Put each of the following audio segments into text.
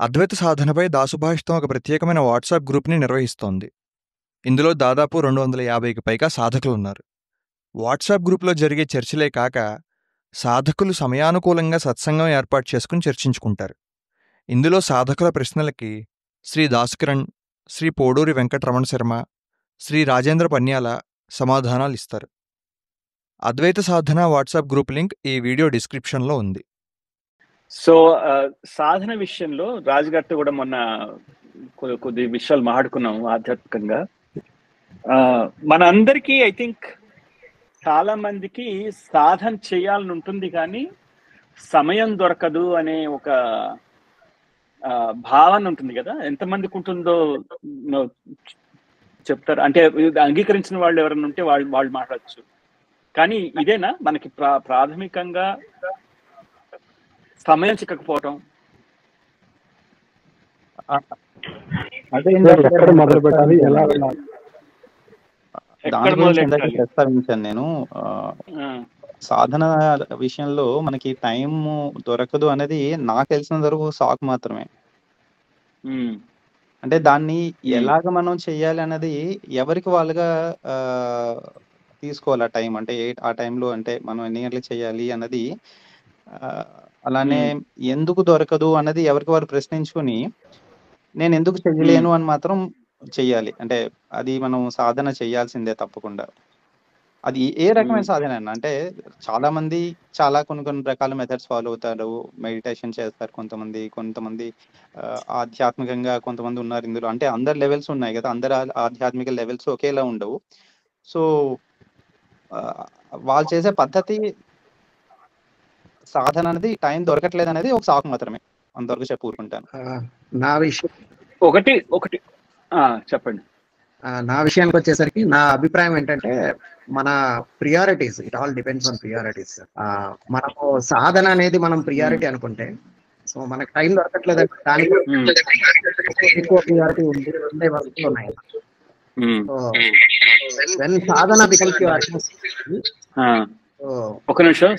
అద్వైత సాధనపై దాసుభాషితం ఒక ప్రత్యేకమైన వాట్సాప్ గ్రూప్ని నిర్వహిస్తోంది. ఇందులో దాదాపు 250కి పైగా సాధకులున్నారు. వాట్సాప్ గ్రూప్లో జరిగే చర్చలే కాక సాధకులు సమయానుకూలంగా సత్సంగం ఏర్పాటు చేసుకుని చర్చించుకుంటారు. ఇందులో సాధకుల ప్రశ్నలకి శ్రీ దాసుకిరణ్, శ్రీ పోడూరి వెంకటరమణ శర్మ, శ్రీ రాజేంద్ర పన్యాల సమాధానాలిస్తారు. అద్వైత సాధన వాట్సాప్ గ్రూప్ లింక్ ఈ వీడియో డిస్క్రిప్షన్లో ఉంది. సో సాధన విషయంలో రాజుగారితో కూడా మొన్న కొద్ది విషయాలు మాట్లాడుకున్నాం ఆధ్యాత్మికంగా. మన అందరికీ ఐ థింక్ చాలా మందికి సాధన చేయాలని ఉంటుంది కానీ సమయం దొరకదు అనే ఒక భావన ఉంటుంది కదా. ఎంతమందికి ఉంటుందో చెప్తారు? అంటే అంగీకరించిన వాళ్ళు ఎవరైనా ఉంటే వాళ్ళు మాట్లాడచ్చు. కానీ ఇదేనా మనకి ప్రాథమికంగా సమయం చిక్కకపోవటం? మొదలు పెట్టాలి, ఎలా ప్రస్తావించాను నేను. సాధన విషయంలో మనకి టైం దొరకదు అనేది నాకు తెలిసినంత వరకు సాకు మాత్రమే. అంటే దాన్ని ఎలాగ మనం చెయ్యాలి అన్నది ఎవరికి వాళ్ళుగా తీసుకోవాలి ఆ టైం. అంటే ఆ టైంలో అంటే మనం ఎన్ని గంటలకు చెయ్యాలి అన్నది, అలానే ఎందుకు దొరకదు అన్నది ఎవరికి వారు ప్రశ్నించుకొని నేను ఎందుకు చెయ్యలేను అని మాత్రం చెయ్యాలి. అంటే అది మనం సాధన చెయ్యాల్సిందే తప్పకుండా. అది ఏ రకమైన సాధన అన్న అంటే చాలా మంది కొన్ని రకాల మెథడ్స్ ఫాలో అవుతారు, మెడిటేషన్ చేస్తారు కొంతమంది ఆధ్యాత్మికంగా కొంతమంది ఉన్నారు ఇందులో. అంటే అందరు లెవెల్స్ ఉన్నాయి కదా, అందరు ఆధ్యాత్మిక లెవెల్స్ ఒకేలా ఉండవు. సో వాళ్ళు చేసే పద్ధతి సాధన అనేది టైం దొరకట్లేదు అనేది ఒక సాకు మాత్రమే. అంతవరకు చెప్పుకుంటాను. నా విషయం ఒకటి చెప్పండి. నా విషయానికి వచ్చేసరికి నా అభిప్రాయం ఏంటంటే మన priorities, it all depends on priorities. మనకు సాధన అనేది మనం ప్రియారిటీ అనుకుంటే, సో మనకు టైం దొరకట్లేదు అంటే దానికి ఎక్కువ ప్రియారిటీ ఉండే వస్తువులు ఉన్నాయి. సో సాధన బికమ్స్ యువర్ ఒక నిమిషం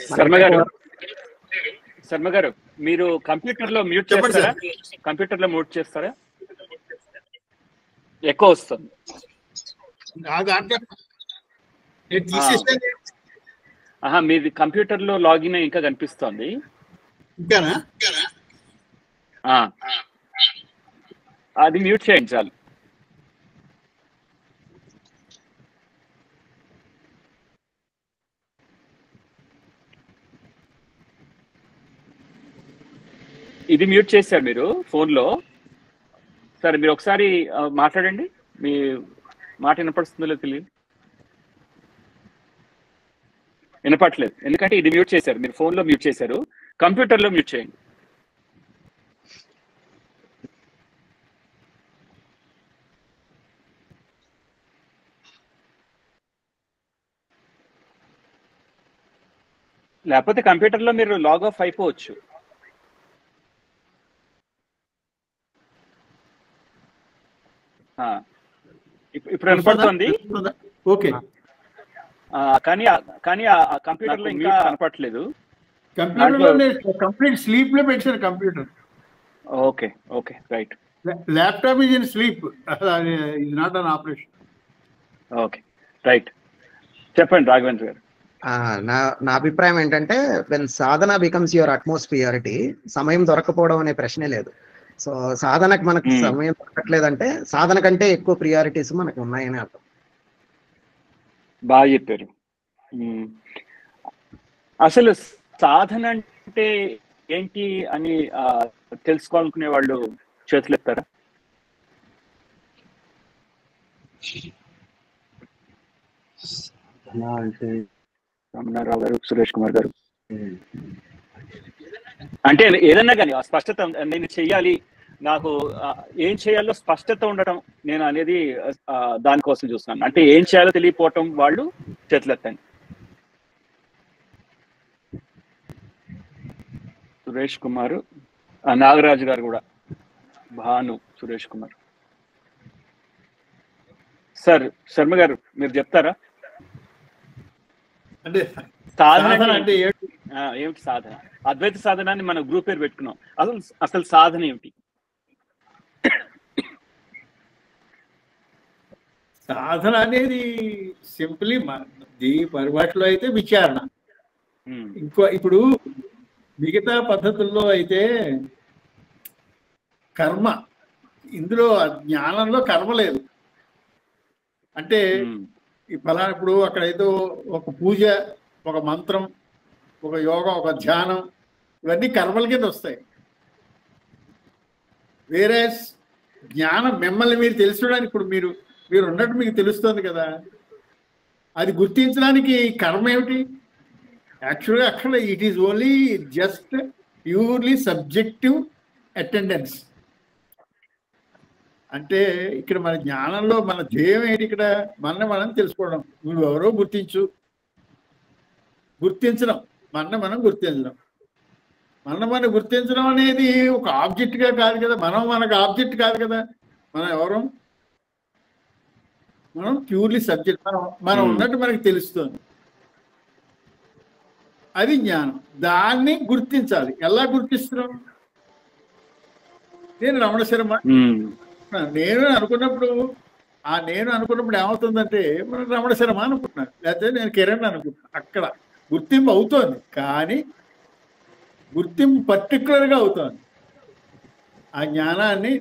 శర్మ గారు మీరు కంప్యూటర్ లో మ్యూట్ చేస్తారా? ఎక్కువ వస్తుంది. మీది కంప్యూటర్ లో లాగిన్ ఇంకా కనిపిస్తోంది. అది మ్యూట్ చేయండి చాలు. ఇది మ్యూట్ చేశారు మీరు ఫోన్లో. సరే మీరు ఒకసారి మాట్లాడండి. మీ మాట వినపడుతుందో తెలియదు, వినపట్లేదు. ఎందుకంటే ఇది మ్యూట్ చేశారు, మీరు ఫోన్లో మ్యూట్ చేశారు, కంప్యూటర్లో మ్యూట్ చేయండి. లేకపోతే కంప్యూటర్లో మీరు లాగ్ ఆఫ్ అయిపోవచ్చు. ఇప్పుడు వినపడుతుంది. ఓకే, కానీ కంప్యూటర్ లో ఇంకా కనపడట్లేదు. కంప్లీట్ స్లీప్ లో పెట్టారు computer. Okay okay right. Laptop is in sleep, is not an operation. Okay right, చెప్పండి రాఘవేంద్ర గారు. నా అభిప్రాయం ఏంటంటే when Sadhana becomes your utmost priority, సమయం దొరకపోవడం అనే ప్రశ్నే లేదు. సో సాధనకు మనకు సమయం దొరకట్లేదంటే సాధన కంటే ఎక్కువ ప్రియారిటీస్ మనకు ఉన్నాయని అర్థం. బాగా చెప్పారు. అసలు సాధన అంటే ఏంటి అని తెలుసుకోవాలనుకునే వాళ్ళు చేతులు ఎత్తారా? రమణారావు గారు, సురేష్ కుమార్ గారు, అంటే ఏదన్నా కానీ స్పష్టత, నేను చెయ్యాలి, నాకు ఏం చేయాలో స్పష్టత ఉండటం, నేను అనేది దానికోసం చూస్తున్నాను. అంటే ఏం చేయాలో తెలియపోవటం వాళ్ళు చేతులెత్తండి. సురేష్ కుమార్, నాగరాజు గారు కూడా, భాను, సురేష్ కుమార్. సార్ శర్మ గారు మీరు చెప్తారా? అంటే సాధన అంటే ఏమిటి? సాధన, అద్వైత సాధనాన్ని మనం గ్రూప్ పేరు పెట్టుకున్నాం. అసలు సాధన ఏమిటి? సాధన అనేది సింప్లీ ఈ పరిభాషలో అయితే విచారణ. ఇప్పుడు మిగతా పద్ధతుల్లో అయితే కర్మ, ఇందులో జ్ఞానంలో కర్మ లేదు. అంటే ఈ ఫలానా ఇప్పుడు అక్కడైతే ఒక పూజ, ఒక మంత్రం, ఒక యోగం, ఒక ధ్యానం, ఇవన్నీ కర్మల కింద వస్తాయి. వేరే జ్ఞానం మిమ్మల్ని మీరు తెలుసుకోవడానికి, ఇప్పుడు మీరు ఉన్నట్టు మీకు తెలుస్తుంది కదా, అది గుర్తించడానికి కర్మ ఏమిటి? యాక్చువల్గా అక్కడ it is only just purely subjective attendance. అంటే ఇక్కడ మన జ్ఞానంలో మన ధ్యేయం ఏంటి? ఇక్కడ మనం తెలుసుకోవడం. నువ్వు ఎవరో గుర్తించడం, మనం గుర్తించడం అనేది ఒక ఆబ్జెక్ట్గా కాదు కదా. మనకు ఆబ్జెక్ట్ కాదు కదా. మనం ఎవరు? మనం ప్యూర్లీ సబ్జెక్ట్. మనం ఉన్నట్టు మనకు తెలుస్తుంది. అది జ్ఞానం. దాన్ని గుర్తించాలి. ఎలా గుర్తిస్తున్నాం? నేను రమణ శర్మ నేను అనుకున్నప్పుడు ఏమవుతుందంటే మనం రమణ శర్మ అనుకుంటున్నాను, లేకపోతే నేను కిరణ్ అనుకుంటున్నాను. అక్కడ గుర్తింపు అవుతోంది, కానీ గుర్తింపు పర్టికులర్గా అవుతోంది. ఆ జ్ఞానాన్ని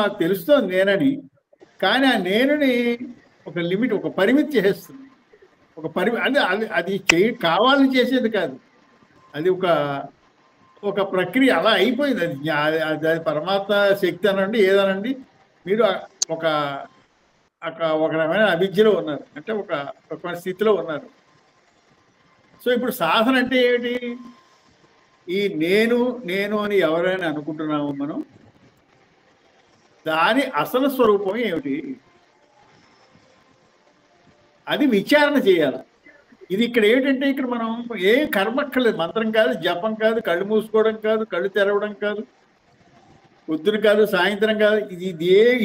నాకు తెలుస్తోంది నేనని, కానీ ఆ నేనుని ఒక లిమిట్, ఒక పరిమితి చేస్తుంది. అంటే అది కావాలని చేసేది కాదు. అది ఒక ప్రక్రియ అలా అయిపోయింది. అది పరమాత్మ శక్తి అనండి, ఏదనండి. మీరు ఒక రకమైన అభిజ్ఞలో ఉన్నారు, అంటే ఒక స్థితిలో ఉన్నారు. సో ఇప్పుడు సాధన అంటే ఏమిటి? ఈ నేను అని ఎవరైనా అనుకుంటున్నాము మనం, దాని అసలు స్వరూపం ఏమిటి? అది విచారణ చేయాలి. ఇది ఇక్కడ ఏమిటంటే, ఇక్కడ మనం ఏ కర్మక్కర్లేదు. మంత్రం కాదు, జపం కాదు, కళ్ళు మూసుకోవడం కాదు, కళ్ళు తెరవడం కాదు, పొద్దున కాదు, సాయంత్రం కాదు.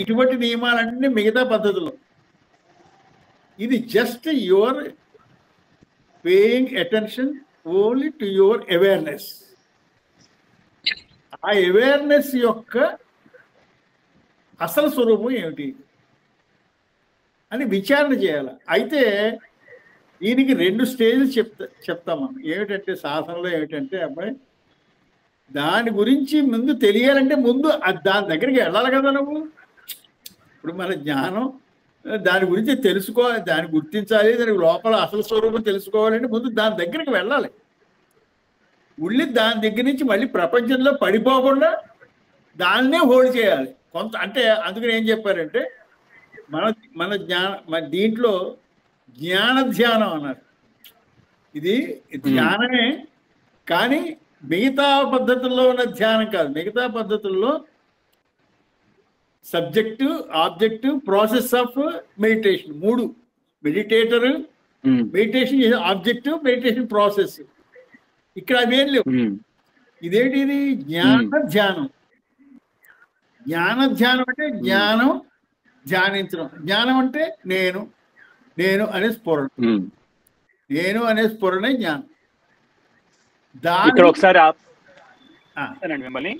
ఇటువంటి నియమాలన్నీ మిగతా పద్ధతులు. ఇది just your paying attention only to your awareness. ఆ అవేర్నెస్ యొక్క అసలు స్వరూపం ఏమిటి అని విచారణ చేయాలి. అయితే దీనికి 2 స్టేజ్లు చెప్తాం మనం. ఏమిటంటే సాధనలో ఏమిటంటే, అబ్బాయి దాని గురించి ముందు తెలియాలంటే ముందు దాని దగ్గరికి వెళ్ళాలి కదా నువ్వు. ఇప్పుడు మన జ్ఞానం దాని గురించి తెలుసుకోవాలి, దాన్ని గుర్తించాలి, దానికి లోపల అసలు స్వరూపం తెలుసుకోవాలంటే ముందు దాని దగ్గరికి వెళ్ళాలి. దాని దగ్గర నుంచి మళ్ళీ ప్రపంచంలో పడిపోకుండా దాన్నే హోల్డ్ చేయాలి కొంత. అంటే అందుకని ఏం చెప్పారంటే, మన దీంట్లో జ్ఞాన ధ్యానం అన్నారు. ఇది ధ్యానమే, కానీ మిగతా పద్ధతుల్లో ఉన్న ధ్యానం కాదు. మిగతా పద్ధతుల్లో subject, object, process of meditation, 3. Meditator, meditation, objective, meditation process. ఇక్కడ అవేం లేవు. ఇదేంటి? ఇది జ్ఞాన ధ్యానం. జ్ఞాన ధ్యానం అంటే జ్ఞానం ధ్యానించడం. జ్ఞానం అంటే నేను అనే స్ఫురణ. నేను అనే స్ఫురణే జ్ఞానం. ఇక్కడ ఒకసారి మిమ్మల్ని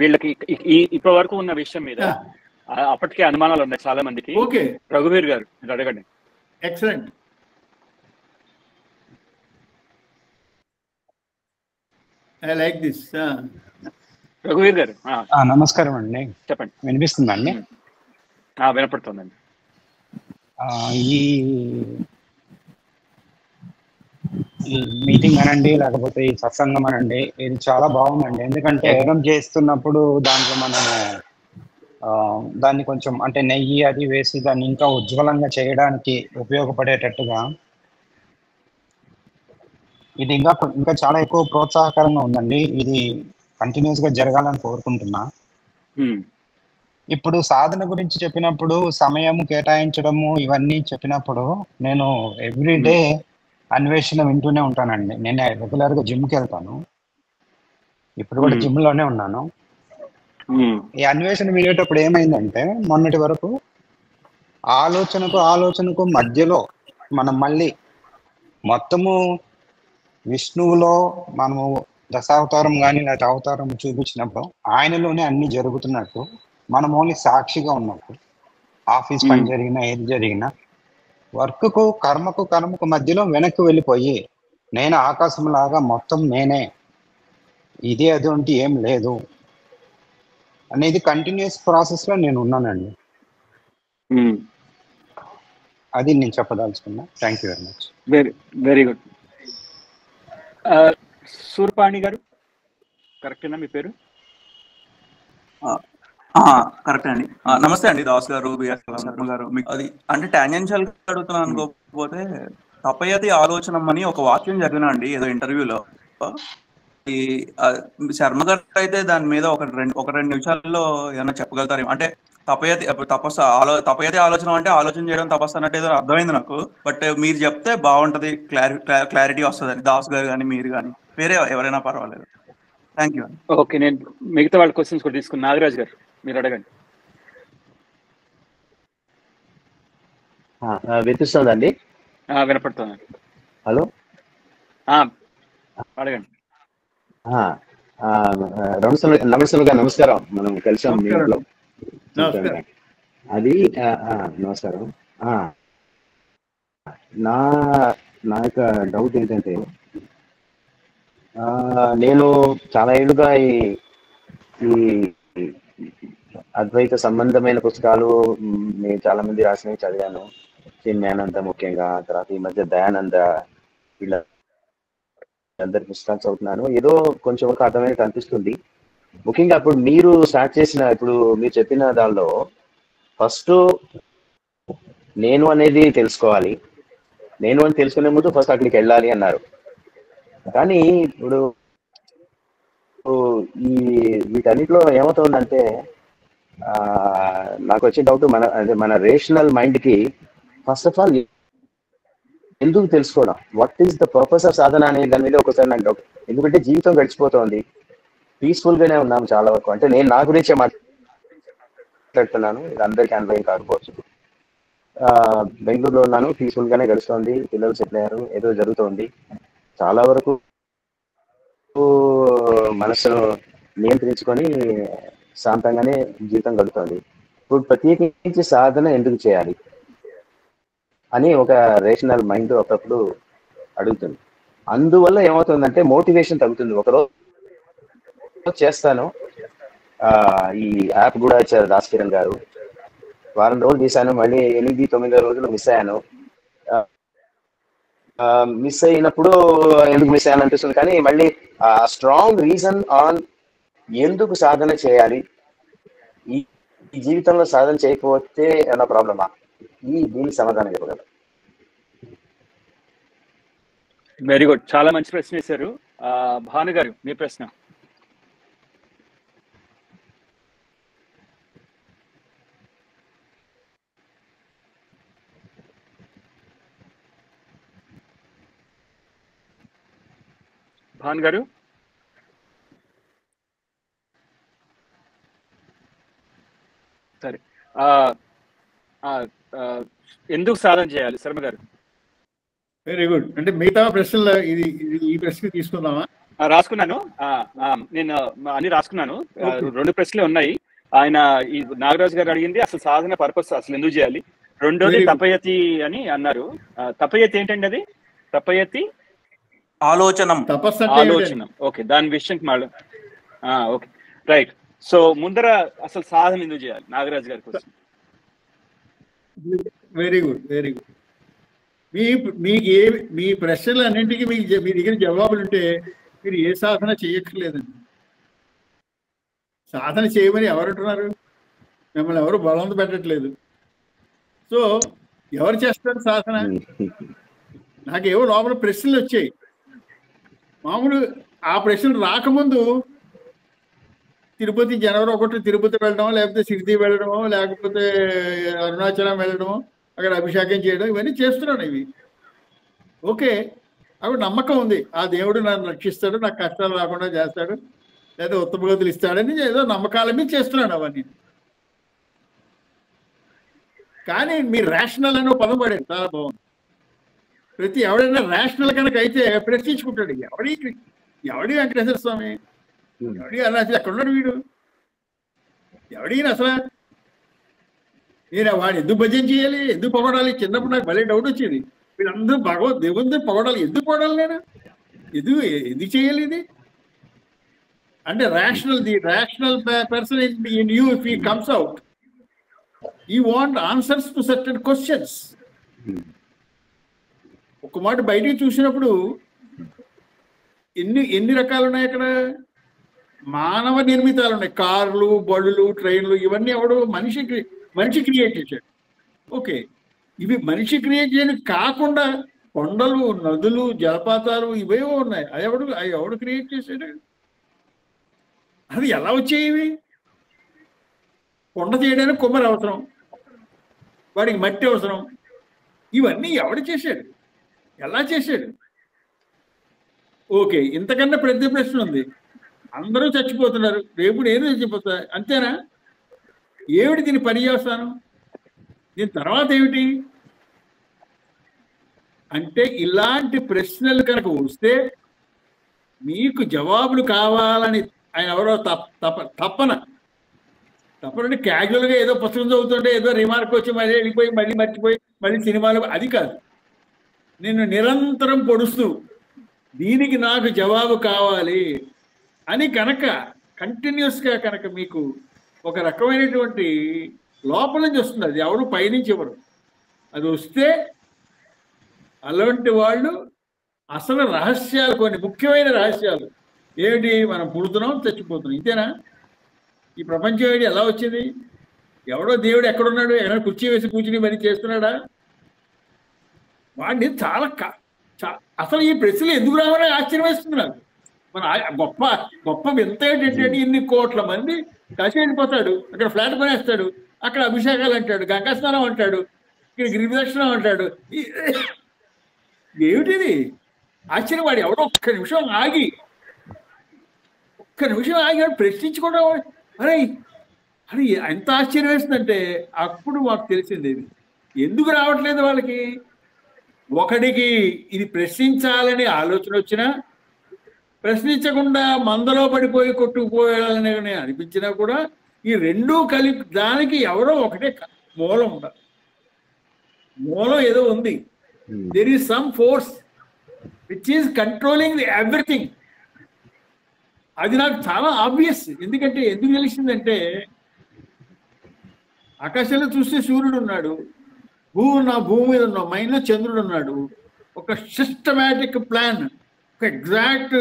వీళ్ళకి ఇప్పటి వరకు ఉన్న విషయం మీద అప్పటికే అనుమానాలు ఉన్నాయి చాలా మందికి. ఓకే, రఘువీర్ గారు అడగండి. ఎక్సలెంట్. I like this. రఘువీర్ గారు నమస్కారం అండి. చెప్పండి. వినిపిస్తుందండి? వినపడుతుందండి. ఈ మీటింగ్ అనండి, లేకపోతే ఈ సత్సంగం అనండి, ఇది చాలా బాగుందండి. ఎందుకంటే యజ్ఞం చేస్తున్నప్పుడు దాంట్లో మనము దాన్ని కొంచెం అంటే నెయ్యి అది వేసి దాన్ని ఇంకా ఉజ్వలంగా చేయడానికి ఉపయోగపడేటట్టుగా ఇది ఇంకా చాలా ఎక్కువ ప్రోత్సాహకరంగా ఉందండి. ఇది కంటిన్యూస్ గా జరగాలని కోరుకుంటున్నా. ఇప్పుడు సాధన గురించి చెప్పినప్పుడు సమయం కేటాయించడము ఇవన్నీ చెప్పినప్పుడు నేను ఎవ్రీడే అన్వేషణ వింటూనే ఉంటానండి. నేను రెగ్యులర్ గా జిమ్కి వెళ్తాను. ఇప్పుడు కూడా జిమ్ లోనే ఉన్నాను. ఈ అన్వేషణ వినేటప్పుడు ఏమైందంటే, మొన్నటి వరకు ఆలోచనకు మధ్యలో మనం మళ్ళీ మొత్తము విష్ణువులో మనము దశావతారం కానీ లేకపోతే అవతారం చూపించినప్పుడు ఆయనలోనే అన్ని జరుగుతున్నట్టు, మనం ఓన్లీ సాక్షిగా ఉన్నట్టు. ఆఫీస్ పని జరిగినా ఏది జరిగినా వర్క్కు కర్మకు మధ్యలో వెనక్కి వెళ్ళిపోయి నేను ఆకాశంలాగా మొత్తం నేనే, ఇదే అది అంటే ఏం లేదు అనేది కంటిన్యూస్ ప్రాసెస్లో నేను ఉన్నానండి. అది నేను చెప్పదలుచుకున్నా. Thank you very much. Very very good. Surpani garu, కరెక్టేనా మీ పేరు? కరెక్ట్ అండి. నమస్తే అండి దాస్ గారు, బిఆర్ శర్మ గారు. మీకు అది అంటే టాంజెన్షియల్ అడుగుతున్నాను అనుకోకపోతే, తపయతి ఆలోచనం అని ఒక వాక్యం చదివినా అండి ఏదో ఇంటర్వ్యూలో. ఈ శర్మ గారు అయితే దాని మీద ఒక రెండు నిమిషాల్లో ఏమైనా చెప్పగలుగుతారేమో. అంటే తపయతి ఆలోచన అంటే ఆలోచన చేయడం తపస్సు అన్నట్టు ఏదో అర్థమైంది నాకు. బట్ మీరు చెప్తే బాగుంటది, క్లారిటీ వస్తుంది. దాస్ గారు కానీ మీరు కానీ వేరే ఎవరైనా పర్వాలేదు. Thank you. ఓకే, నేను మిగతా వాళ్ళ క్వశ్చన్స్ కూడా తీసుకుని నాగరాజ్ గారు మీరు అడగండి. వినిపిస్తుందండి? వినపడుతుందండి. హలో, అడగండి. నమస్కారం. మనం కలిసాం మీ ఇంట్లో. అది నమస్కారం. నా యొక్క డౌట్ ఏంటంటే, నేను చాలా ఏళ్ళుగా ఈ అద్వైత సంబంధమైన పుస్తకాలు నేను చాలా మంది రాసినవి చదివాను. చిన్మయానంద ముఖ్యంగా, తర్వాత ఈ మధ్య దయానంద, వీళ్ళందరి పుస్తకాలు చదువుతున్నాను. ఏదో కొంచెం ఒక అర్థమైనట్టు అనిపిస్తుంది. ముఖ్యంగా ఇప్పుడు మీరు స్టార్ట్ చేసిన, ఇప్పుడు మీరు చెప్పిన దానిలో ఫస్ట్ నేను అనేది తెలుసుకోవాలి, నేను అని తెలుసుకునే ముందు ఫస్ట్ అక్కడికి వెళ్ళాలి అన్నారు. కానీ ఇప్పుడు వీటన్నిటిలో ఏమవుతుందంటే, నాకు వచ్చే డౌట్, మన రేషనల్ మైండ్కి ఫస్ట్ ఆఫ్ ఆల్ ఎందుకు తెలుసుకోవడం, what is the purpose of sadhana అనే దాని మీద ఒకసారి నాకు డౌట్. ఎందుకంటే జీవితం గడిచిపోతుంది, పీస్ఫుల్ గానే ఉన్నాము చాలా వరకు. అంటే నేను నా గురించే మాట్లాడుతున్నాను, ఇది అందరికీ అన్వయం కాకపోవచ్చు. బెంగళూరులో ఉన్నాను, పీస్ఫుల్ గానే గడుస్తుంది, పిల్లలు సెటిల్ అయ్యారు, ఏదో జరుగుతుంది. చాలా వరకు మనసును నియంత్రించుకొని శాంతంగానే జీవితం గడుపుతుంది. ఇప్పుడు ప్రత్యేకించి సాధన ఎందుకు చేయాలి అని ఒక రేషనల్ మైండ్ ఒకప్పుడు అడుగుతుంది. అందువల్ల ఏమవుతుందంటే మోటివేషన్ తగ్గుతుంది. ఒకరోజు చేస్తాను, ఈ యాప్ కూడా ఇచ్చారు దాస్ కిరణ్ గారు, వారం రోజులు తీశాను, మళ్ళీ 8-9 రోజులు మిస్ అయ్యాను. మిస్ అయినప్పుడు ఎందుకు మిస్ అయ్యాను అనిపిస్తుంది. కానీ మళ్ళీ స్ట్రాంగ్ రీజన్ ఆన్ ఎందుకు సాధన చేయాలి, ఈ జీవితంలో సాధన చేయకపోతే ఏమైనా ప్రాబ్లమా, దీనికి సమాధానం చెప్పగలరు? వెరీ గుడ్, చాలా మంచి ప్రశ్న వేశారు. భాను గారు మీ ప్రశ్న. భాను గారు, సరే, ఎందుకు సాధన చేయాలి శర్మ గారు? Very good. అంటే మిగతా ప్రశ్నలు ఈ ప్రశ్న తీసుకుందామా? రాసుకున్నాను, నేను అన్ని రాసుకున్నాను. 2 ప్రశ్నలే ఉన్నాయి. ఆయన ఈ నాగరాజు గారు అడిగింది అసలు సాధన పర్పస్ అసలు ఎందుకు చేయాలి, రెండోది తపయతి అని అన్నారు. తపయతి ఏంటండి? అది తపయతి ఆలోచనం. ఓకే, దాని విషయం మళ్ళీ. Okay, right. సో ముందర అసలు సాధన ఎందుకు చేయాలి నాగరాజు గారి కోసం? Very good, very good. మీ ప్రశ్నలు అన్నింటికి మీ దగ్గర జవాబులు ఉంటే మీరు ఏ సాధన చేయక్కర్లేదండి. సాధన చేయమని ఎవరంటున్నారు? మిమ్మల్ని ఎవరు బలవంత పెట్టట్లేదు. సో ఎవరు చేస్తారు సాధన? నాకేవో లోపల ప్రశ్నలు వచ్చాయి. మామూలు ఆ ప్రశ్నలు రాకముందు తిరుపతి జనవరి 1 తిరుపతి వెళ్ళడమో, లేకపోతే సిరిడి వెళ్ళడమో, లేకపోతే అరుణాచలం వెళ్ళడమో, అక్కడ అభిషేకం చేయడం, ఇవన్నీ చేస్తున్నాను. ఇవి ఓకే, అప్పుడు నమ్మకం ఉంది, ఆ దేవుడు నన్ను రక్షిస్తాడు, నాకు కష్టాలు రాకుండా చేస్తాడు, లేదా ఉత్తమ గతులు ఇస్తాడని ఏదో నమ్మకాల మీద చేస్తున్నాడు అవన్నీ. కానీ మీరు రేషనల్ అని పదం పడేది చాలా బాగుంది. ప్రతి ఎవడైనా రేషనల్ కనుక అయితే ప్రశ్నించుకుంటాడు, ఎవడి వెంకటేశ్వర స్వామి, ఎవడి అసలు ఎక్కడున్నాడు వీడు, ఎవడీన అసలు నేను వాడు ఎందుకు భజన చేయాలి, ఎందుకు పొగడాలి? చిన్నప్పుడు నాకు భలే డౌట్ వచ్చేది, వీళ్ళందరూ దేవుని పొగడాలి, ఎందుకు పొగడాలి? నేను ఎందుకు చేయాలి ఇది అంటే the rational person in you, if he comes out, you want answers to certain questions. ఒక మాట బయటికి చూసినప్పుడు ఎన్ని రకాలు ఉన్నాయి అక్కడ? మానవ నిర్మితాలు ఉన్నాయి, కార్లు, బళ్ళు, ట్రైన్లు, ఇవన్నీ ఎవడు మనిషి క్రియేట్ చేశాడు. ఓకే, ఇవి మనిషి క్రియేట్ చేయని కాకుండా కొండలు, నదులు, జలపాతాలు ఇవేవో ఉన్నాయి, అవి ఎవడు క్రియేట్ చేశాడు? అది ఎలా వచ్చేవి? కొండ చేయడానికి కొమ్మరి అవసరం, వాడికి మట్టి అవసరం, ఇవన్నీ ఎవడు చేశాడు? ఎలా చేశాడు? ఓకే, ఇంతకన్నా పెద్ద ప్రశ్న ఉంది. అందరూ చచ్చిపోతున్నారు, రేపు నేను చచ్చిపోతా, అంతేనా? ఏమిటి దీని పర్యవసానం? దీని తర్వాత ఏమిటి అంటే, ఇలాంటి ప్రశ్నలు కనుక వస్తే మీకు జవాబులు కావాలని ఆయన ఎవరో తప్పనంటే క్యాజువల్గా ఏదో పుస్తకం చదువుతుంటే ఏదో రిమార్క్ వచ్చి మళ్ళీ వెళ్ళిపోయి మళ్ళీ మర్చిపోయి మళ్ళీ సినిమాలు, అది కాదు. నేను నిరంతరం పొడుస్తూ దీనికి నాకు జవాబు కావాలి అని కనుక కంటిన్యూస్గా కనుక మీకు ఒక రకమైనటువంటి లోపల నుంచి వస్తుంది, అది ఎవరు పైనుంచి ఎవరు, అది వస్తే అలాంటి వాళ్ళు అసలు రహస్యాలు, కొన్ని ముఖ్యమైన రహస్యాలు ఏమిటి, మనం పుడుతున్నాం, చచ్చిపోతున్నాం, ఇంతేనా? ఈ ప్రపంచం ఏమిటి, ఎలా వచ్చింది? ఎవడో దేవుడు ఎక్కడున్నాడు? ఎక్కడ కుర్చీ వేసి కూర్చుని మరి చేస్తున్నాడా? వాడిని అసలు ఈ ప్రశ్నలు ఎందుకు రావాలని ఆశ్చర్యం వేస్తుంది నాకు. మన గొప్ప వింత ఏంటంటే, ఇన్ని కోట్ల మంది కాశీ వెళ్ళిపోతాడు, అక్కడ ఫ్లాట్ కొనేస్తాడు, అక్కడ అభిషేకాలు అంటాడు, గంగా స్నానం అంటాడు, ఇక్కడ గిరిదర్శనం అంటాడు, ఏమిటిది ఆశ్చర్యం? వాడు ఎవడో ఒక్క నిమిషం ఆగి ప్రశ్నించుకోవడం, అరే అది ఎంత ఆశ్చర్యం వేస్తుందంటే, అప్పుడు మాకు తెలిసింది ఇది ఎందుకు రావట్లేదు వాళ్ళకి. ఒకడికి ఇది ప్రశ్నించాలని ఆలోచన వచ్చినా, ప్రశ్నించకుండా మందలో పడిపోయి కొట్టుకుపోయాలని అనిపించినా కూడా, ఈ రెండూ కలిపి దానికి ఎవరో ఒకటే మూలం ఉండాలి. మూలం ఏదో ఉంది. There is some force which is controlling the everything. అది నాకు చాలా ఆబ్వియస్. ఎందుకు తెలిసిందంటే, ఆకాశంలో చూస్తే సూర్యుడు ఉన్నాడు, భూమి మీద ఉన్నాం, మైండ్లో చంద్రుడు ఉన్నాడు. ఒక సిస్టమేటిక్ ప్లాన్, ఒక ఎగ్జాక్ట్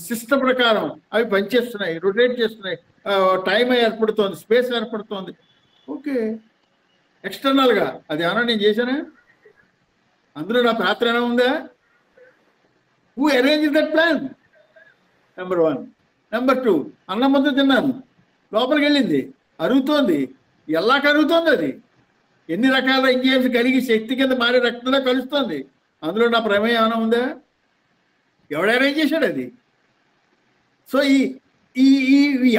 సిస్టమ్ ప్రకారం అవి పనిచేస్తున్నాయి, రొటేట్ చేస్తున్నాయి, టైం ఏర్పడుతోంది, స్పేస్ ఏర్పడుతోంది. ఓకే, ఎక్స్టర్నల్గా అది ఏమన్నా నేను చేశానా? అందులో నా పాత్ర ఏమైనా ఉందా? Who arrange that plan? Number 1. Number 2, అన్నం ముద్ద తిన్నాను, లోపలికి వెళ్ళింది, అరుగుతోంది. ఎలా కరుగుతోంది? అది ఎన్ని రకాల ఎంజైమ్స్ కలిగి శక్తి కింద మారి రక్తంలో కలుస్తుంది. అందులో నా ప్రమేయం ఏమైనా ఉందా? ఎవడు అరేంజ్ చేశాడు అది? సో ఈ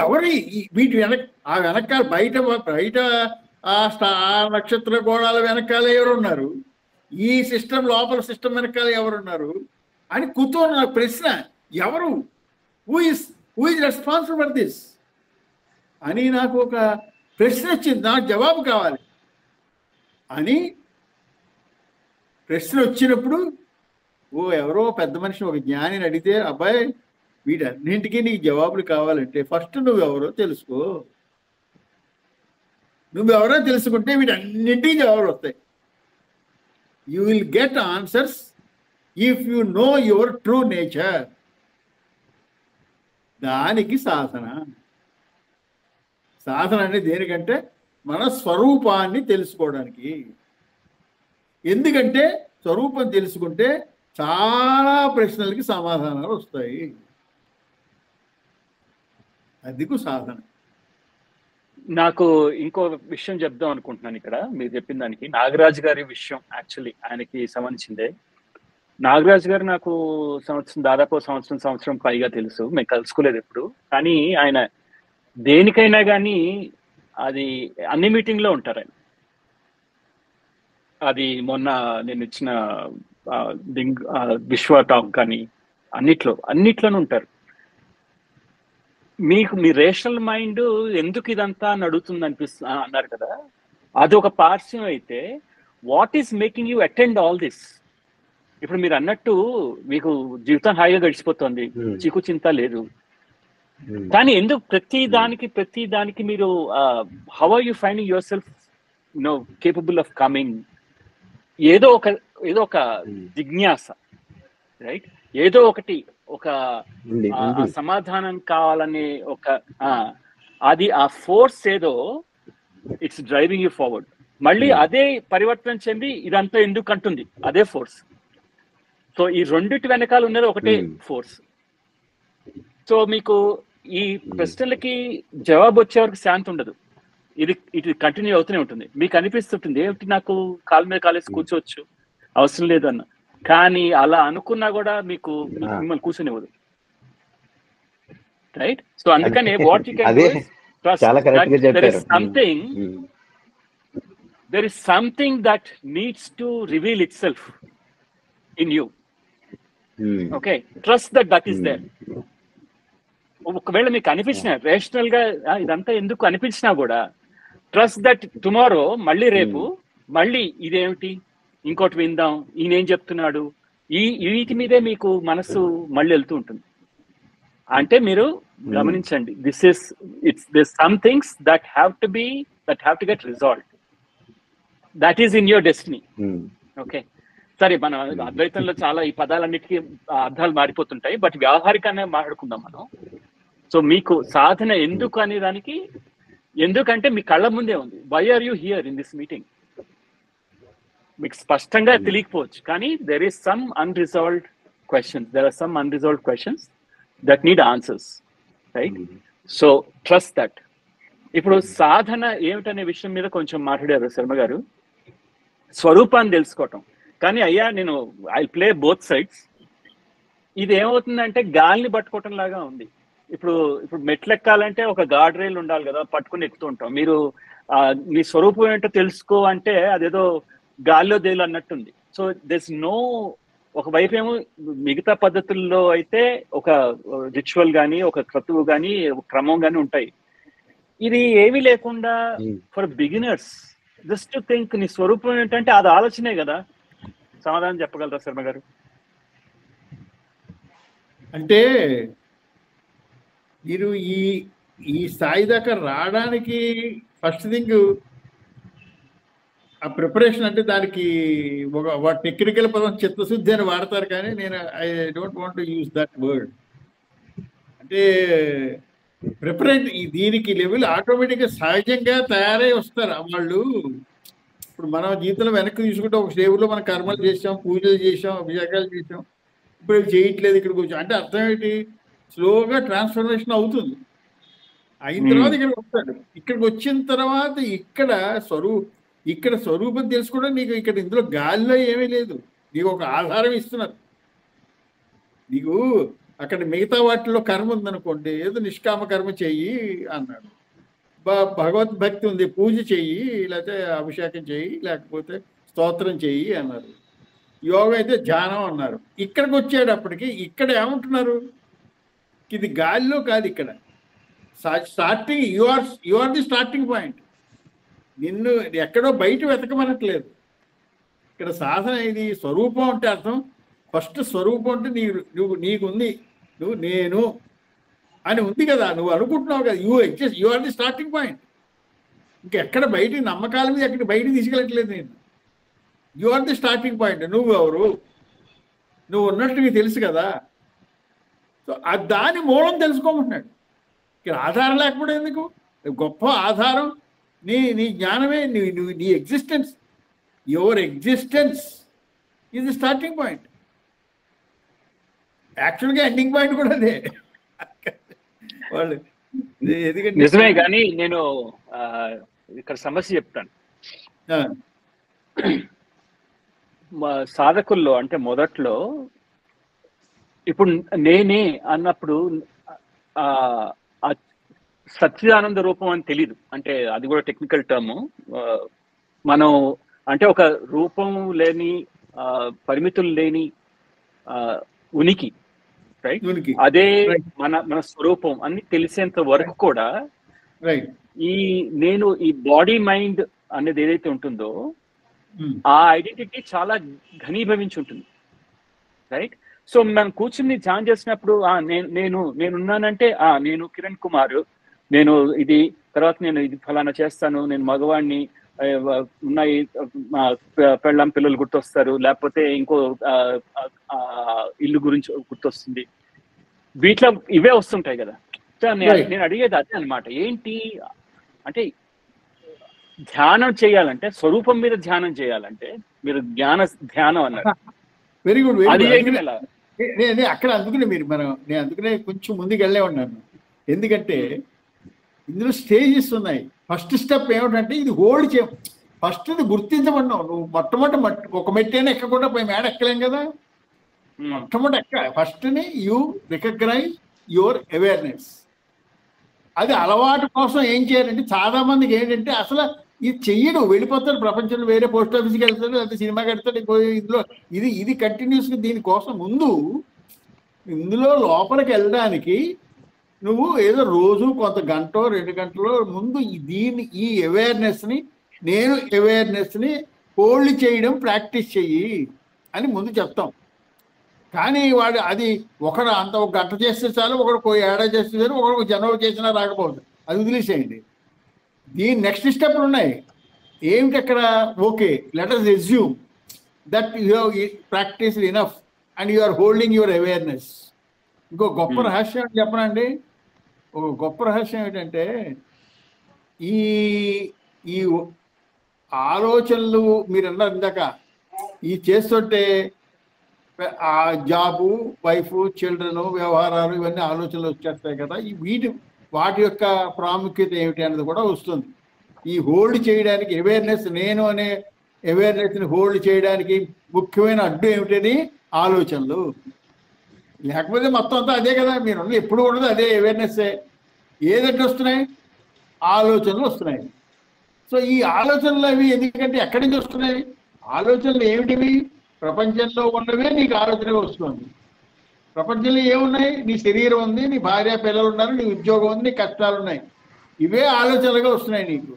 ఎవరు వీటి వెనకాల బయట ఆ నక్షత్ర గోళాల వెనకాల ఎవరున్నారు, ఈ సిస్టమ్ లోపల సిస్టమ్ వెనకాల ఎవరున్నారు అని కూర్చొని నాకు ప్రశ్న, ఎవరు, who is responsible for this అని నాకు ఒక ప్రశ్న వచ్చింది. నాకు జవాబు కావాలి అని ప్రశ్న వచ్చినప్పుడు, ఎవరో పెద్ద మనిషి, ఒక జ్ఞానిని అడిగితే, అబ్బాయి వీటన్నింటికీ నీకు జవాబులు కావాలంటే ఫస్ట్ నువ్వెవరో తెలుసుకో. నువ్వెవరో తెలుసుకుంటే వీటన్నింటికీ జవాబులు వస్తాయి. You will get answers if you know your true nature. దానికి సాధన అంటే దేనికంటే మన స్వరూపాన్ని తెలుసుకోవడానికి. ఎందుకంటే స్వరూపం తెలుసుకుంటే చాలా ప్రశ్నలకి సమాధానాలు వస్తాయి. అందుకు సాధన. నాకు ఇంకో విషయం చెప్దాం అనుకుంటున్నాను ఇక్కడ. మీరు చెప్పిన దానికి నాగరాజు గారి విషయం యాక్చువల్లీ ఆయనకి సంబంధించిందే. నాగరాజు గారు నాకు దాదాపు సంవత్సరం పైగా తెలుసు. మేము కలుసుకోలేదు ఎప్పుడు. కానీ ఆయన దేనికైనా కానీ అది అన్ని మీటింగ్లో ఉంటారు ఆయన. అది మొన్న నేను ఇచ్చిన విశ్వ టాక్ కానీ అన్నిట్లోనూ ఉంటారు. మీ రేషనల్ మైండ్ ఎందుకు ఇదంతా నడుతుంది అన్నారు కదా. అదొక పార్శ్వం అయితే what is making you attend all this? ఇప్పుడు మీరు అన్నట్టు మీకు జీవితం హాయిగా గడిచిపోతుంది, చీకు చింత లేదు, కానీ ఎందుకు ప్రతి దానికి మీరు how are you finding yourself capable of coming? ఏదో ఒక జిజ్ఞాస, రైట్? ఏదో ఒకటి ఒక సమాధానం కావాలనే ఒక అది ఆ ఫోర్స్ ఏదో ఇట్స్ డ్రైవింగ్ యూ ఫార్వర్డ్. మళ్ళీ అదే పరివర్తన చెంది ఇదంతా ఎందుకు అంటుంది అదే ఫోర్స్. సో ఈ రెండిటి వెనకాల ఉన్నది ఒకటే ఫోర్స్. సో మీకు ఈ ప్రశ్నలకి జవాబు వచ్చే వరకు శాంతి ఉండదు, ఇది కంటిన్యూ అవుతూనే ఉంటుంది. మీకు అనిపిస్తుంటుంది ఏమిటి నాకు కాలు మీద కాలేసి కూర్చోవచ్చు, అవసరం లేదు అన్న, కానీ అలా అనుకున్నా కూడా మీకు మిమ్మల్ని కూర్చొనివ్వదు, రైట్? సో అందుకని what you can do is there is something that needs to reveal itself in you. Okay, trust that is there. ఒకవేళ మీకు అనిపించిన రేషనల్ గా ఇదంతా ఎందుకు అనిపించినా కూడా ట్రస్ట్ దట్ టుమారో మళ్ళీ రేపు మళ్ళీ ఇదేమిటి ఇంకోటి విందాం, ఈయనేం చెప్తున్నాడు, వీటి మీదే మీకు మనసు మళ్ళీ వెళ్తూ ఉంటుంది. అంటే మీరు గమనించండి, there's some things that have to get resolved. That is in your destiny. Okay, సరే, మన అద్వైతంలో చాలా ఈ పదాలన్నిటికీ అర్థాలు మారిపోతుంటాయి, బట్ వ్యవహారికంగా మాట్లాడుకుందాం మనం. సో మీకు సాధన ఎందుకు అనే దానికి, ఎందుకంటే మీ కళ్ళ ముందే ఉంది. Why are you here in this meeting? మీకు స్పష్టంగా తెలియకపోవచ్చు, కానీ there are some unresolved questions that need answers, right? So trust that. ఇప్పుడు సాధన ఏమిటనే విషయం మీద కొంచెం మాట్లాడారు శర్మ గారు, స్వరూపాన్ని తెలుసుకోవటం. కానీ అయ్యా నేను ఐ ప్లే బోత్ సైడ్స్. ఇది ఏమవుతుందంటే గాలిని పట్టుకోవటం లాగా ఉంది. ఇప్పుడు మెట్లు ఎక్కాలంటే ఒక గార్డ్ రైల్ ఉండాలి కదా, పట్టుకుని ఎక్కుతూ ఉంటాం. మీరు మీ స్వరూపం ఏంటో తెలుసుకో అంటే అదేదో గాలిలో తేలు అన్నట్టుంది. సో దిస్ నో, ఒకవైపు ఏమో మిగతా పద్ధతుల్లో అయితే ఒక రిచువల్ కానీ ఒక క్రతువు కానీ ఒక క్రమం కానీ ఉంటాయి. ఇది ఏమీ లేకుండా for beginners just to think నీ స్వరూపం ఏంటంటే అది ఆలోచనే కదా. సమాధానం చెప్పగలరా శర్మ గారు? అంటే మీరు ఈ స్థాయి దాకా రావడానికి ఫస్ట్ థింగ్ ఆ ప్రిపరేషన్. అంటే దానికి ఒక టెక్నికల్ పదం చిత్తశుద్ధి అని వాడతారు, కానీ నేను I don't want to use that word. అంటే ప్రిపరేషన్ దీనికి లెవెల్ ఆటోమేటిక్గా సహజంగా తయారై వస్తారు వాళ్ళు. ఇప్పుడు మనం జీవితంలో వెనక్కి తీసుకుంటే ఒక స్టేబుల్లో మనం కర్మలు చేసాం, పూజలు చేసాం, అభిషేకాలు చేసాం, ఇప్పుడు చేయట్లేదు, ఇక్కడికి వచ్చాం అంటే అర్థం ఏంటి? స్లోగా ట్రాన్స్ఫర్మేషన్ అవుతుంది. అయిన తర్వాత ఇక్కడికి వస్తాడు. ఇక్కడికి వచ్చిన తర్వాత ఇక్కడ స్వరూపం తెలుసుకోవడం నీకు ఇక్కడ ఇందులో గాలిలో ఏమీ లేదు. నీకు ఒక ఆధారం ఇస్తున్నారు. నీకు అక్కడ మిగతా వాటిలో కర్మ ఉందనుకోండి, ఏదో నిష్కామ కర్మ చెయ్యి అన్నాడు. భగవద్ భక్తి ఉంది, పూజ చెయ్యి, లేకపోతే అభిషేకం చెయ్యి, లేకపోతే స్తోత్రం చెయ్యి అన్నారు. యోగ అయితే ధ్యానం అన్నారు. ఇక్కడికి వచ్చేటప్పటికి ఇక్కడ ఏమంటున్నారు? ఇది గాలిలో కాదు, ఇక్కడ starting you are the starting point. నిన్ను ఎక్కడో బయట వెతకమనట్లేదు. ఇక్కడ సాధన ఇది స్వరూపం అంటే అర్థం. ఫస్ట్ స్వరూపం అంటే నీకుంది, నేను అని ఉంది కదా, నువ్వు అనుకుంటున్నావు కదా, you are the starting point. ఇంకెక్కడ బయట నమ్మకాల మీద ఎక్కడ బయట తీసుకెళ్ళట్లేదు నేను. You are the starting point. నువ్వు ఎవరు, నువ్వు ఉన్నట్టు నీకు తెలుసు కదా. సో దాని మూలం తెలుసుకోమంటున్నాడు. ఇక్కడ ఆధారం లేకపోతే ఎందుకు? గొప్ప ఆధారం నీ జ్ఞానమే, నీ existence. Your existence is the starting point. యాక్చువల్గా ఎండింగ్ పాయింట్ కూడా అదే వాళ్ళు. నిజమే, కానీ నేను ఇక్కడ సమస్య చెప్తాను. సాధకుల్లో అంటే మొదట్లో ఇప్పుడు నేనే అన్నప్పుడు సచ్చిదానంద రూపం అని తెలీదు. అంటే అది కూడా టెక్నికల్ టర్మ్. మనం అంటే ఒక రూపం లేని, పరిమితులు లేని ఉనికి, రైట్? అదే మన స్వరూపం అని తెలిసేంత వరకు కూడా ఈ బాడీ మైండ్ అనేది ఏదైతే ఉంటుందో ఆ ఐడెంటిటీ చాలా ఘనీభవించి ఉంటుంది, రైట్? సో మనం కూర్చుని ధ్యానం చేసినప్పుడు నేనున్నానంటే నేను కిరణ్ కుమార్, నేను ఇది తర్వాత నేను ఇది ఫలానా చేస్తాను, నేను మగవాడిని, ఉన్నాయి పెళ్ళాం పిల్లలు గుర్తొస్తారు, లేకపోతే ఇంకో ఇల్లు గురించి గుర్తొస్తుంది, వీటిలో ఇవే వస్తుంటాయి కదా. నేను అడిగేది అదే అనమాట, ఏంటి అంటే ధ్యానం చేయాలంటే స్వరూపం మీద ధ్యానం చేయాలంటే మీరు ధ్యానం అన్నారు. Very good. అది అక్కడ అందుకనే నేను అందుకనే కొంచెం ముందుకు వెళ్ళే ఉన్నాను. ఎందుకంటే ఇందులో స్టేజెస్ ఉన్నాయి. ఫస్ట్ స్టెప్ ఏమిటంటే ఇది హోల్డ్ చేయ, ఫస్ట్ ఇది గుర్తించబడినావు. నువ్వు మొట్టమొదటి ఒక మెట్టైనా ఎక్కకుండా పోయి మేడ ఎక్కలేం కదా. మొట్టమొదటి ఫస్ట్ని యూ రికగ్నైజ్ యువర్ అవేర్నెస్. అది అలవాటు కోసం ఏం చేయాలంటే చాలా మందికి ఏంటంటే అసలు ఇది చెయ్యడు, వెళ్ళిపోతాడు ప్రపంచంలో, వేరే పోస్ట్ ఆఫీస్కి వెళ్తాడు, లేకపోతే సినిమాకి వెళ్తాడు. ఇందులో ఇది కంటిన్యూస్గా దీనికోసం ముందు ఇందులో లోపలికి వెళ్ళడానికి నువ్వు ఏదో రోజు కొంత గంట 2 గంటలో ముందు ఈ అవేర్నెస్ని హోల్డ్ చేయడం ప్రాక్టీస్ చెయ్యి అని ముందు చెప్తాం. కానీ వాడు అది ఒకడు అంత ఒక గంట చేస్తే చాలు, ఒకడు ఏడాది చేస్తే చాలు, ఒకడు జనవరి చేసినా రాకపోతుంది, అది వదిలేసేయండి. దీని నెక్స్ట్ స్టెప్లు ఉన్నాయి. ఏమిటి అక్కడ? Okay, let us assume that you have practiced enough and you are holding your awareness. ఇంకో గొప్ప రహస్యం చెప్పనండి. ఒక గొప్ప రహస్యం ఏంటంటే ఈ ఆలోచనలు మీరు అన్నారు ఇందాక, ఈ చేస్తుంటే ఆ జాబు, వైఫ్, చిల్డ్రన్, వ్యవహారాలు ఇవన్నీ ఆలోచనలు వచ్చేస్తాయి కదా. వాటి యొక్క ప్రాముఖ్యత ఏమిటి అనేది కూడా వస్తుంది. ఈ హోల్డ్ చేయడానికి అవేర్నెస్, నేను అనే అవేర్నెస్ని హోల్డ్ చేయడానికి ముఖ్యమైన అడ్డు ఏమిటని ఆలోచనలు. లేకపోతే మొత్తం అంతా అదే కదా, మీరు ఎప్పుడు ఉండదు అదే అవేర్నెస్సే. ఏదంటే వస్తున్నాయి? ఆలోచనలు వస్తున్నాయి. సో ఈ ఆలోచనలు అవి ఎందుకంటే ఎక్కడి నుంచి వస్తున్నాయి? ఆలోచనలు ఏమిటివి? ప్రపంచంలో ఉన్నవే నీకు ఆలోచన వస్తుంది. ప్రపంచంలో ఏమున్నాయి? నీ శరీరం ఉంది, నీ భార్య పిల్లలు ఉన్నారు, నీ ఉద్యోగం ఉంది, నీ కష్టాలు ఉన్నాయి. ఇవే ఆలోచనలుగా వస్తున్నాయి నీకు.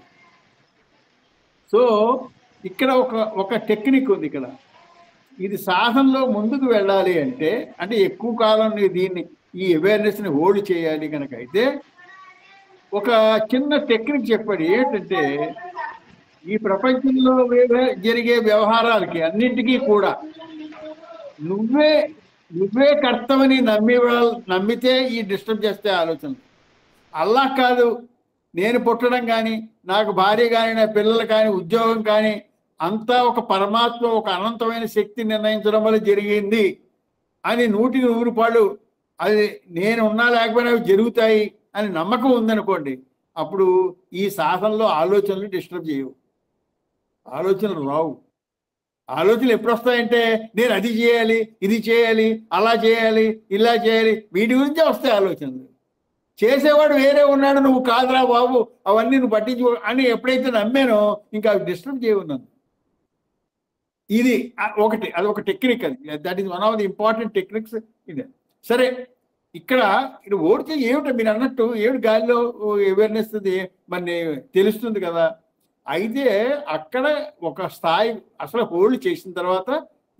సో ఇక్కడ ఒక టెక్నిక్ ఉంది. ఇక్కడ ఇది సాధనలో ముందుకు వెళ్ళాలి అంటే ఎక్కువ కాలం ఈ అవేర్నెస్ని హోల్డ్ చేయాలి కనుక అయితే ఒక చిన్న టెక్నిక్ చెప్పాడు. ఏంటంటే ఈ ప్రపంచంలో జరిగే వ్యవహారాలకి అన్నింటికీ కూడా నువ్వే కర్తవని నమ్మితే ఈ డిస్టర్బ్ చేస్తే ఆలోచన. అలా కాదు, నేను పుట్టడం కానీ, నాకు భార్య కానీ, నా పిల్లలు కానీ, ఉద్యోగం కానీ అంతా ఒక పరమాత్మ, ఒక అనంతమైన శక్తి నిర్ణయించడం వల్ల జరిగింది అని 100% అది నేను ఉన్నా లేకపోయినా అవి జరుగుతాయి అని నమ్మకం ఉందనుకోండి, అప్పుడు ఈ సాధనలో ఆలోచనలు డిస్టర్బ్ చేయవు, ఆలోచనలు రావు. ఆలోచనలు ఎప్పుడు వస్తాయంటే నేను అది చేయాలి, ఇది చేయాలి, అలా చేయాలి, ఇలా చేయాలి, వీటి గురించే వస్తాయి ఆలోచనలు. చేసేవాడు వేరే ఉన్నాడు, నువ్వు కాదురా బాబు అవన్నీ నువ్వు పట్టించుకో అని ఎప్పుడైతే నమ్మానో ఇంకా అవి డిస్టర్బ్ చేయన్నాను. ఇది ఒకటి, అది ఒక టెక్నిక్. అది that is one of the important techniques. ఇదే సరే. ఇక్కడ ఓడితే ఏమిటో మీరు అన్నట్టు ఏమిటి గాలిలో అవేర్నెస్ మరి తెలుస్తుంది కదా. అయితే అక్కడ ఒక స్థాయి అసలు హోల్డ్ చేసిన తర్వాత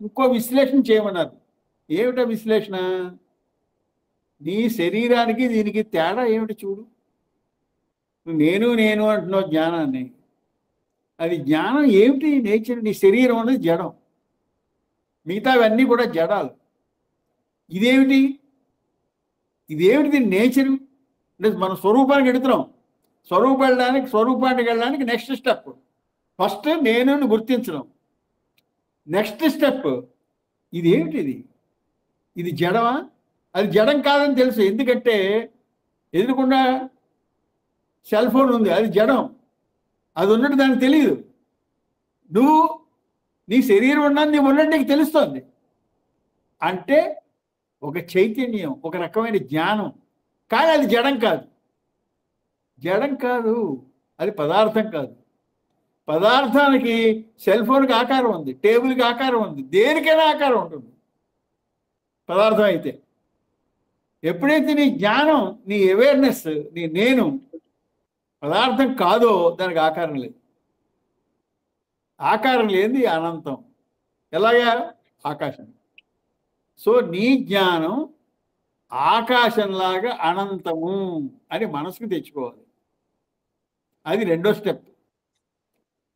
ఇంకో విశ్లేషణ చేయమన్నారు. ఏమిటా విశ్లేషణ? నీ శరీరానికి దీనికి తేడా ఏమిటి చూడు. నేను అంటున్నావు జ్ఞానాన్ని. అది జ్ఞానం ఏమిటి? నేచర్. నీ శరీరం అనేది జడం, మిగతావన్నీ కూడా జడాలు. ఇదేమిటి? దీని నేచరు. అంటే మనం స్వరూపానికి ఎడుతున్నాం. స్వరూపానికి వెళ్ళడానికి నెక్స్ట్ స్టెప్ ఫస్ట్ నేను గుర్తించడం. నెక్స్ట్ స్టెప్ ఇదేమిటిది? ఇది జడమా? అది జడం కాదని తెలుసు, ఎందుకంటే ఎదురుకుండా సెల్ ఫోన్ ఉంది, అది జడం, అది ఉన్నట్టు దానికి తెలియదు. నీ శరీరం ఉన్నది నీ ఉన్నట్టు నీకు తెలుస్తుంది. అంటే ఒక చైతన్యం, ఒక రకమైన జ్ఞానం. కానీ అది జడం కాదు. అది పదార్థం కాదు. పదార్థానికి సెల్ ఫోన్కి ఆకారం ఉంది, టేబుల్కి ఆకారం ఉంది, దేనికైనా ఆకారం ఉంటుంది పదార్థం అయితే. ఎప్పుడైతే నీ జ్ఞానం, నీ అవేర్నెస్, నేను పదార్థం కాదో దానికి ఆకారం లేదు. ఆకారం లేనిది అనంతం. ఎలాగా? ఆకాశం. సో నీ జ్ఞానం ఆకాశంలాగా అనంతము అని మనసుకు తెచ్చుకోవాలి. అది రెండో స్టెప్.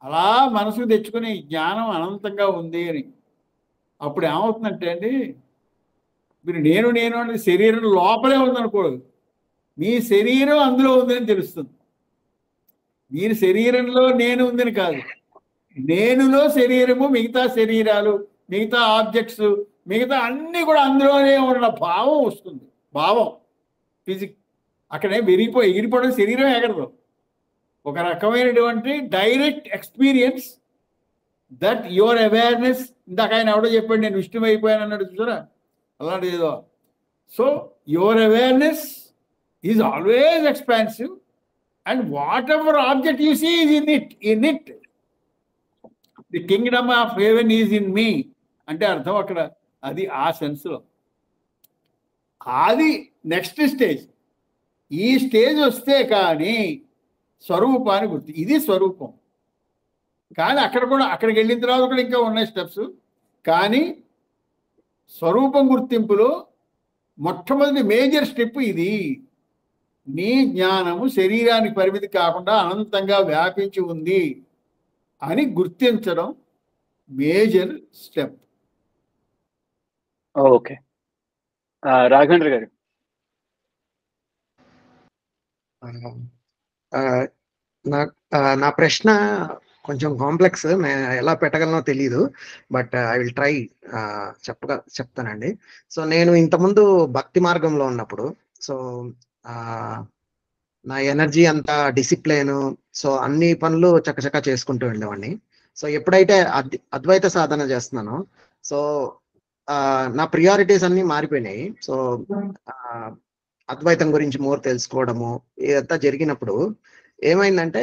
అలా మనసుకు తెచ్చుకుని జ్ఞానం అనంతంగా ఉంది అని అప్పుడు ఏమవుతుందంటే అండి, మీరు నేను నేను అనేది శరీరం లోపలే ఉందనుకోదు, మీ శరీరం అందులో ఉందని తెలుస్తుంది. మీరు శరీరంలో నేను ఉందని కాదు, నేనులో శరీరము, మిగతా శరీరాలు, మిగతా ఆబ్జెక్ట్స్, మిగతా అన్నీ కూడా అందులోనే ఉన్న భావం వస్తుంది. భావం ఫిజిక్ అక్కడే ఎగిరిపోవడం శరీరం ఎగరదు. ఒక రకమైనటువంటి direct experience that your awareness. ఇందాక ఆయన ఎవడో చెప్పాడు నేను విష్ణువు అయిపోయాను అన్నాడు చూసారా, అలాంటిది ఏదో. So your awareness is always expansive and whatever object you see is in it. The kingdom of heaven is in me అంటే అర్థం అక్కడ అది ఆ సెన్స్లో. అది నెక్స్ట్ స్టేజ్. ఈ స్టేజ్ వస్తే కానీ స్వరూపాన్ని గుర్తు, ఇది స్వరూపం. కానీ అక్కడికి వెళ్ళిన తర్వాత కూడా ఇంకా ఉన్నాయి స్టెప్స్. కానీ స్వరూపం గుర్తింపులో మొట్టమొదటి మేజర్ స్టెప్ ఇది. నీ జ్ఞానము శరీరానికి పరిమితి కాకుండా అనంతంగా వ్యాపించి ఉంది అని గుర్తించడం మేజర్ స్టెప్. ఓకే, రాఘవేంద్ర గారు. నా ప్రశ్న కొంచెం కాంప్లెక్స్, నేను ఎలా పెట్టగలనో తెలియదు, బట్ ఐ విల్ ట్రై చెప్తానండి. సో నేను ఇంతకుముందు భక్తి మార్గంలో ఉన్నప్పుడు, సో నా ఎనర్జీ అంతా డిసిప్లిన్, సో అన్ని పనులు చక్కచక్క చేసుకుంటూ వెళ్ళేవాడిని. సో ఎప్పుడైతే అద్వైత సాధన చేస్తున్నానో, సో నా ప్రియారిటీస్ అన్ని మారిపోయినాయి. సో అద్వైతం గురించి మోర్ తెలుసుకోవడము ఇదంతా జరిగినప్పుడు ఏమైందంటే,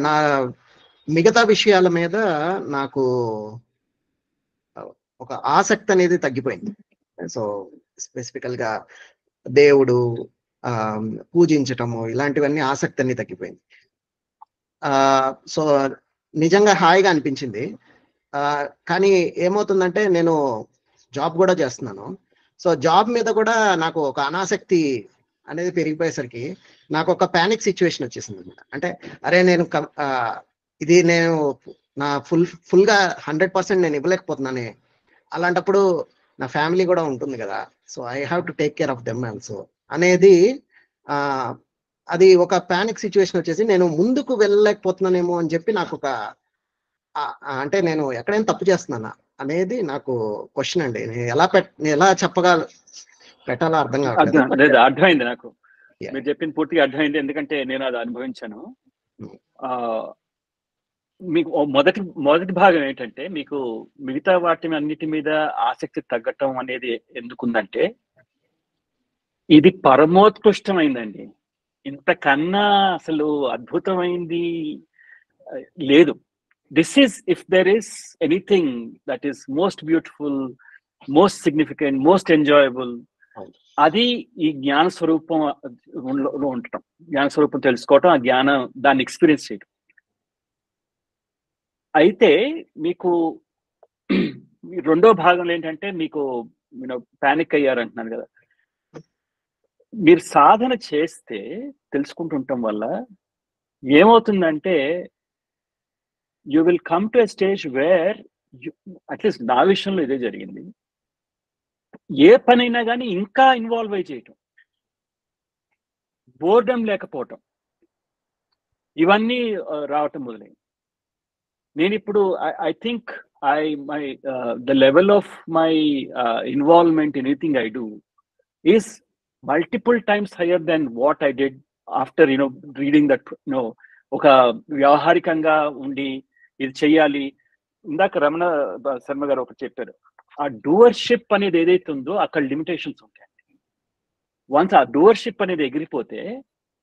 నా మిగతా విషయాల మీద నాకు ఒక ఆసక్తి అనేది తగ్గిపోయింది. సో స్పెసిఫికల్ గా దేవుడు పూజించటము ఇలాంటివన్నీ ఆసక్తి అనేది తగ్గిపోయింది. సో నిజంగా హాయిగా అనిపించింది. కానీ ఏమవుతుందంటే, నేను జాబ్ కూడా చేస్తున్నాను. సో జాబ్ మీద కూడా నాకు ఒక అనాసక్తి అనేది పెరిగిపోయేసరికి నాకు ఒక ప్యానిక్ సిచ్యువేషన్ వచ్చేసింది అనమాట. అంటే అరే నేను నా ఫుల్గా 100% నేను ఇవ్వలేకపోతున్నాను. అలాంటప్పుడు నా ఫ్యామిలీ కూడా ఉంటుంది కదా, so I have to take care of them also అనేది అది ఒక ప్యానిక్ సిచ్యువేషన్ వచ్చేసి నేను ముందుకు వెళ్ళలేకపోతున్నానేమో అని చెప్పి నాకు ఒక అంటే నేను ఎక్కడైనా తప్పు చేస్తున్నానా అనేది నాకు క్వశ్చన్ అండి. నేను ఎలా పెట్టాలో అర్థం కావట్లేదు. అర్థమైంది నాకు, మీరు చెప్పింది పూర్తిగా అర్థమైంది. ఎందుకంటే నేను అది అనుభవించాను. మీకు మొదటి భాగం ఏంటంటే, మీకు మిగతా వాటి అన్నిటి మీద ఆసక్తి తగ్గటం అనేది ఎందుకుందంటే, ఇది పరమోత్కృష్టమైందండి. ఇంతకన్నా అసలు అద్భుతమైంది లేదు. This is, if there is anything that is most beautiful, most significant, most enjoyable, అది ఈ జ్ఞాన స్వరూపంలో ఉండటం, జ్ఞాన స్వరూపం తెలుసుకోవటం, ఆ జ్ఞానం దాన్ని ఎక్స్పీరియన్స్ చేయటం. అయితే మీకు రెండో భాగంలో ఏంటంటే, మీకు పానిక్ అయ్యారంటున్నారు కదా, మీరు సాధన చేస్తే తెలుసుకుంటుండటం వల్ల ఏమవుతుందంటే, you will come to a stage where, at least నా విషయంలో ఇదే జరిగింది, ఏ పనైనా కానీ ఇంకా ఇన్వాల్వ్ అయి చేయటం, బోర్డమ్ లేకపోవటం, ఇవన్నీ రావటం మొదలైంది. నేను ఇప్పుడు I think the level of my involvement in anything I do is multiple times higher then what I did after reading that. ఒక వ్యవహారికంగా ఉండి ఇది చెయ్యాలి. ఇందాక రమణ శర్మ గారు ఒకటి చెప్పారు, ఆ డూవర్షిప్ అనేది ఏదైతే ఉందో అక్కడ లిమిటేషన్స్ ఉంటాయి. వన్స్ ఆ డూవర్షిప్ అనేది ఎగిరిపోతే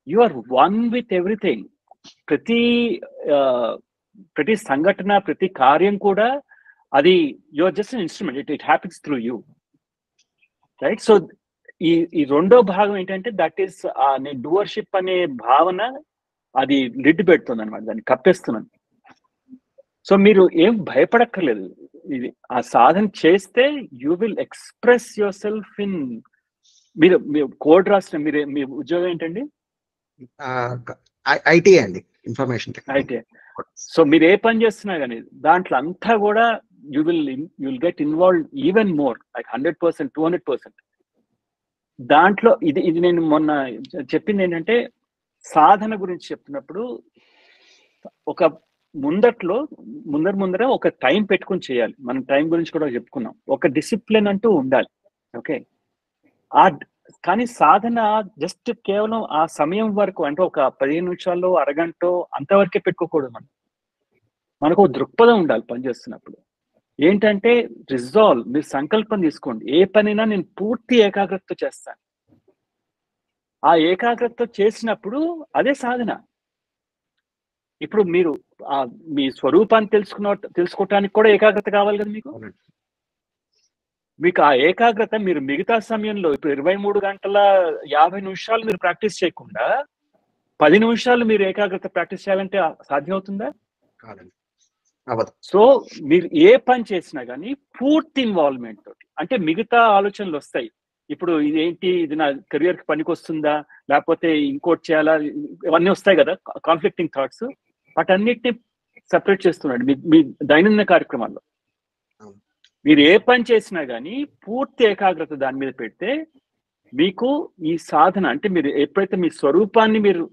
you are one with everything. ప్రతి సంఘటన, ప్రతి కార్యం కూడా అది you are just an instrument, it happens through you, right? So ఈ రెండో భాగం ఏంటంటే, దట్ ఈస్ నేను డూవర్షిప్ అనే భావన అది లిడ్ పెడుతుంది అనమాట, దాన్ని కప్పేస్తున్నాను. సో మీరు ఏం భయపడక్కర్లేదు. ఇది ఆ సాధన చేస్తే you will express your self in. మీరు కోడ్ రాసిన మీ ఉద్యోగం ఏంటండి? ఐటీ అండి, ఇన్ఫర్మేషన్ ఐటీ. సో మీరు ఏ పని చేస్తున్నా కానీ దాంట్లో అంతా కూడా you will get involve even more, like 100%, 200%. దాంట్లో ఇది నేను మొన్న చెప్పింది ఏంటంటే, సాధన గురించి చెప్తున్నప్పుడు ఒక ముందర ఒక టైం పెట్టుకుని చేయాలి. మనం టైం గురించి కూడా చెప్పుకున్నాం. ఒక డిసిప్లిన్ అంటూ ఉండాలి. ఓకే, కానీ సాధన జస్ట్ కేవలం ఆ సమయం వరకు, అంటే ఒక 15 నిమిషాల్లో అరగంట అంతవరకే పెట్టుకోకూడదు. మనకు దృక్పథం ఉండాలి పనిచేస్తున్నప్పుడు. ఏంటంటే రిజాల్వ్, మీరు సంకల్పం తీసుకోండి, ఏ పనైనా నేను పూర్తి ఏకాగ్రతతో చేస్తాను. ఆ ఏకాగ్రతతో చేసినప్పుడు అదే సాధన. ఇప్పుడు మీరు మీ స్వరూపాన్ని తెలుసుకోవటానికి కూడా ఏకాగ్రత కావాలి కదా మీకు ఆ ఏకాగ్రత మీరు మిగతా సమయంలో ఇప్పుడు 23 గంటల 50 నిమిషాలు మీరు ప్రాక్టీస్ చేయకుండా 10 నిమిషాలు మీరు ఏకాగ్రత ప్రాక్టీస్ చేయాలంటే సాధ్యం అవుతుందా? సో మీరు ఏ పని చేసినా కానీ పూర్తి ఇన్వాల్వ్మెంట్ తోటి, అంటే మిగతా ఆలోచనలు వస్తాయి. ఇప్పుడు ఇదేంటి, ఇది నా కెరియర్ కి పనికి వస్తుందా, లేకపోతే ఇంకోటి చేయాలా, ఇవన్నీ వస్తాయి కదా కాన్ఫ్లిక్టింగ్ థాట్స్. వాటన్నిటిని సెపరేట్ చేస్తున్నాడు మీ దైనందిన కార్యక్రమాల్లో. మీరు ఏ పని చేసినా కానీ పూర్తి ఏకాగ్రత దాని మీద పెడితే మీకు ఈ సాధన, అంటే మీరు ఎప్పుడైతే మీ స్వరూపాన్ని మీరు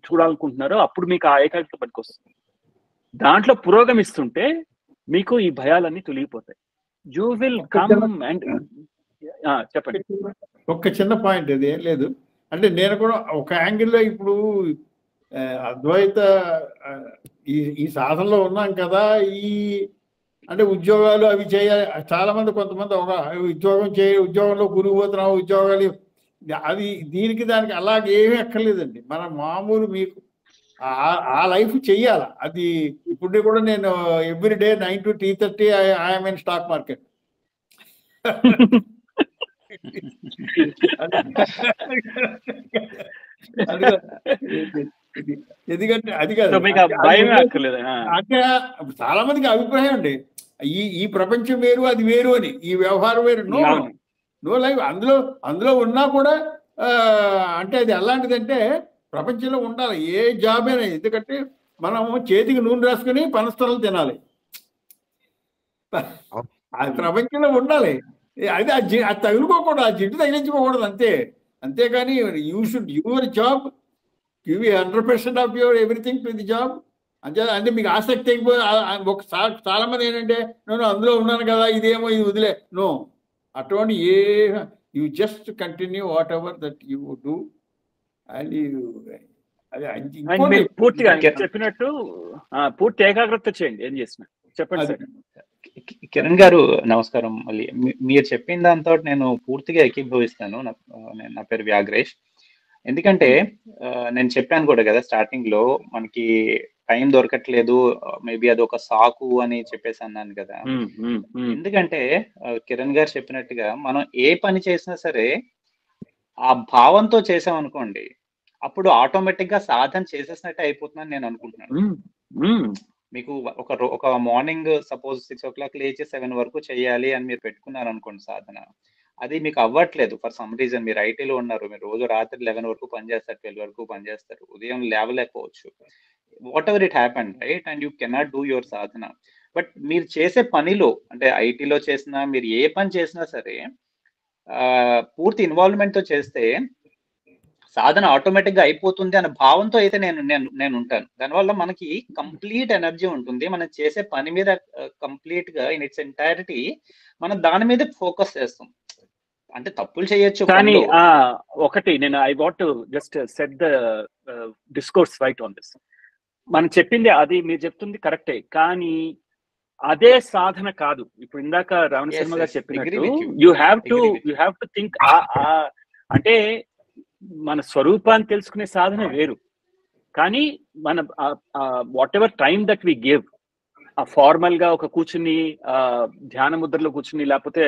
చూడాలనుకుంటున్నారో అప్పుడు మీకు ఆ ఏకాగ్రత పనికి వస్తుంది. దాంట్లో పురోగమిస్తుంటే మీకు ఈ భయాలన్నీ తొలగిపోతాయి. యూ విల్ కమ్ అండ్ చెప్పండి. ఒక్క చిన్న పాయింట్, ఇది ఏం లేదు. అంటే నేను కూడా ఒక యాంగిల్లో ఇప్పుడు అద్వైత ఈ సాధనలో ఉన్నాం కదా, అంటే ఉద్యోగాలు అవి చేయాలి. చాలా మంది, కొంతమంది ఒక ఉద్యోగంలో కూలిపోతున్నాం, ఉద్యోగాలు అది దానికి అలాగే ఏమీ అక్కర్లేదండి. మన మామూలు మీకు ఆ లైఫ్ చెయ్యాలి. అది ఇప్పుడు కూడా నేను everyday 9 to 3:30 I'm in stock market. ఎందుకంటే అది కాదు, అంటే చాలా మందికి అభిప్రాయం అండి, ఈ ప్రపంచం వేరు అది వేరు అని, ఈ వ్యవహారం వేరు. No life. అందులో ఉన్నా కూడా అంటే అది ఎలాంటిదంటే ప్రపంచంలో ఉండాలి ఏ జాబ్ అయినా. ఎందుకంటే మనం చేతికి నూనె రాసుకుని పనస్తలు తినాలి, అది ప్రపంచంలో ఉండాలి. అది తగులుకోకూడదు, ఆ జిడ్డు తగిలించుకోకూడదు, అంతేకాని your job, give 100% of your everything to the job. అంటే మీకు ఆసక్తి చాలా మంది ఏంటంటే నేను అందులో ఉన్నాను కదా, ఇదేమో ఇది వదిలే. నో, అటువంటి you just continue what ever that you do. And పూర్తిగా చెప్పినట్టు పూర్తి ఏకాగ్రత చేయండి ఏం చేసిన. చెప్పండి సార్. కిరణ్ గారు నమస్కారం. మళ్ళీ మీరు చెప్పిన దాంతో నేను పూర్తిగా ఏకీభవిస్తాను. నా పేరు వ్యాగ్రేష్. ఎందుకంటే నేను చెప్పాను కూడా కదా స్టార్టింగ్ లో, మనకి టైం దొరకట్లేదు, మేబీ అది ఒక సాకు అని చెప్పేసి అన్నాను కదా. ఎందుకంటే కిరణ్ గారు చెప్పినట్టుగా మనం ఏ పని చేసినా సరే ఆ భావంతో చేసాం అనుకోండి, అప్పుడు ఆటోమేటిక్ గా సాధన చేసేసినట్టే అయిపోతుందని నేను అనుకుంటున్నాను. మీకు ఒక మార్నింగ్ సపోజ్ 6 o'clock లేచి 7 వరకు చేయాలి అని మీరు పెట్టుకున్నారు అనుకోండి సాధన, అది మీకు అవ్వట్లేదు ఫర్ సమ్ రీజన్. మీరు ఐటీలో ఉన్నారు, మీరు రోజు రాత్రి 11 వరకు పనిచేస్తారు, 12 వరకు పనిచేస్తారు, ఉదయం లేవలేకపోవచ్చు, whatever it happen, right? And you cannot do your sadhana. But మీరు చేసే పనిలో, అంటే ఐటీలో చేసినా మీరు ఏ పని చేసినా సరే పూర్తి ఇన్వాల్వ్మెంట్ తో చేస్తే సాధన ఆటోమేటిక్ గా అయిపోతుంది అనే భావంతో అయితే నేను ఉంటాను. దానివల్ల మనకి కంప్లీట్ ఎనర్జీ ఉంటుంది, మనం చేసే పని మీద కంప్లీట్ గా ఇన్ ఇట్స్ ఎంటైరిటీ మనం దాని మీద ఫోకస్ చేస్తాం. అంటే తప్పులు చేయొచ్చు కానీ ఒకటి నేను I want to just set the discourse right on this. మనం చెప్పింది అది, మీరు చెప్తుంది కరెక్టే, కానీ అదే సాధన కాదు. ఇప్పుడు ఇందాక రావణ శర్మ గారు చెప్పినట్టు యూ హ్యావ్ టు థింక్, అంటే మన స్వరూపాన్ని తెలుసుకునే సాధన వేరు, కానీ మన whatever time that we give, ఆ ఫార్మల్ గా ఒక కూర్చుని ధ్యాన ముద్రలో కూర్చుని, లేకపోతే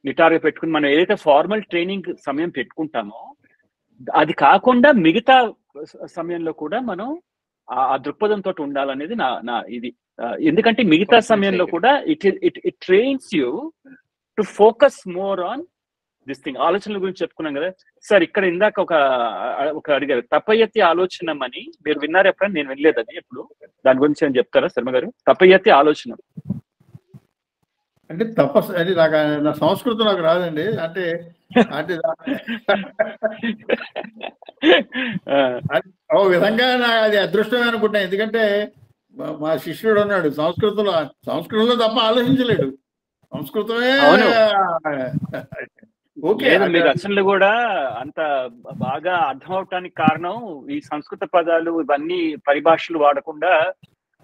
నిటారుగా పెట్టుకుని మనం ఏదైతే ఫార్మల్ ట్రైనింగ్ సమయం పెట్టుకుంటామో, అది కాకుండా మిగతా సమయంలో కూడా మనం ఆ దృక్పథంతో ఉండాలనేది నా నా ఇది. ఎందుకంటే మిగతా సమయంలో కూడా it trains you to focus more on this thing. ఆలోచనల గురించి చెప్పుకున్నాం కదా సార్. ఇక్కడ ఇందాక ఒక అడిగారు తపయతి ఆలోచనం అని, మీరు విన్నారు ఎప్పుడైనా? నేను వినలేదు అది ఎప్పుడు. దాని గురించి ఏం చెప్తారా శర్మ గారు? తపయతి ఆలోచన అంటే తపస్సు అది నా సంస్కృతం నాకు రాదండి. అంటే అంటే ఓ విధంగా అది అదృష్టమే అనుకుంటా. ఎందుకంటే మా శిష్యుడు ఉన్నాడు సంస్కృతంలో తప్ప ఆలోచించలేడు. సంస్కృతమే ఓకే. మీ రచనలు కూడా అంత బాగా అర్థం అవటానికి కారణం ఈ సంస్కృత పదాలు ఇవన్నీ పరిభాషలు వాడకుండా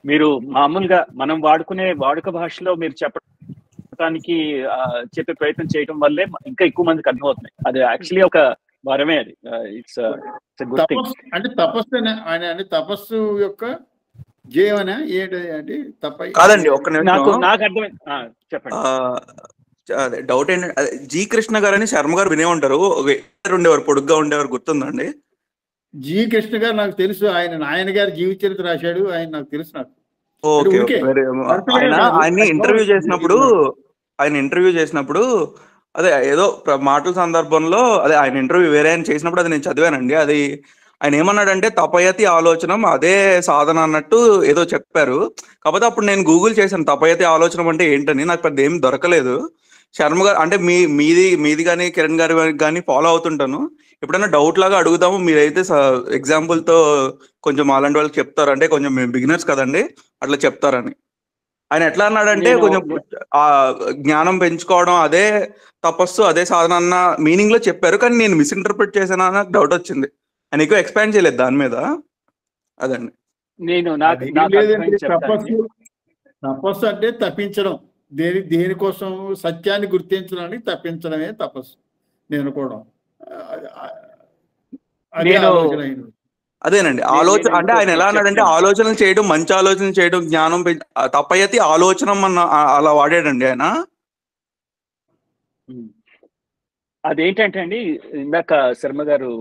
మీరు మామూలుగా మనం వాడుకునే వాడుక భాషలో మీరు చెప్పడానికి చెప్పే ప్రయత్నం చేయడం వల్లే ఇంకా ఎక్కువ మందికి అర్థం అవుతున్నాయి. అది యాక్చువల్లీ ఒక వరమే. అది ఇట్స్ గుడ్ థింగ్. అంటే తపస్సు ఆయన తపస్సు యొక్క జీవన ఏంటి అంటే తప్ప కాదండి. ఒక్క నాకు అర్థమైంది. చెప్పండి. అదే డౌట్ ఏంటంటే జి కృష్ణ గారు అని శర్మ గారు వినే ఉంటారు, ఉండేవారు, పొడుగ్గా ఉండేవారు, గుర్తుందండి? జి కృష్ణ గారు నాకు తెలుసు. ఆయన గారి జీవిత చరిత్ర రాశాడు. ఆయన నాకు తెలుసు. నాకు ఆయన ఇంటర్వ్యూ చేసినప్పుడు అదే ఏదో మాటల సందర్భంలో అదే ఆయన ఇంటర్వ్యూ వేరే ఆయన చేసినప్పుడు అది నేను చదివానండి. అది ఆయన ఏమన్నాడంటే తపయతి ఆలోచనం అదే సాధన అన్నట్టు ఏదో చెప్పారు. కాకపోతే అప్పుడు నేను గూగుల్ చేశాను తపయతి ఆలోచనం అంటే ఏంటని, నాకు పెద్ద ఏం దొరకలేదు. శర్మ గారు అంటే మీది కానీ కిరణ్ గారి కానీ ఫాలో అవుతుంటాను. ఎప్పుడైనా డౌట్ లాగా అడుగుదాము, మీరైతే ఎగ్జాంపుల్తో కొంచెం అలాంటి వాళ్ళకి చెప్తారు, అంటే కొంచెం మేము బిగినర్స్ కదండి అట్లా చెప్తారని. ఆయన ఎట్లా అన్నాడంటే కొంచెం ఆ జ్ఞానం పెంచుకోవడం అదే తపస్సు అదే సాధన అన్న మీనింగ్ లో చెప్పారు, కానీ నేను మిస్ఇంటర్ప్రిట్ చేశానా నాకు డౌట్ వచ్చింది. ఆయన ఎక్కువ ఎక్స్పాండ్ చేయలేదు దాని మీద. అదండి తపస్సు అంటే తప్పించడం, దేనికోసం సత్యాన్ని గుర్తించడానికి తప్పించడమే తపస్సు నేను కూడా. అదేనండి ఆలోచన అంటే ఆయన ఎలా అన్నాడంటే ఆలోచనలు చేయడం, మంచి ఆలోచనలు చేయడం, జ్ఞానం తపయతి ఆలోచనం అన్న అలా వాడాడండి ఆయన. అదేంటంటే అండి ఇందాక శర్మ గారు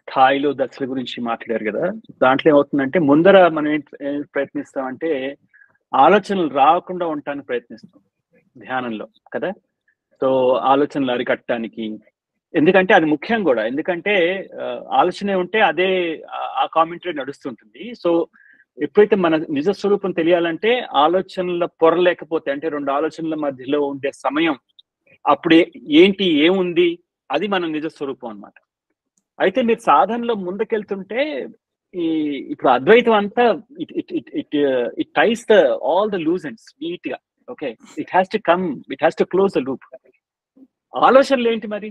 స్థాయిలో దశల గురించి మాట్లాడారు కదా, దాంట్లో ఏమవుతుందంటే ముందర మనం ఏం ప్రయత్నిస్తామంటే ఆలోచనలు రాకుండా ఉండటానికి ప్రయత్నిస్తాం ధ్యానంలో కదా. సో ఆలోచనలు అరికట్టడానికి, ఎందుకంటే అది ముఖ్యం కూడా, ఎందుకంటే ఆలోచనే ఉంటే అదే ఆ కామెంటరీ నడుస్తుంటుంది. సో ఎప్పుడైతే మన నిజ స్వరూపం తెలియాలంటే ఆలోచనల పొర లేకపోతే, అంటే రెండు ఆలోచనల మధ్యలో ఉండే సమయం అప్పుడు ఏంటి ఏముంది అది మన నిజ స్వరూపం అన్నమాట. అయితే మీరు సాధనలో ముందుకెళ్తుంటే ఇప్పుడు అద్వైతం అంతా it ties the all the loose ends neat గా. Okay, it has to close the loop. ఆలోచనలు ఏంటి మరి?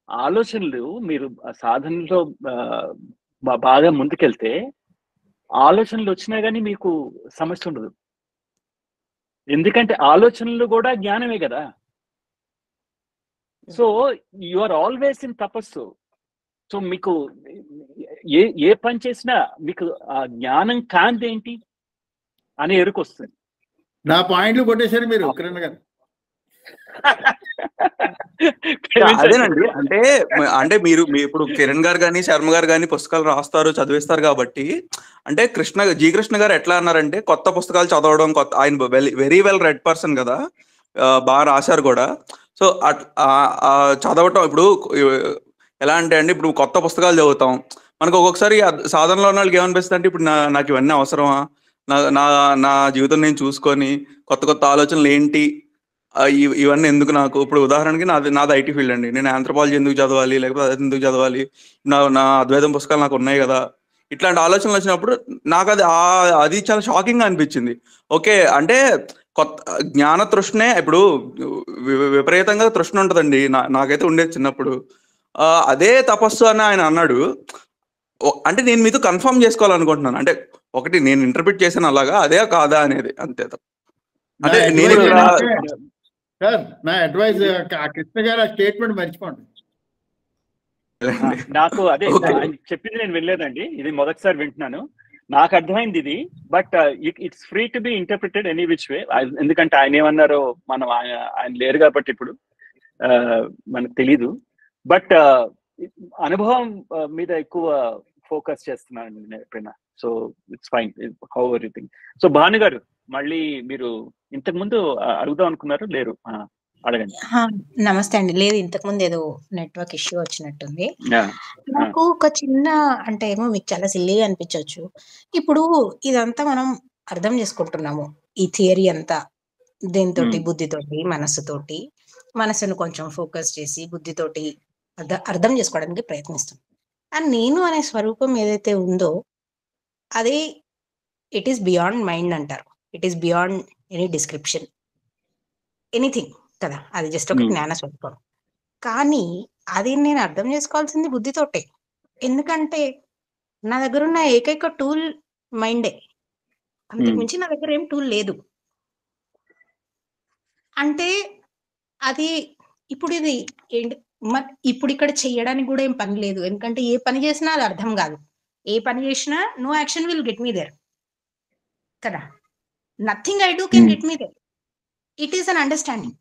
ఆలోచనలు మీరు సాధనలో బాగా ముందుకెళ్తే ఆలోచనలు వచ్చినా కానీ మీకు సమస్య ఉండదు, ఎందుకంటే ఆలోచనలు కూడా జ్ఞానమే కదా. So you are always in తపస్సు. సో మీకు ఏ పని చేసినా మీకు ఆ జ్ఞానం కాంతి ఏంటి అని ఎరుకొస్తుంది. నా పాయింట్లు కొట్టేశారు మీరు కిరణ్ గారు. అదేనండి అంటే మీరు ఇప్పుడు కిరణ్ గారు కానీ శర్మ గారు కానీ పుస్తకాలు రాస్తారు చదివిస్తారు కాబట్టి, అంటే జి కృష్ణ గారు ఎట్లా అన్నారంటే కొత్త పుస్తకాలు చదవడం, ఆయన వెరీ వెల్ రెడ్ పర్సన్ కదా, బాగా రాశారు కూడా. సో చదవటం ఇప్పుడు ఎలా అంటే అండి, ఇప్పుడు కొత్త పుస్తకాలు చదువుతాం, మనకు ఒక్కొక్కసారి సాధనలో ఉన్న వాళ్ళకి ఏమనిపిస్తుంది అంటే ఇప్పుడు నాకు ఇవన్నీ అవసరమా, నా జీవితం నేను చూసుకొని కొత్త ఆలోచనలు ఏంటి, ఇవన్నీ ఎందుకు నాకు. ఇప్పుడు ఉదాహరణకి నాది ఐటీ ఫీల్డ్ అండి, నేను ఆంథ్రోపాలజీ ఎందుకు చదవాలి, లేకపోతే అది ఎందుకు చదవాలి, నా అద్వైతం పుస్తకాలు నాకు ఉన్నాయి కదా, ఇట్లాంటి ఆలోచనలు వచ్చినప్పుడు నాకు అది చాలా షాకింగ్ గా అనిపించింది. ఓకే, అంటే కొత్త జ్ఞాన తృష్ణే ఇప్పుడు విపరీతంగా తృష్ణ ఉంటుందండి, నాకైతే ఉండేది చిన్నప్పుడు. అదే తపస్సు అని ఆయన అన్నాడు. అంటే నేను మీతో కన్ఫర్మ్ చేసుకోవాలనుకుంటున్నాను, అంటే ఒకటి నేను ఇంటర్ప్రిట్ చేశాను అలాగా, అదే కాదా అనేది, అంతే. అంటే నేను సార్ నా అడ్వైజ్ కృష్ణ గారు ఆ స్టేట్మెంట్ మర్చిపోండి. నాకు అదే చెప్పింది నేను వినలేదండి, ఇది మొదటిసారి వింటున్నాను. నాకు అర్థమైంది ఇది, but it's free to be interpreted any which way. ఎందుకంటే ఆయన ఏమన్నారో మనం ఆయన లేరు కాబట్టి ఇప్పుడు మనకు తెలీదు. బట్ అనుభవం మీద ఎక్కువ ఫోకస్ చేస్తున్నాను నేను ఎప్పుడైనా. So it's fine how everything. So Bhanu గారు మళ్ళీ మీరు ఇంతకు ముందు అడుగుదాం అనుకున్నారు, లేరు? అడగండి. నమస్తే అండి. లేదు, ఇంతకు ముందు ఏదో నెట్వర్క్ ఇష్యూ వచ్చినట్టుంది. Yeah. నాకు ఒక చిన్న, అంటే ఏమో మీకు చాలా సిల్లీగా అనిపించవచ్చు. ఇప్పుడు ఇదంతా మనం అర్థం చేసుకుంటున్నాము, ఈ థియరీ అంతా దేనితోటి, బుద్ధితోటి, మనస్సుతోటి. మనస్సును కొంచెం ఫోకస్ చేసి బుద్ధితోటి అర్థం చేసుకోవడానికి ప్రయత్నిస్తాం. అండ్ నేను అనే స్వరూపం ఏదైతే ఉందో అది ఇట్ ఈస్ బియాండ్ మైండ్ అంటారు. It is beyond any description, anything కదా. అది జస్ట్ ఒక జ్ఞాన స్వరూపం. కానీ అది నేను అర్థం చేసుకోవాల్సింది బుద్ధితోటే. ఎందుకంటే నా దగ్గర ఉన్న ఏకైక టూల్ మైండే, అంతకుమించి నా దగ్గర ఏం టూల్ లేదు. అంటే అది ఇప్పుడు ఇది ఏంటి, ఇప్పుడు ఇక్కడ చెయ్యడానికి కూడా ఏం పని లేదు. ఎందుకంటే ఏ పని చేసినా అది అర్థం కాదు. ఏ పని చేసినా no action will get me there కదా. Nothing I do can get me there. It is an understanding.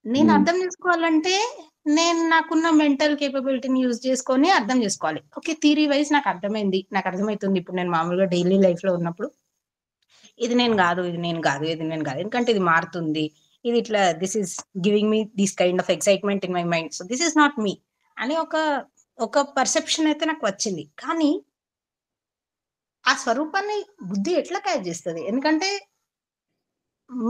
నేను అర్థం చేసుకోవాలంటే నేను నాకున్న మెంటల్ కేపబిలిటీని యూజ్ చేసుకొని అర్థం చేసుకోవాలి. ఓకే, థియరీ వైజ్ నాకు అర్థమైంది, నాకు అర్థమవుతుంది. ఇప్పుడు నేను మామూలుగా డైలీ లైఫ్ లో ఉన్నప్పుడు ఇది నేను కాదు, ఇది నేను కాదు, ఇది నేను కాదు, ఎందుకంటే ఇది మారుతుంది, ఇది ఇట్లా, this is giving me this kind of excitement in my mind, so this is not me అని ఒక పర్సెప్షన్ అయితే నాకు వచ్చింది. కానీ ఆ స్వరూపాన్ని బుద్ధి ఎట్లా క్యాచ్ చేస్తుంది? ఎందుకంటే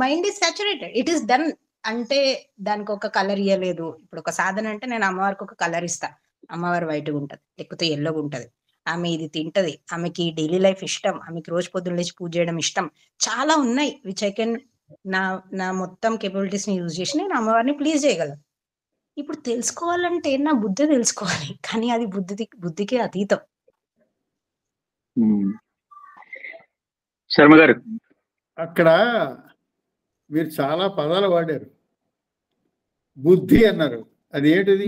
mind is saturated, it is done. అంటే దానికి ఒక కలర్ ఇవ్వలేదు. ఇప్పుడు ఒక సాధన అంటే నేను అమ్మవారికి ఒక కలర్ ఇస్తా, అమ్మవారు వైట్గా ఉంటది, లేకపోతే ఎల్లోగా ఉంటది, ఆమె ఇది తింటది, ఆమెకి డైలీ లైఫ్ ఇష్టం, ఆమెకి రోజు పొద్దున్న లేచి పూజ చేయడం ఇష్టం, చాలా ఉన్నాయి విచ్ ఐ కెన్ నా మొత్తం కేపబిలిటీస్ ని యూజ్ చేసి నేను అమ్మవారిని ప్లీజ్ చేయగలను. ఇప్పుడు తెలుసుకోవాలంటే నా బుద్ధి తెలుసుకోవాలి, కానీ అది బుద్ధికి అతీతం. శర్మ గారు, అక్కడ మీరు చాలా పదాలు వాడారు. బుద్ధి అన్నారు, అది ఏంటిది?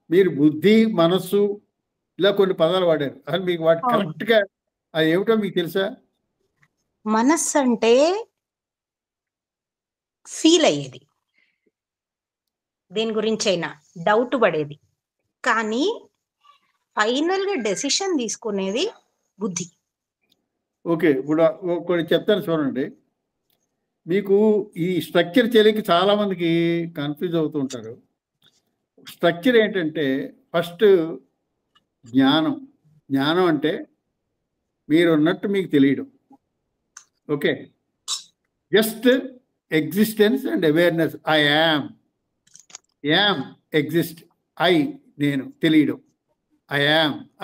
మీరు బుద్ధి, మనస్సు ఇలా కొన్ని పదాలు వాడారు. అసలు మీకు వాటి కరెక్ట్ గా అది ఏమిటో మీకు తెలుసా? మనస్సు అంటే ఫీల్ అయ్యేది, దేని గురించి అయినా డౌట్ పడేది, కానీ ఫైనల్ గా డెసిషన్ తీసుకునేది బుద్ధి. ఓకే, ఇప్పుడు కొన్ని చెప్తాను చూడండి. మీకు ఈ స్ట్రక్చర్ తెలియక చాలా మందికి కన్ఫ్యూజ్ అవుతూ ఉంటారు. స్ట్రక్చర్ ఏంటంటే ఫస్ట్ జ్ఞానం. జ్ఞానం అంటే మీరు ఉన్నట్టు మీకు తెలియడం. Okay, just existence and awareness. I am exist. నేను తెలియడం.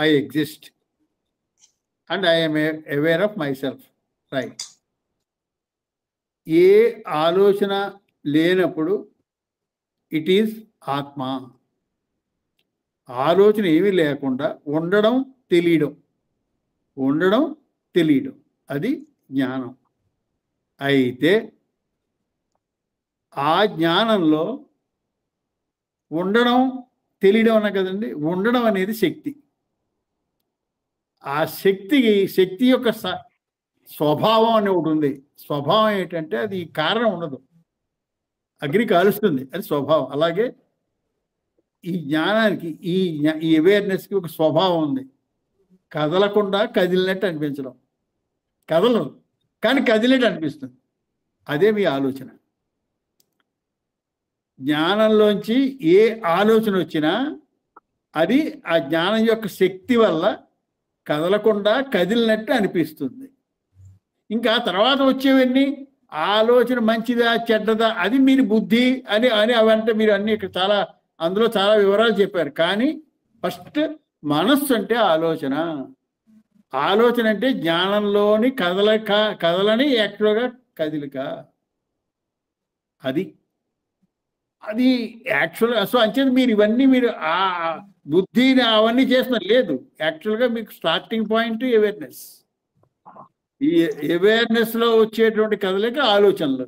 I exist and I am aware of myself. Right. ఏ ఆలోచన లేనప్పుడు ఇట్ ఈజ్ ఆత్మ. ఆలోచన ఏమీ లేకుండా ఉండడం, తెలియడం అది జ్ఞానం. అయితే ఆ జ్ఞానంలో ఉండడం, తెలియడం అన్న కదండి. ఉండడం అనేది శక్తి. ఆ శక్తి యొక్క స్వభావం అని ఒకటి ఉంది. స్వభావం ఏంటంటే అది కారణం ఉండదు, అగ్ని కాలుస్తుంది, అది స్వభావం. అలాగే ఈ జ్ఞానానికి, ఈ అవేర్నెస్కి ఒక స్వభావం ఉంది. కదలకుండా కదిలినట్టు అనిపించడం. కదలదు కానీ కదిలినట్టు అనిపిస్తుంది. అదే మీ ఆలోచన. జ్ఞానంలోంచి ఏ ఆలోచన వచ్చినా అది ఆ జ్ఞానం యొక్క శక్తి వల్ల కదలకుండా కదిలినట్టు అనిపిస్తుంది. ఇంకా తర్వాత వచ్చేవన్నీ ఆలోచన మంచిదా చెడ్డదా అది మీరు బుద్ధి అని అవంటే మీరు అన్ని చాలా అందులో చాలా వివరాలు చెప్పారు. కానీ ఫస్ట్ మనస్సు అంటే ఆలోచన అంటే జ్ఞానంలోని కదలని యాక్చువల్గా కదిలిక. అది యాక్చువల్గా. సో అంచేది మీరు ఇవన్నీ మీరు ఆ బుద్ధిని అవన్నీ చేస్తున్నారు లేదు. యాక్చువల్గా మీకు స్టార్టింగ్ పాయింట్ అవేర్నెస్. ఈ అవేర్నెస్లో వచ్చేటువంటి కదలిక ఆలోచనలు.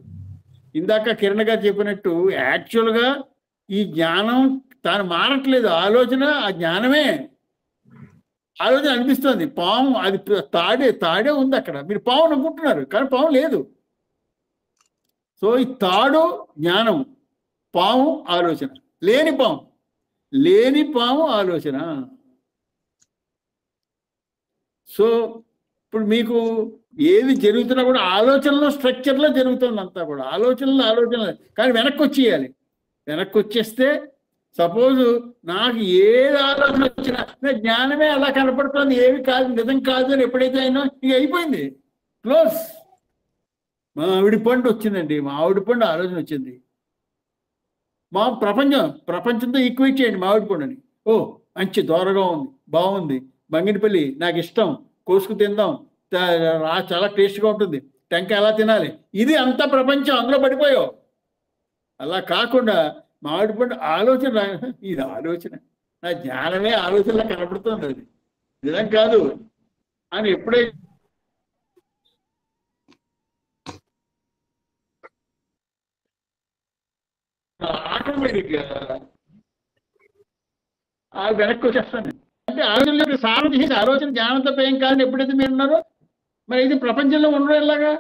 ఇందాక కిరణ్ గారు చెప్పినట్టు యాక్చువల్గా ఈ జ్ఞానం తాను మారట్లేదు. ఆలోచన ఆ జ్ఞానమే. ఆలోచన అనిపిస్తుంది పాము, అది తాడే ఉంది అక్కడ. మీరు పాము అనుకుంటున్నారు కానీ పాము లేదు. సో ఈ తాడు జ్ఞానం, పాము ఆలోచన. లేని పాము ఆలోచన. సో ఇప్పుడు మీకు ఏది జరుగుతున్నా కూడా ఆలోచనలో స్ట్రక్చర్లో జరుగుతుంది అంతా కూడా, ఆలోచనలు కానీ వెనక్కి వచ్చేయాలి. వెనక్కి వచ్చేస్తే సపోజ్ నాకు ఏది ఆలోచన వచ్చినా జ్ఞానమే అలా కనపడుతుంది, ఏమి కాదు నిజం కాదు అని ఎప్పుడైతే అయినా ఇక అయిపోయింది, క్లోజ్. మామిడి పండు వచ్చిందండి, మామిడి పండు ఆలోచన వచ్చింది, మా ప్రపంచంతో ఈక్వేట్ చేయండి మామిడి పండుని. ఓ మంచి దోరగా ఉంది, బాగుంది, బంగినపల్లి నాకు ఇష్టం, కోసుకు తిందాం, చాలా టేస్ట్గా ఉంటుంది, టెంకాయ ఎలా తినాలి, ఇది అంతా ప్రపంచం, అందులో పడిపోయావు. అలా కాకుండా మామిడి పండు ఆలోచన, ఇది ఆలోచన, నా జ్ఞానమే ఆలోచనలా కనపడుతుంది, అది నిజం కాదు అని ఎప్పుడైతే ఆటోమేటిక్గా వెనక్కి వచ్చేస్తాను. అంటే ఆలోచనలో సారం చేసేది ఆలోచన జ్ఞానం తప్ప ఏం కాదని ఎప్పుడైతే మీరు ఉన్నారో, మరి ఇది ప్రపంచంలో ఉండడం ఎలాగా?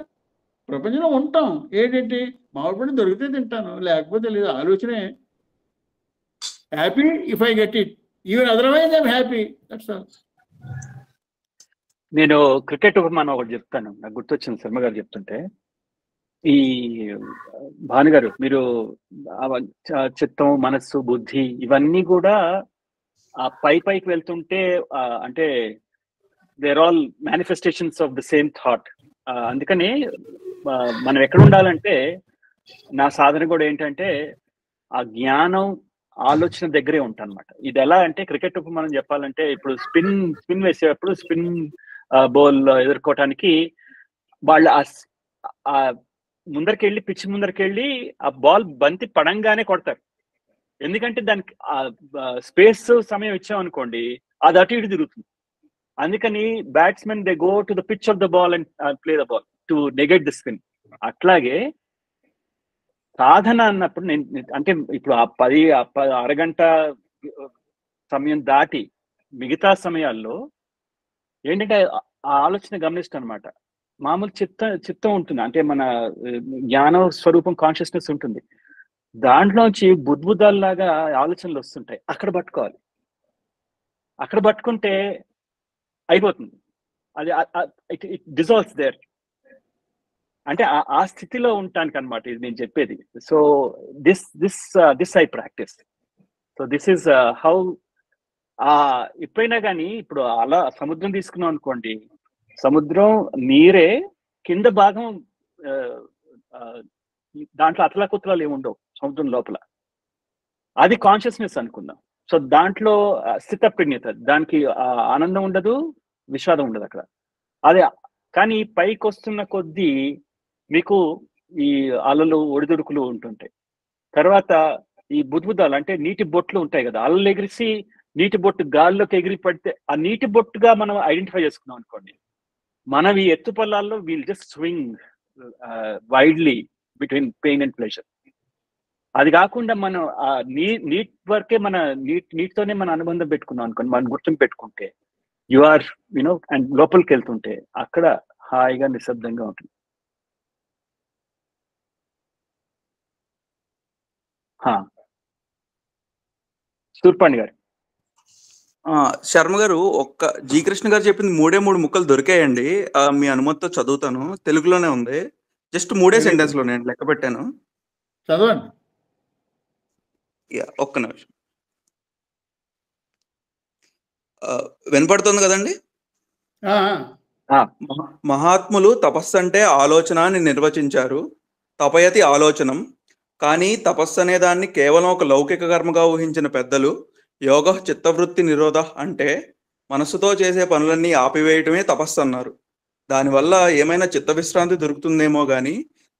ప్రపంచంలో ఉంటాం, ఏంటంటే మామిడి పండు దొరికితే తింటాను, లేకపోతే లేదు. ఆలోచనే happy if I get it, even otherwise I'm happy, that's all. నేను క్రికెట్ ఉపమానం ఒకటి చెప్తాను, నాకు గుర్తొచ్చింది శర్మ గారు చెప్తుంటే. ఈ భానుగారు మీరు చిత్తం, మనస్సు, బుద్ధి ఇవన్నీ కూడా ఆ పైకి వెళ్తుంటే అంటే there all manifestations of the same thought. అందుకని మనం ఎక్కడ ఉండాలంటే, నా సాధన కూడా ఏంటంటే ఆ జ్ఞానం ఆలోచన దగ్గరే ఉంటాను అనమాట. ఇది ఎలా అంటే క్రికెట్ ఉపమానం చెప్పాలంటే, ఇప్పుడు స్పిన్ వేసేటప్పుడు స్పిన్ బౌల్ ఎదుర్కోవటానికి వాళ్ళు ఆ ముందరికెళ్ళి పిచ్ ముందరికెళ్ళి ఆ బాల్ బంతి పడంగానే కొడతారు. ఎందుకంటే దానికి స్పేస్ సమయం ఇచ్చామనుకోండి అది అటు ఇటు తిరుగుతుంది. అందుకని batsmen they go to the pitch of the ball and play the ball to negate the spin. అట్లాగే సాధన అన్నప్పుడు నేను అంటే ఇప్పుడు ఆ అరగంట సమయం దాటి మిగతా సమయాల్లో ఏంటంటే ఆ ఆలోచన గమనిస్తాను అనమాట. మామూలు చిత్తం ఉంటుంది, అంటే మన జ్ఞాన స్వరూపం కాన్షియస్నెస్ ఉంటుంది, దాంట్లోంచి బుద్బుదాల్లాగా ఆలోచనలు వస్తుంటాయి. అక్కడ పట్టుకోవాలి, అక్కడ పట్టుకుంటే అయిపోతుంది, అది ఇట్ డిజాల్వ్స్ దేర్. అంటే ఆ స్థితిలో ఉంటానికి అనమాట ఇది నేను చెప్పేది. So this I practice. So this is how. ఎప్పుడైనా కానీ ఇప్పుడు అలా సముద్రం తీసుకున్నాం అనుకోండి, సముద్రం నీరే, కింద భాగం దాంట్లో అతలాకుతలాలు ఏమి ఉండవు సముద్రం లోపల, అది కాన్షియస్నెస్ అనుకుందాం. సో దాంట్లో స్థితప్రజ్ఞత, దానికి ఆనందం ఉండదు, విషాదం ఉండదు అక్కడ. అదే కానీ పైకి వస్తున్న కొద్దీ మీకు ఈ అలలు ఒడిదుడుకులు ఉంటుంటాయి. తర్వాత ఈ బుద్బుదాలు అంటే నీటి బొట్లు ఉంటాయి కదా, అలలు ఎగిరిసి నీటి బొట్టు గాల్లోకి ఎగిరి పడితే ఆ నీటి బొట్టుగా మనం ఐడెంటిఫై చేసుకున్నాం అనుకోండి, మనం ఈ ఎత్తు పల్లాల్లో we'll just swing widely between pain and pleasure. అది కాకుండా మనం నీట్ వరకే నీటితోనే మన అనుబంధం పెట్టుకున్నాం అనుకోండి, మనం గుర్తింపు పెట్టుకుంటే యు ఆర్ యునో అండ్ లోపలికి వెళ్తుంటే అక్కడ హాయిగా నిశ్శబ్దంగా ఉంటుంది. సూర్పాండి గారు. శర్మ గారు, జి కృష్ణ గారు చెప్పింది 3 ముక్కలు దొరికాయండి. మీ అనుమతితో చదువుతాను, తెలుగులోనే ఉంది, జస్ట్ 3 సెంటెన్స్ లోనే లెక్క పెట్టాను, చదవండి. ఒక్క నిమిషం. వినపడుతుంది కదండి? మహాత్ములు తపస్సు అంటే ఆలోచన అని నిర్వచించారు. తపయతి ఆలోచనం. కానీ తపస్సు అనే దాన్ని కేవలం ఒక లౌకిక కర్మగా ఊహించిన పెద్దలు యోగ చిత్తవృత్తి నిరోధ అంటే మనస్సుతో చేసే పనులన్నీ ఆపివేయటమే తపస్సు అన్నారు. దానివల్ల ఏమైనా చిత్త విశ్రాంతి దొరుకుతుందేమో కానీ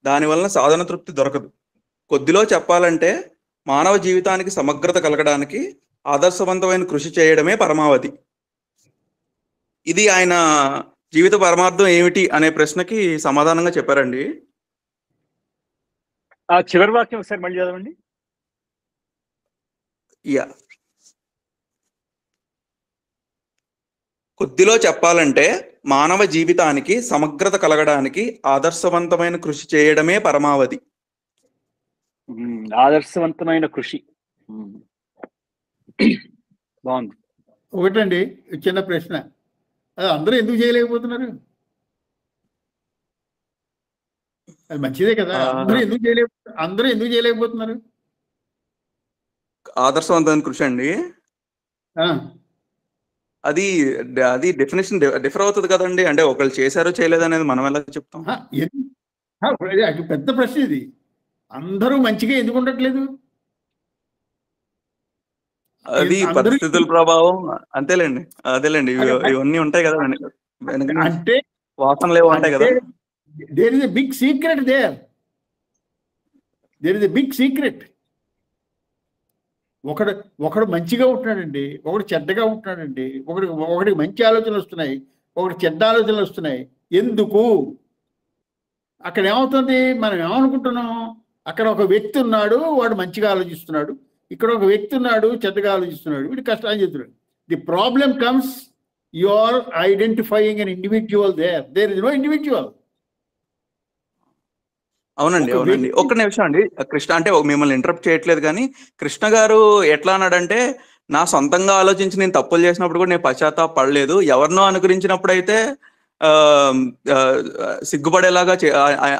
దానివల్ల సాధన తృప్తి దొరకదు. కొద్దిలో చెప్పాలంటే మానవ జీవితానికి సమగ్రత కలగడానికి ఆదర్శవంతమైన కృషి చేయడమే పరమావధి. ఇది ఆయన జీవిత పరమార్థం ఏమిటి అనే ప్రశ్నకి సమాధానంగా చెప్పారండి. చివరి వాక్యం ఒకసారి మళ్ళీ చదవండి. కొద్దిలో చెప్పాలంటే మానవ జీవితానికి సమగ్రత కలగడానికి ఆదర్శవంతమైన కృషి చేయడమే పరమావధి. ఆదర్శవంతమైన కృషి బాగుంది. ఒకటండి చిన్న ప్రశ్న, అది అందరూ ఎందుకు చేయలేకపోతున్నారు? అది మంచిదే కదా. అందరూ ఎందుకు చేయలేకపోతున్నారు? ఆదర్శవంతమైన కృషి అండి. అది అది డెఫినేషన్ డిఫర్ అవుతుంది కదండి. అంటే ఒకళ్ళు చేశారో చేయలేదు అనేది మనం ఎలా చెప్తాం? అది పెద్ద ప్రశ్న ఇది. అందరూ మంచిగా ఎందుకు ఉండట్లేదు? అది పరిస్థితుల ప్రభావం. అంతేలేండి, అదేలేండి, ఇవన్నీ ఉంటాయి కదా, అంటే వాసనలు ఏవో ఉంటాయి కదా. There is a big secret there is a big secret. ఒకడు మంచిగా ఉంటున్నాడండి, ఒకడు చెడ్డగా ఉంటున్నాడండి, ఒకడికి మంచి ఆలోచనలు వస్తున్నాయి, ఒకటి చెడ్డ ఆలోచనలు వస్తున్నాయి. ఎందుకు? అక్కడ ఏమవుతుంది? మనం ఏమనుకుంటున్నాం? అక్కడ ఒక వ్యక్తి ఉన్నాడు, వాడు మంచిగా ఆలోచిస్తున్నాడు. ఇక్కడ ఒక వ్యక్తి ఉన్నాడు, చెడ్డగా ఆలోచిస్తున్నాడు. వీడు కష్టాలు చెప్తున్నాడు. The problem comes you are identifying an individual there is no individual. అవునండి, అవునండి. ఒక్క నిమిషం అండి కృష్ణ, అంటే మిమ్మల్ని ఇంటరప్ట్ చేయట్లేదు కానీ కృష్ణ గారు ఎట్లా అన్నాడంటే, నా సొంతంగా ఆలోచించి నేను తప్పులు చేసినప్పుడు కూడా నేను పశ్చాత్తాపడలేదు, ఎవరినో అనుకరించినప్పుడు అయితే సిగ్గుపడేలాగా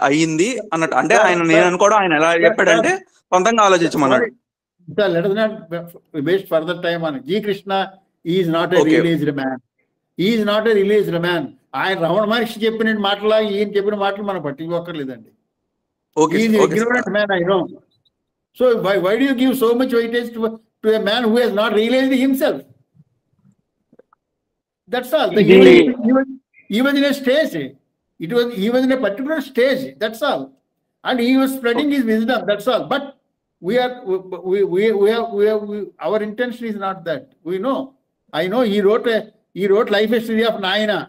అయ్యింది అన్నట్టు. అంటే ఆయన, నేను అనుకోవడం, ఆయన ఎలా చెప్పాడంటే సొంతంగా ఆలోచించమన్నాడు. Let us not waste further time on it. G. Krishna is not a realized man. He is not a realized man. ఆయన రమణ మహర్షి చెప్పిన మాటలా ఈయన చెప్పిన మాటలు మనం పట్టించుకోకర్లేదండి. He is an ignorant man, I know. So why do you give so much weightage to a man who has not realized himself? That's all. He was in a stage. He was in a particular stage. That's all. And he was spreading his wisdom. That's all. But our intention is not that. We know. I know he wrote life history of Nayana.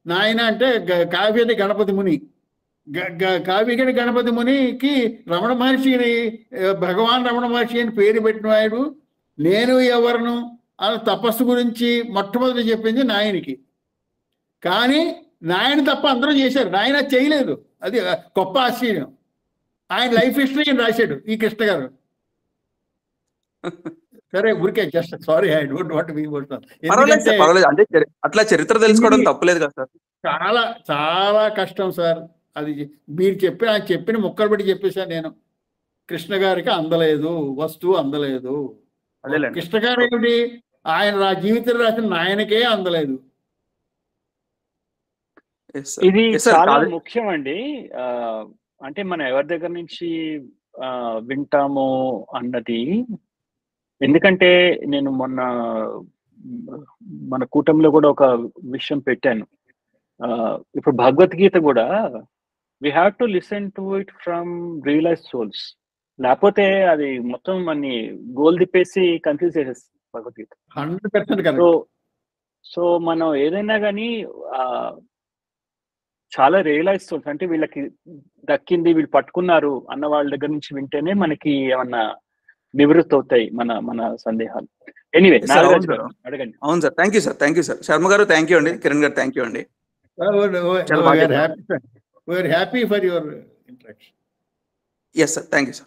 Nayana ante Kavyati Ganapati Muni. Kavyati Ganapati Muniki Ramana Maharshi, Bhagavan Ramana Maharshi అని పేరు పెట్టినవాడు. నేను ఎవరును అని తపస్సు గురించి మొట్టమొదటి చెప్పింది నాయనికి. కానీ నాయన తప్ప అందరూ చేశారు, నాయన చేయలేదు. అది గొప్ప ఆశ్చర్యం. ఆయన లైఫ్ హిస్టరీ రాశాడు ఈ కృష్ణ గారు. సరే, ఊరికే just sorry, I don't want be emotional. అంటే అట్లా చరిత్ర తెలుసుకోవడం తప్పలేదు కదా సార్. చాలా చాలా కష్టం సార్. అది మీరు చెప్పిన ముక్కలు బట్టి చెప్పేశాను నేను. కృష్ణ గారికి అందలేదు, వస్తువు అందలేదు. కృష్ణ గారు ఏమిటి, ఆయన జీవితం రాసిన ఆయనకే అందలేదు. ఇది చాలా ముఖ్యం అండి. అంటే మనం ఎవరి దగ్గర నుంచి వింటాము అన్నది. ఎందుకంటే నేను మన కూటమిలో కూడా ఒక విషయం పెట్టాను. ఇప్పుడు భగవద్గీత కూడా we have to listen to it from realise souls. లేకపోతే అది మొత్తం మన గోల్ తిప్పేసి కన్ఫ్యూజ్ చేసేస్తుంది భగవద్గీత. 100%. సో మనం ఏదైనా కానీ చాలా రియలైజ్ సోల్స్, అంటే వీళ్ళకి దక్కింది, వీళ్ళు పట్టుకున్నారు అన్న వాళ్ళ దగ్గర నుంచి వింటేనే మనకి ఏమన్నా నివృత్తి అవుతాయి మన సందేహాలు. ఎనీవే, అడగండి. అవును sir, thank you sir, thank you sir. Sharma గారు థ్యాంక్ యూ అండి, కిరణ్ గారు థ్యాంక్ యూ అండి. We're happy for your interaction. Yes sir, thank you sir.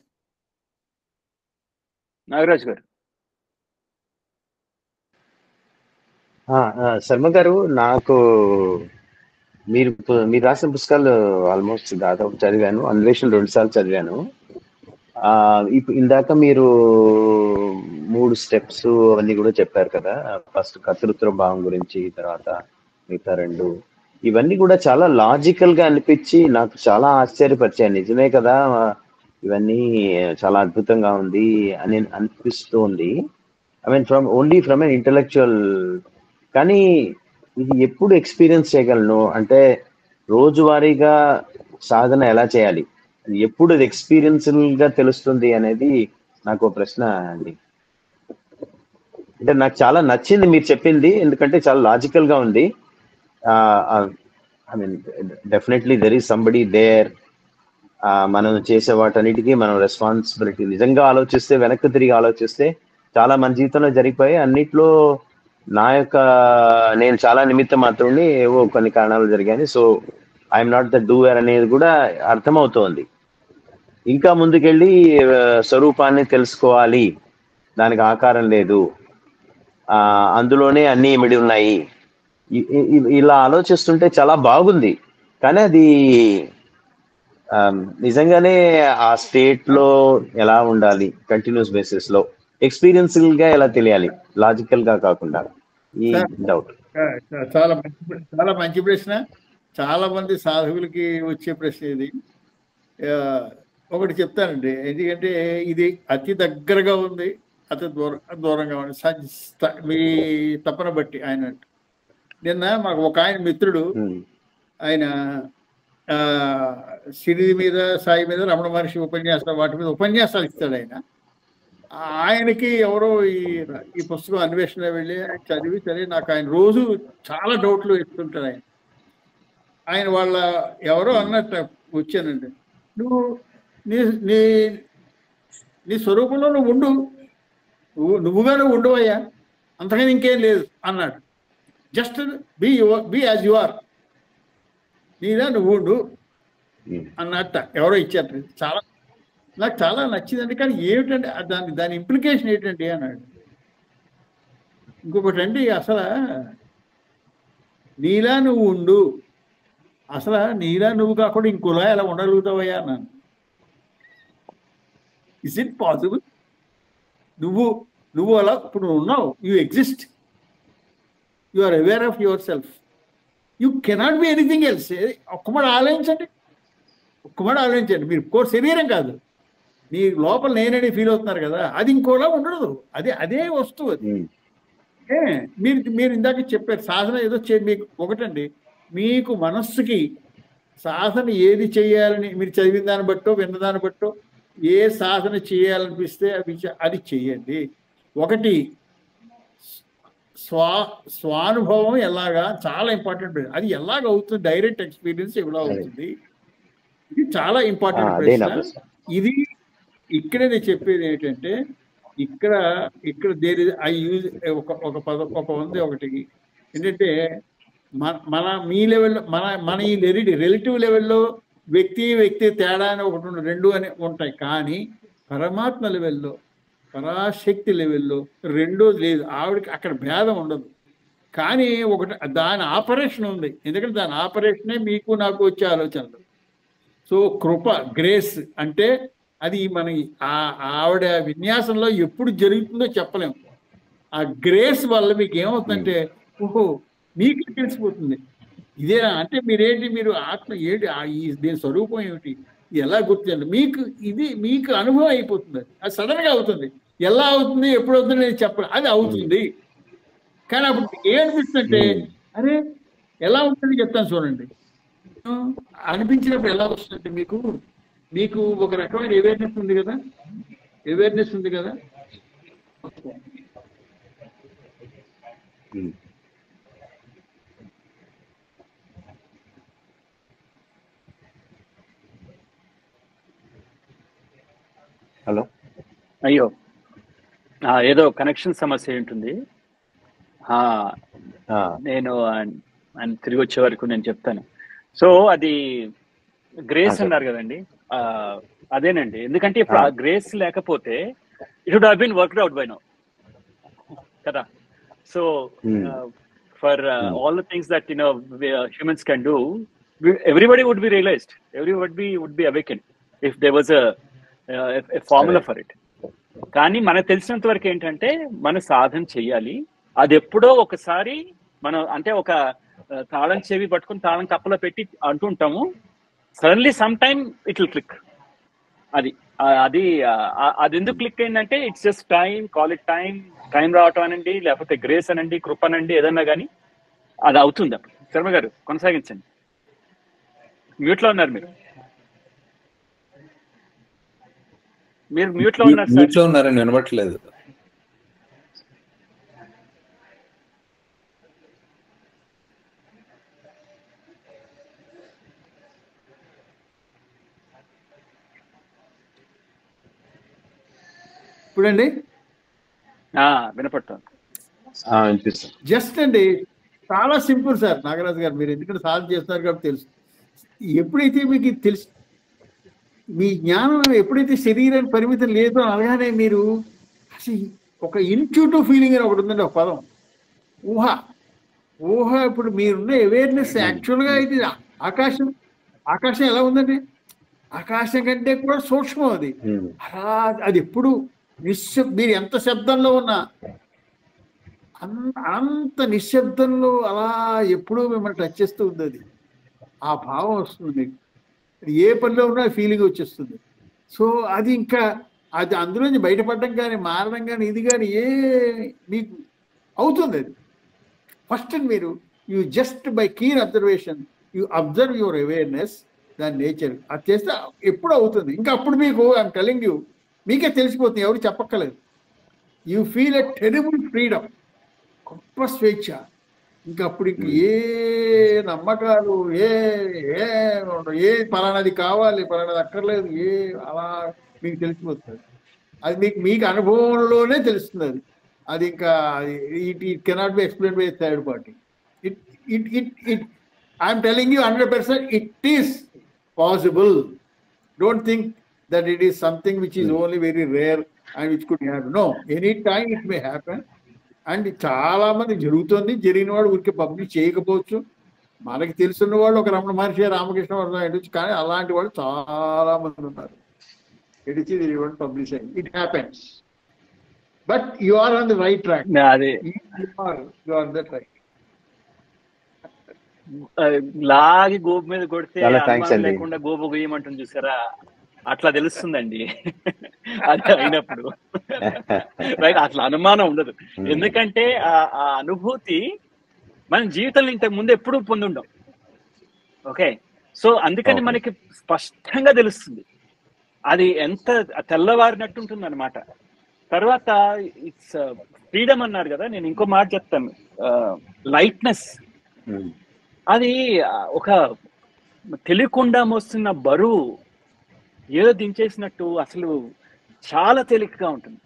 Nagaraj గారు. శర్మ గారు, నాకు మీరు రాసిన పుస్తకాలు ఆల్మోస్ట్ దాదాపు చదివాను. అన్వేషణ 2 సార్లు చదివాను. ఇందాక మీరు 3 స్టెప్స్ అవన్నీ కూడా చెప్పారు కదా. ఫస్ట్ కర్తృత్వ భావం గురించి, తర్వాత మిగతా 2. ఇవన్నీ కూడా చాలా లాజికల్ గా అనిపించి నాకు చాలా ఆశ్చర్యపరిచాయి. నిజమే కదా, ఇవన్నీ చాలా అద్భుతంగా ఉంది అని అనిపిస్తుంది. I mean only from an intellectual. కానీ ఇది ఎప్పుడు ఎక్స్పీరియన్స్ చేయగలను అంటే, రోజువారీగా సాధన ఎలా చేయాలి, ఎప్పుడు అది ఎక్స్పీరియన్షియల్ గా తెలుస్తుంది అనేది నాకు ప్రశ్న అండి. అంటే నాకు చాలా నచ్చింది మీరు చెప్పింది, ఎందుకంటే చాలా లాజికల్ గా ఉంది. I mean definitely there is somebody there. మనం చేసే వాటన్నిటికీ మనం రెస్పాన్సిబిలిటీ నిజంగా ఆలోచిస్తే, వెనక్కి తిరిగి ఆలోచిస్తే చాలా మన జీవితంలో జరిగిపోయి అన్నిట్లో నేను చాలా నిమిత్త మాత్రమే, ఏవో కొన్ని కారణాలు జరిగాయి. So I'm not the doer అనేది కూడా అర్థమవుతోంది. ఇంకా ముందుకెళ్ళి స్వరూపాన్ని తెలుసుకోవాలి, దానికి ఆకారం లేదు, అందులోనే అన్ని ఇమిడి ఉన్నాయి, ఇలా ఆలోచిస్తుంటే చాలా బాగుంది. కానీ అది నిజంగానే ఆ స్టేట్ లో ఎలా ఉండాలి, కంటిన్యూస్ బేసిస్ లో ఎక్స్పీరియన్షియల్ గా ఎలా తెలియాలి, లాజికల్ గా కాకుండా, ఈ డౌట్. చాలా మంచి ప్రశ్న. చాలా మంది సాధకులకి వచ్చే ప్రశ్న ఇది. ఒకటి చెప్తానండి, ఎందుకంటే ఇది అతి దగ్గరగా ఉంది, అతి దూరంగా ఉంది మీ తపన బట్టి. ఆయన నిన్న మాకు ఒక ఆయన మిత్రుడు, ఆయన సిరి మీద, సాయి మీద, రమణ మహర్షి ఉపన్యాసాలు, వాటి మీద ఉపన్యాసాలు ఇస్తాడు. ఆయనకి ఎవరో ఈ పుస్తకం అన్వేషణ వెళ్ళి చదివి నాకు ఆయన రోజు చాలా డౌట్లు ఇస్తుంటాడు. ఆయన వాళ్ళ ఎవరో అన్నట్టు వచ్చానండి, నువ్వు నీ స్వరూపంలో నువ్వు ఉండు, నువ్వుగా నువ్వు ఉండవయ్యా, అంతకని ఇంకేం లేదు అన్నాడు. Just be as you are, నీదా నువ్వు ఉండు అన్నట్ట ఎవరో ఇచ్చారు. నాకు చాలా నచ్చిందండి. కానీ ఏమిటంటే దాని ఇంప్లికేషన్ ఏంటంటే అన్నాడు. ఇంకొకటి అండి, అసలు నీలా నువ్వు ఉండు, అసలు నీలా నువ్వు కాకుండా ఇంకోలా ఎలా ఉండగలుగుతావయ్యా అన్నాను. Is it possible? నువ్వు అలా ఇప్పుడు ఉన్నావు, you exist, you are aware of your self, you cannot be anything else. ఒక్కమాట ఆలోచించండి, మీరు కోర్స్ శరీరం కాదు, నీ లోపల నేనని ఫీల్ అవుతున్నారు కదా, అది ఇంకోలా ఉండదు, అదే వస్తువు. అది మీరు ఇందాక చెప్పారు సాధన ఏదో మీకు ఒకటండి, మీకు మనస్సుకి సాధన ఏది చేయాలని మీరు చదివిన దాన్ని బట్టో విన్నదాన్ని బట్టో ఏ సాధన చేయాలనిపిస్తే అది చెయ్యండి. ఒకటి స్వానుభవం ఎలాగా చాలా ఇంపార్టెంట్. అది ఎలాగ అవుతుంది, డైరెక్ట్ ఎక్స్పీరియన్స్ ఎలా అవుతుంది, ఇది చాలా ఇంపార్టెంట్ ప్రశ్న. ఇది ఇక్కడ నేను చెప్పేది ఏంటంటే, ఇక్కడ దేర్ ఇస్ ఐ యూజ్ ఒక ఉంది ఒకటి ఏంటంటే, మీ లెవెల్లో మన ఈ రిలేటివ్ లెవెల్లో వ్యక్తి తేడా అని ఒకటి ఉండదు, రెండు అని ఉంటాయి. కానీ పరమాత్మ లెవెల్లో, పరాశక్తి లెవెల్లో రెండోది లేదు. ఆవిడకి అక్కడ భేదం ఉండదు. కానీ ఒకటి దాని ఆపరేషన్ ఉంది, ఎందుకంటే దాని ఆపరేషనే మీకు నాకు వచ్చే ఆలోచనలు. సో కృప, గ్రేస్ అంటే అది మన ఆవిడ విన్యాసంలో ఎప్పుడు జరుగుతుందో చెప్పలేము. ఆ గ్రేస్ వల్ల మీకు ఏమవుతుందంటే, ఓహో మీకు తెలిసిపోతుంది ఇదేనా అంటే, మీరు ఆత్మ ఏంటి, దీని స్వరూపం ఏమిటి, ఎలా గుర్తించండి, మీకు అనుభవం అయిపోతుంది. అది సడన్గా అవుతుంది. ఎలా అవుతుంది, ఎప్పుడు అవుతుంది నేను చెప్పను, అది అవుతుంది. కానీ అప్పుడు ఏమనిపిస్తుందంటే, అరే ఎలా ఉంటుంది చెప్తాను చూడండి. అనిపించినప్పుడు ఎలా వస్తుందంటే, మీకు ఒక రకమైన అవేర్నెస్ ఉంది కదా. హలో, అయ్యో ఏదో కనెక్షన్ సమస్య ఉంటుంది. నేను తిరిగి వచ్చే వరకు నేను చెప్తాను. సో అది గ్రేస్ అన్నారు కదండి, అదేనండి. ఎందుకంటే ఇప్పుడు ఆ గ్రేస్ లేకపోతే it would have been worked out by now కదా. So for all the things that humans can do, everybody would be realized, everybody would be awakened if there was a formula for it. కానీ మనకు తెలిసినంత వరకు ఏంటంటే, మనం సాధన చెయ్యాలి. అది ఎప్పుడో ఒకసారి మనం అంటే ఒక తాళం చెవి పట్టుకుని తాళం కప్పలో పెట్టి అంటుంటాము, suddenly some time it will click. అది ఎందుకు క్లిక్ అయిందంటే, it's just time, call it time రావటం అనండి, లేకపోతే గ్రేస్ అనండి, కృప అనండి, ఏదన్నా కానీ అది అవుతుంది. అప్పుడు శర్మ గారు కొనసాగించండి. మ్యూట్ లో ఉన్నారు మీరు మ్యూట్ లో ఉన్నారు. మ్యూట్ లో ఉన్నారని వినబట్టలేదు. ఇప్పుడండి వినపడుతుంది. జస్ట్ అండి, చాలా సింపుల్ సార్ నాగరాజు గారు. మీరు ఎందుకంటే సాధన చేస్తున్నారు కాబట్టి తెలుసు. ఎప్పుడైతే మీకు తెలుసు, మీ జ్ఞానం ఎప్పుడైతే శరీరానికి పరిమితం లేదో, అలానే మీరు అసలు ఒక ఇన్ట్యూటివ్ ఫీలింగ్ అని ఒకటి ఉందండి, ఒక పదం, ఊహ ఇప్పుడు మీరున్న అవేర్నెస్ యాక్చువల్గా ఇది ఆకాశం ఆకాశం ఎలా ఉందండి? ఆకాశం కంటే కూడా సూక్ష్మం అది. అలా అది ఎప్పుడు మీరు ఎంత శబ్దంలో ఉన్నా అంత నిశ్శబ్దంలో అలా ఎప్పుడూ మిమ్మల్ని టచ్ చేస్తూ ఉంది. అది ఆ భావం వస్తుంది మీకు. ఏ పనిలో ఉన్నా ఫీలింగ్ వచ్చేస్తుంది. సో అది ఇంకా అది అందులోంచి బయటపడడం కానీ మారడం కానీ ఇది కానీ మీకు అవుతుంది. అది ఫస్ట్ మీరు you just by keen observation you observe your awareness, దాని నేచర్. అది చేస్తే ఎప్పుడు అవుతుంది. ఇంకా అప్పుడు మీకు ఐఎమ్ టెలింగ్ యూ, మీకే తెలిసిపోతుంది, ఎవరు చెప్పక్కలేదు. You feel a terrible freedom, గొప్ప స్వేచ్ఛ. ఇంకా అప్పుడు ఇంక ఏ నమ్మకాలు ఏ పలానాది కావాలి పలానాది అక్కర్లేదు అలా మీకు తెలిసిపోతుంది. అది మీకు అనుభవంలోనే తెలుస్తుంది. అది ఇంకా it cannot be explain by third party. I'm telling you 100% it is possible. Don't think that it is something which is only very rare and which could happen. No, any time it may happen. And చాలా మంది జరుగుతుంది. జరిగిన వాడు ఊరికి publish చేయకపోవచ్చు. మనకి తెలుసున్న వాళ్ళు ఒక రమణ మహర్షి, రామకృష్ణ వర్మ, కానీ అలాంటి వాళ్ళు చాలా మంది ఉన్నారు. పబ్లిష్ అయ్యి it happens. But you are on the right track. You are that right. లాగి గోపు మీద కొడితే లేకుండా గోపు గొయ్యమంటుంది చూసారా, అట్లా తెలుస్తుందండి అది అయినప్పుడు. రైట్, అట్లా అనుమానం ఉండదు. ఎందుకంటే ఆ అనుభూతి మన జీవితంలో ఇంతకు ముందు ఎప్పుడూ పొందుండం. ఓకే, సో అందుకని మనకి స్పష్టంగా తెలుస్తుంది. అది ఎంత తెల్లవారినట్టు ఉంటుంది అనమాట. తర్వాత ఇట్స్ ఫ్రీడమ్ అన్నారు కదా, నేను ఇంకో మాట చెప్తాను, లైట్నెస్. అది ఒక తెలియకుండా మోస్తున్న బరువు ఏదో దించేసినట్టు అసలు చాలా తేలికగా ఉంటుంది.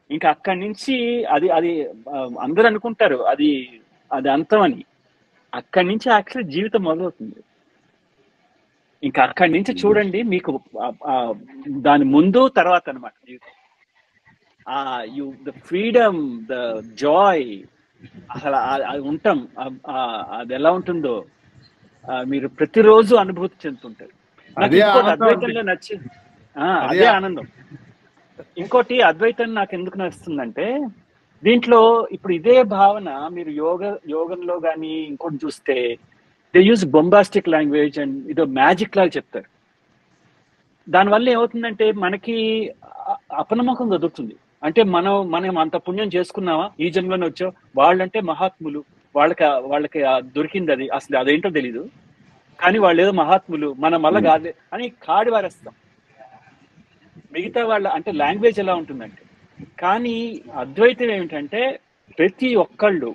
ఇంకా అక్కడి నుంచి అది అందరూ అనుకుంటారు అది అంతం అని. అక్కడి నుంచి యాక్చువల్లీ జీవితం మొదలవుతుంది. ఇంకా అక్కడి నుంచి చూడండి, మీకు దాని ముందు తర్వాత అనమాట జీవితం. ద ఫ్రీడమ్, ద జాయ్, అసలు అది ఉంటాం. అది ఎలా ఉంటుందో మీరు ప్రతిరోజు అనుభూతి చెందుతుంటారు. అద్వైతంలో నచ్చింది అదే ఆనందం. ఇంకోటి అద్వైతం నాకు ఎందుకు నచ్చుతుందంటే, దీంట్లో ఇప్పుడు ఇదే భావన మీరు యోగంలో కానీ ఇంకోటి చూస్తే they use bombastic language and ఇదో మ్యాజిక్ లాగా చెప్తారు. దానివల్ల ఏమవుతుందంటే మనకి అపనమ్మకం కుదురుతుంది. అంటే మనం అంత పుణ్యం చేసుకున్నావా, ఈ జన్మలోనే వచ్చావు, వాళ్ళంటే మహాత్ములు, వాళ్ళకి దొరికింది అది, అసలు అదేంటో తెలీదు, కానీ వాళ్ళు ఏదో మహాత్ములు, మన వల్ల కాదే అని కాడి వారేస్తాం. మిగతా వాళ్ళ అంటే లాంగ్వేజ్ ఎలా ఉంటుందంటే. కానీ అద్వైతం ఏమిటంటే ప్రతి ఒక్కళ్ళు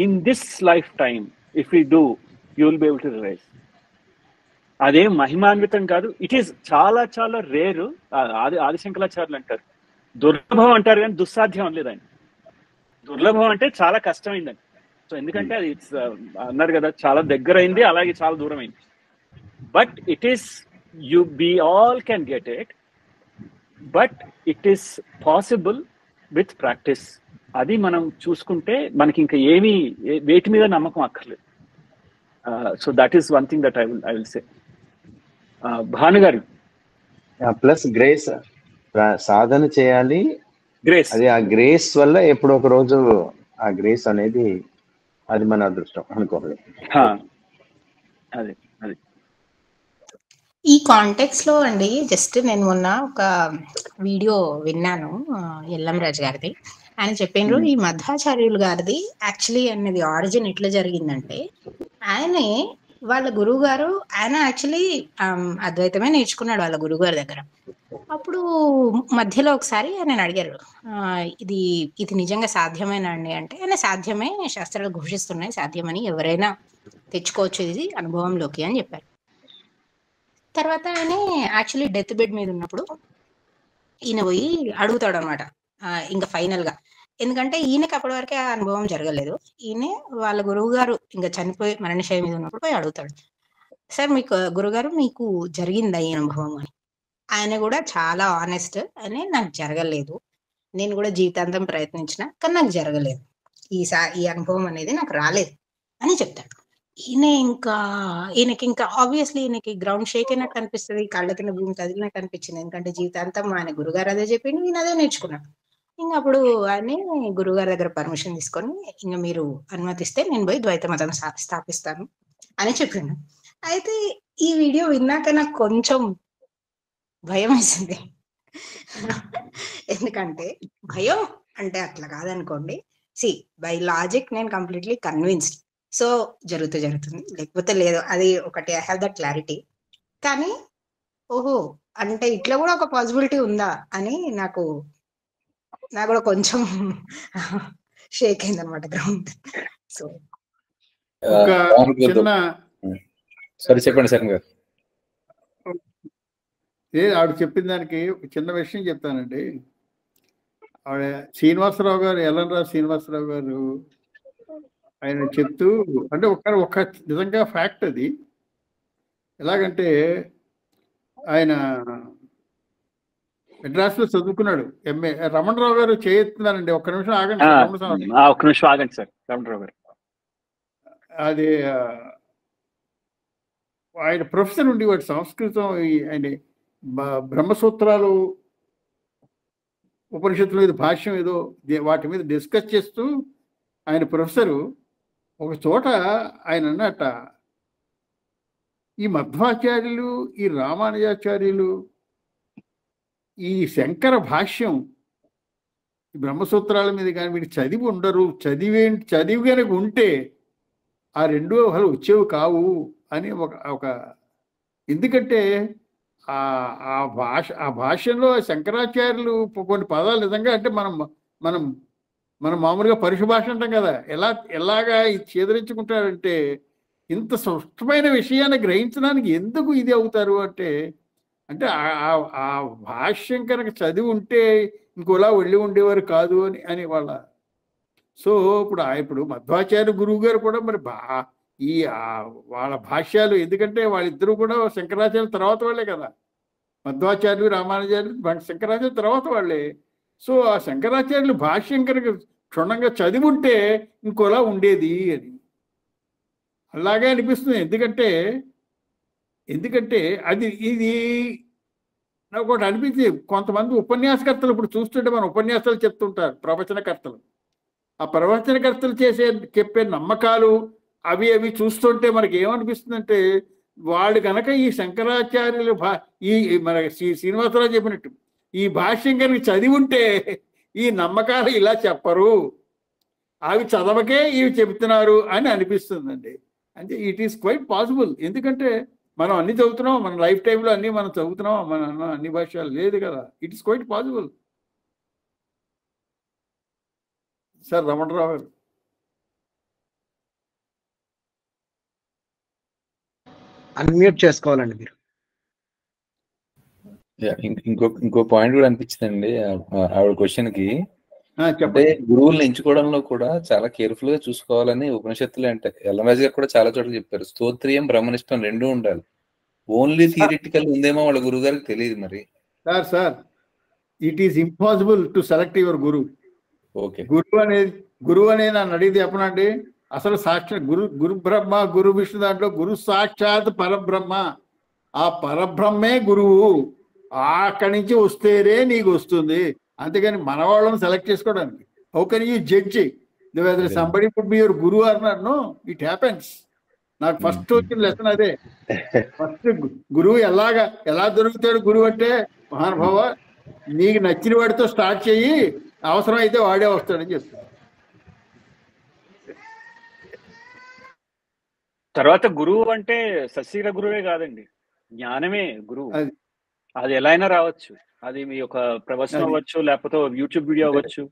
in this life time if you do you will be able to realise. అదేం మహిమాన్వితం కాదు, ఇట్ ఈస్ చాలా చాలా రేరు. ఆదిశంకరాచార్యులు అంటారు దుర్లభం అంటారు, కానీ దుస్సాధ్యం అనలేదండి. దుర్లభం అంటే చాలా కష్టమైందండి. సో ఎందుకంటే అది అన్నారు కదా, చాలా దగ్గర అయింది, అలాగే చాలా దూరం అయింది. But it is we all can get it, but it is possible with practice. అది మనం చూసుకుంటే మనకి ఇంకా ఏమీ వేటి మీద నమ్మకం అక్కర్లేదు. So that is one thing that I will say. Bhanu గారు, ప్లస్ గ్రేస్, సాధన చేయాలి, గ్రేస్. అది ఆ గ్రేస్ వల్ల ఎప్పుడో ఒక రోజు ఆ గ్రేస్ అనేది అది మన అదృష్టం అనుకోవాలి. అదే అదే ఈ కాంటెక్స్ లో అండి, జస్ట్ నేను మొన్న ఒక వీడియో విన్నాను ఎల్లం రాజు గారిది. ఆయన చెప్పిండ్రు ఈ మధ్వాచార్యులు గారిది యాక్చువల్లీ అనేది ఆరిజిన్ ఎట్లా జరిగిందంటే, ఆయనే వాళ్ళ గురువు గారు, ఆయన యాక్చువల్లీ అద్వైతమే నేర్చుకున్నాడు వాళ్ళ గురువు గారి దగ్గర. అప్పుడు మధ్యలో ఒకసారి ఆయన అడిగారు, ఇది నిజంగా సాధ్యమేనా అండి అంటే, ఆయన సాధ్యమే, శాస్త్రాలు ఘోషిస్తున్నాయి సాధ్యమని, ఎవరైనా తెచ్చుకోవచ్చు ఇది అనుభవంలోకి అని చెప్పారు. తర్వాత ఆయన యాక్చువల్లీ డెత్ బెడ్ మీద ఉన్నప్పుడు ఈయన పోయి అడుగుతాడు అనమాట ఇంకా ఫైనల్ గా. ఎందుకంటే ఈయనకి అప్పటి వరకే ఆ అనుభవం జరగలేదు. ఈయన వాళ్ళ గురువు గారు ఇంకా చనిపోయి మరణశయ్య మీద ఉన్నప్పుడు పోయి అడుగుతాడు, సార్ మీకు గురుగారు మీకు జరిగిందా ఈ అనుభవం అని. ఆయన కూడా చాలా ఆనెస్ట్ అని, నాకు జరగలేదు, నేను కూడా జీవితాంతం ప్రయత్నించిన కానీ నాకు జరగలేదు. ఈ అనుభవం అనేది నాకు రాలేదు అని చెప్తాడు. ఈయనకి ఇంకా ఆబ్వియస్లీ ఈయనకి గ్రౌండ్ షేక్ అయినట్టు అనిపిస్తుంది, కళ్ళ కింద భూమి కదిలినట్టు అనిపించింది. ఎందుకంటే జీవితాంతం ఆయన గురుగారు అదే చెప్పిండు, ఈయన అదే నేర్చుకున్నాడు. ఇంకా అప్పుడు అని గురుగారి దగ్గర పర్మిషన్ తీసుకొని, ఇంకా మీరు అనుమతిస్తే నేను పోయి ద్వైత మతం స్థాపిస్తాను అని చెప్పిండు. అయితే ఈ వీడియో విన్నాక నాకు కొంచెం భయం వేసింది. ఎందుకంటే భయం అంటే అట్లా కాదనుకోండి, బై లాజిక్ నేను కంప్లీట్లీ కన్విన్స్డ్. సో జరుగుతుంది, లేకపోతే లేదు, అది ఒకటి. I have that clarity. కానీ ఓహో, అంటే ఇట్లా కూడా ఒక పాసిబిలిటీ ఉందా అని నాకు కూడా కొంచెం షేక్ అయింది అనమాట గ్రౌండ్. సో ఒక చిన్న సరే చెప్పండి శరణ్ గారు. ఆవిడ చెప్పిన దానికి ఒక చిన్న విషయం చెప్తానండి. ఆవిడ శ్రీనివాసరావు గారు, ఎల్ఎన్ శ్రీనివాసరావు గారు ఆయన చెప్తూ, అంటే ఒక నిజంగా ఫ్యాక్ట్ అది. ఎలాగంటే ఆయన మెడ్రాస్లో చదువుకున్నాడు, ఎంఏ. రమణరావు గారు చేస్తున్నారండి, ఒక్క నిమిషం ఆగండి. ఒక్క నిమిషం ఆగండి సార్. రమణరావు గారు అది ఆయన ప్రొఫెసర్ ఉండేవాడు సంస్కృతం. ఆయన బ్రహ్మసూత్రాలు, ఉపనిషత్తులు మీద భాష్యం ఏదో వాటి మీద డిస్కస్ చేస్తూ ఆయన ప్రొఫెసరు ఒక చోట ఆయన అన్నట్ట, ఈ మధ్వాచార్యులు, ఈ రామానుజాచార్యులు, ఈ శంకర భాష్యం, ఈ బ్రహ్మసూత్రాల మీద కానీ వీటి చదివి ఉండరు, చదివి కనుక ఉంటే ఆ రెండు అసలు వచ్చేవి కావు అని ఒక ఎందుకంటే ఆ భాషలో శంకరాచార్యులు కొన్ని పదాలు నిజంగా, అంటే మనం మామూలుగా పరుష భాష అంటాం కదా, ఎలాగా ఇది ఛేదరించుకుంటారంటే, ఇంత స్పష్టమైన విషయాన్ని గ్రహించడానికి ఎందుకు ఇది అవుతారు అంటే ఆ భాష్యం కనుక చదివి ఉంటే ఇంకోలా వెళ్ళి ఉండేవారు కాదు అని వాళ్ళ. సో ఇప్పుడు మధ్వాచార్య గురువు గారు కూడా మరి వాళ్ళ భాష్యాలు, ఎందుకంటే వాళ్ళిద్దరూ కూడా శంకరాచార్యుల తర్వాత వాళ్ళే కదా, మధ్వాచార్యులు రామానుజాచార్యులు శంకరాచార్యుల తర్వాత వాళ్ళే. సో ఆ శంకరాచార్యులు భాష్యం కనుక క్షుణ్ణంగా చదివి ఉంటే ఇంకోలా ఉండేది అని అలాగే అనిపిస్తుంది. ఎందుకంటే ఇది నాకు ఒకటి అనిపించింది. కొంతమంది ఉపన్యాసకర్తలు ఇప్పుడు చూస్తుంటే మన ఉపన్యాసాలు చెప్తుంటారు, ప్రవచనకర్తలు. ఆ ప్రవచనకర్తలు చెప్పే నమ్మకాలు అవి చూస్తుంటే మనకి ఏమనిపిస్తుందంటే, వాళ్ళు కనుక ఈ శంకరాచార్యులు మన శ్రీనివాసరావు చెప్పినట్టు ఈ భాష్యం కనుక చదివి ఉంటే ఈ నమ్మకాలు ఇలా చెప్పరు, అవి చదవకే ఇవి చెబుతున్నారు అని అనిపిస్తుందండి. అంటే ఇట్ ఈస్ క్వైట్ పాసిబుల్. ఎందుకంటే మనం అన్ని చదువుతున్నాం, మన లైఫ్ టైంలో అన్ని మనం చదువుతున్నాం, మన అన్ని భాషలు లేదు కదా. It is quite possible. Sir Ramana Rao గారు. అన్మ్యూట్ చేసుకోవాలండి మీరు. ఇంకో పాయింట్ కూడా అనిపించిందండి ఆవిడ క్వశ్చన్ కి. అంటే గురువులను ఎంచుకోవడంలో కూడా చాలా కేర్ఫుల్ గా చూసుకోవాలని ఉపనిషత్తులు అంటే ఎల్లరాజు గారు కూడా చాలా చోట్ల చెప్పారు. స్తోత్రియం బ్రహ్మనిష్టం రెండూ ఉండాలి. ఓన్లీ థియరిటికల్ ఉందేమో వాళ్ళ గురువు గారికి తెలియదు. మరి sir it is impossible to select your గురువు. ఓకే, గురువు అనేది నన్ను అడిగితే చెప్పనండి, అసలు సాక్షాత్ గురు బ్రహ్మ గురు విష్ణు దాంట్లో గురు సాక్షాత్ పరబ్రహ్మ. ఆ పరబ్రహ్మే గురువు. అక్కడి నుంచి వస్తేనే నీకు వస్తుంది. అంతేగాని మన వాళ్ళని సెలెక్ట్ చేసుకోవడానికి how can you judge whether somebody could be your గురువు అన్నాను. It happens. నాకు ఫస్ట్ వచ్చిన లెసన్ అదే. ఫస్ట్ గురువు ఎలా దొరుకుతాడు గురువు అంటే, మహానుభావ నీకు నచ్చిన వాడితో స్టార్ట్ చెయ్యి, అవసరం అయితే వాడే వస్తాడని చెప్తాను. తర్వాత గురువు అంటే సశీల గురువే కాదండి, జ్ఞానమే గురువు. అది ఎలా అయినా రావచ్చు. అది మీ యొక్క ప్రవచనం అవ్వచ్చు, లేకపోతే యూట్యూబ్ వీడియో అవ్వచ్చు,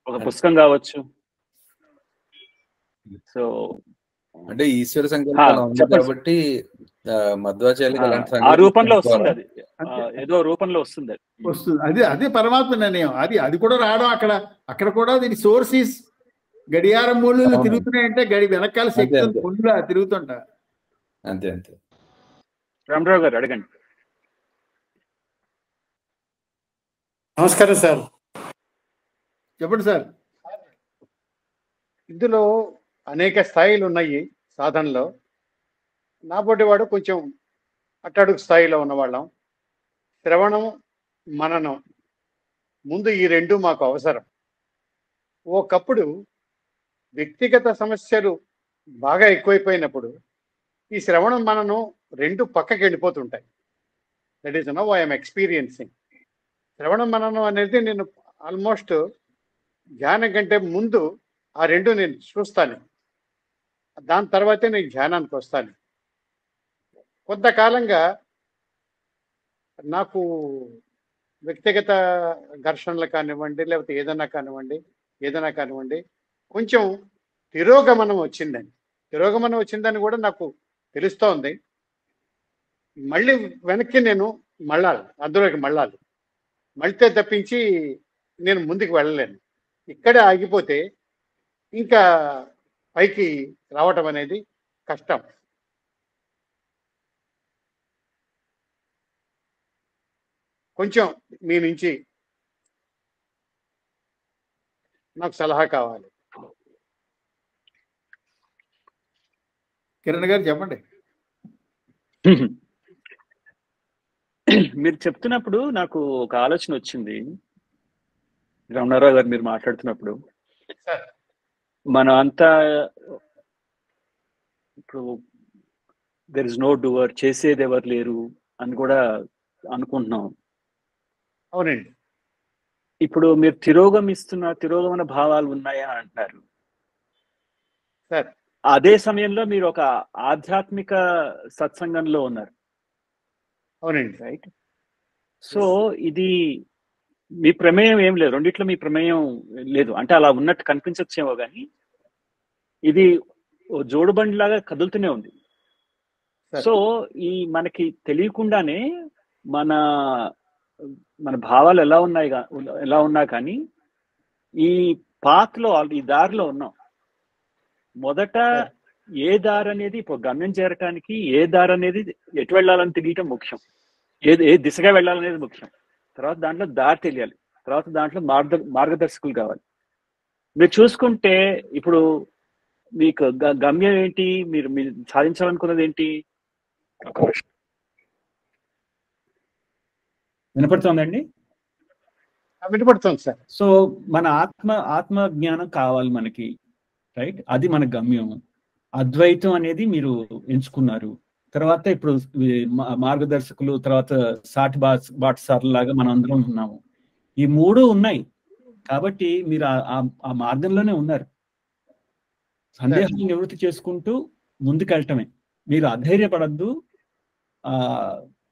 ఒక పుస్తకం కావచ్చు. సో అంటే ఈశ్వర సంకల్పం ఉంది కాబట్టి మధ్వాచార్యులు ఆ రూపంలో వస్తుంది, అది ఏదో రూపంలో వస్తుంది. అదే పరమాత్మ నిర్ణయం. అది కూడా రావడం అక్కడ కూడా దీని సోర్సెస్ గడియారం మూలలు తిరుగుతున్నాయంటే వెనకాల శక్తి పొందులా తిరుగుతుంటా. అంతే. రామరావు గారు అడగండి. నమస్కారం సార్. చెప్పండి సార్. ఇందులో అనేక స్థాయిలు ఉన్నాయి సాధనలో. నాబోటి వాడు కొంచెం అట్టడుగు స్థాయిలో ఉన్నవాళ్ళం. శ్రవణం, మననం ముందు ఈ రెండు మాకు అవసరం. ఒకప్పుడు వ్యక్తిగత సమస్యలు బాగా ఎక్కువైపోయినప్పుడు ఈ శ్రవణం మననం రెండు పక్కకి వెళ్ళిపోతుంటాయి. That is now I'm experiencing. శ్రవణం మననం అనేది నేను ఆల్మోస్ట్ ధ్యానం కంటే ముందు ఆ రెండు నేను చూస్తాను. దాని తర్వాతే నేను ధ్యానానికి వస్తాను. కొంతకాలంగా నాకు వ్యక్తిగత ఘర్షణలు కానివ్వండి, లేకపోతే ఏదైనా కానివ్వండి కొంచెం తిరోగమనం వచ్చిందని కూడా నాకు తెలుస్తోంది. మళ్ళీ వెనక్కి నేను అందులోకి మళ్ళితే తప్పించి నేను ముందుకు వెళ్ళలేను. ఇక్కడే ఆగిపోతే ఇంకా పైకి రావటం అనేది కష్టం. కొంచెం మీ నుంచి నాకు సలహా కావాలి. కిరణ్ గారు చెప్పండి. మీరు చెప్తున్నప్పుడు నాకు ఒక ఆలోచన వచ్చింది. రమణారావు గారు మీరు మాట్లాడుతున్నప్పుడు మనం అంతా ఇప్పుడు దెర్ ఇస్ నో డూవర్, చేసేది ఎవరు లేరు అని కూడా అనుకుంటున్నాం. అవునండి. ఇప్పుడు మీరు తిరోగమన భావాలు ఉన్నాయా అంటున్నారు సార్. అదే సమయంలో మీరు ఒక ఆధ్యాత్మిక సత్సంగంలో ఉన్నారు. అవునండి. రైట్. సో ఇది మీ ప్రమేయం ఏం లేదు, రెండిట్లో మీ ప్రమేయం లేదు. అంటే అలా ఉన్నట్టు కనిపించచ్చేమో కానీ ఇది జోడుబండి లాగా కదులుతూనే ఉంది. సో ఈ మనకి తెలియకుండానే మన భావాలు ఎలా ఉన్నా కానీ ఈ పాత్లో, ఈ దారిలో ఉన్నాం. మొదట ఏ దారి అనేది, ఇప్పుడు గమ్యం చేరటానికి ఏ దారి అనేది, ఎటు వెళ్ళాలని తెలియటం ముఖ్యం, ఏ దిశగా వెళ్ళాలనేది ముఖ్యం. తర్వాత దాంట్లో దారి తెలియాలి, తర్వాత దాంట్లో మార్గదర్శకులు కావాలి. మీరు చూసుకుంటే ఇప్పుడు మీకు గమ్యం ఏంటి, మీరు సాధించాలనుకున్నది ఏంటి? వినపడుతోందండి? వినపడుతుంది సార్. సో మన ఆత్మ జ్ఞానం కావాలి మనకి, రైట్? అది మన గమ్యం. అద్వైతం అనేది మీరు ఎంచుకున్నారు. తర్వాత ఇప్పుడు మార్గదర్శకులు, తర్వాత సాటి బాటసారులాగా మనం అందరం ఉన్నాము. ఈ మూడు ఉన్నాయి కాబట్టి మీరు ఆ మార్గంలోనే ఉన్నారు. సందేహాన్ని నివృత్తి చేసుకుంటూ ముందుకెళ్ళటమే. మీరు అధైర్యపడద్దు,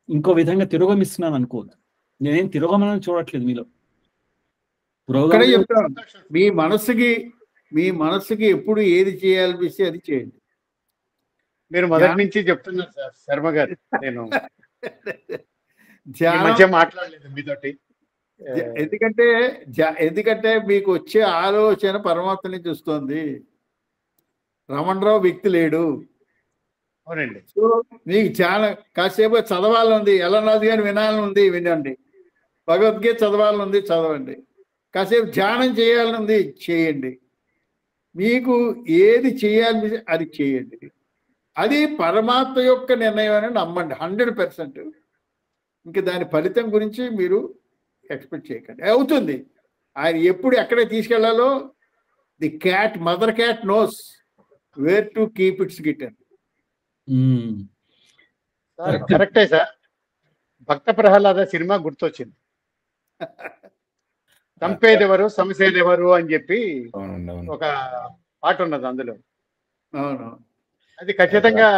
ఇంకో విధంగా తిరోగమిస్తున్నాను అనుకోవద్దు. నేనేం తిరోగమనం చూడట్లేదు మీలో. మీ మనసుకి ఎప్పుడు ఏది చేయాలనిపిస్తే అది చేయండి. మీరు మొదటి నుంచి చెప్తున్నారు సార్ శర్మ గారు. నేను మధ్య మాట్లాడలేదు మీతోటి. ఎందుకంటే మీకు వచ్చే ఆలోచన పరమాత్మ నుంచి వస్తుంది. రమణరావు వ్యక్తి లేడు. అవునండి. సో మీకు చాలా కాసేపు చదవాలనుంది, ఎల్లనాథ్ గారిని వినాలనుంది, వినండి. భగవద్గీత చదవాలనుంది, చదవండి. కాసేపు ధ్యానం చేయాలనుంది, చేయండి. మీకు ఏది చేయాలి అది చేయండి. అది పరమాత్మ యొక్క నిర్ణయం అని నమ్మండి 100%. ఇంక దాని ఫలితం గురించి మీరు ఎక్స్పెక్ట్ చేయకండి. అవుతుంది. ఆయన ఎప్పుడు ఎక్కడ తీసుకెళ్లాలో mother cat knows where to keep its kitten. కరెక్టే సార్. భక్త ప్రహ్లాద సినిమా గుర్తొచ్చింది. చంపేదెవరు సమసేదెవరు అని చెప్పి ఒక పాట ఉన్నది అందులో. అవును, అది ఖచ్చితంగా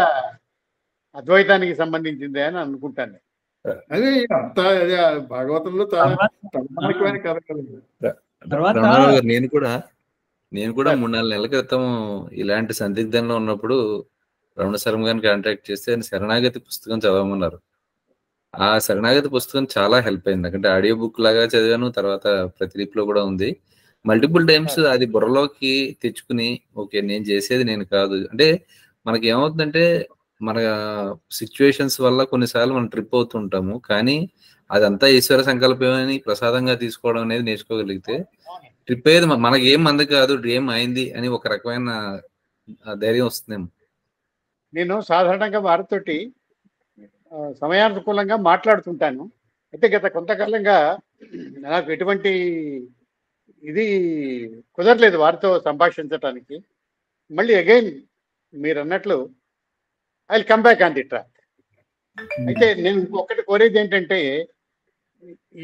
అద్వైతానికి సంబంధించిందే అని అనుకుంటాను. అది భాగవతంలో చాలా ప్రామాణికమైన కథ కదా. నేను కూడా 3-4 నెలల క్రితం ఇలాంటి సందిగ్ధంలో ఉన్నప్పుడు రమణ శర్మ గారిని కాంటాక్ట్ చేస్తే ఆయన శరణాగతి పుస్తకం చదవమన్నారు. ఆ శరణాగతి పుస్తకం చాలా హెల్ప్ అయింది. అంటే ఆడియో బుక్ లాగా చదివాను, తర్వాత ప్రతిలిపిలో కూడా ఉంది. మల్టిపుల్ టైమ్స్ అది బుర్రలోకి తెచ్చుకుని ఓకే నేను చేసేది నేను కాదు. అంటే మనకి ఏమవుతుందంటే మన సిచ్యువేషన్స్ వల్ల కొన్నిసార్లు మనం ట్రిప్ అవుతుంటాము, కానీ అదంతా ఈశ్వర సంకల్పం అని ప్రసాదంగా తీసుకోవడం అనేది నేర్చుకోగలిగితే ట్రిప్ అయ్యేది మనకి ఏం మంది కాదు, డ్రీమ్ అయింది అని ఒక రకమైన ధైర్యం వస్తుందేమో. నేను సాధారణంగా వారితోటి సమయానుకూలంగా మాట్లాడుతుంటాను. అయితే గత కొంతకాలంగా నాకు ఎటువంటి ఇది కుదరలేదు వారితో సంభాషించటానికి. మళ్ళీ అగైన్ మీరు అన్నట్లు I will come back on the track. అయితే నేను ఇంకొకటి కోరేది ఏంటంటే,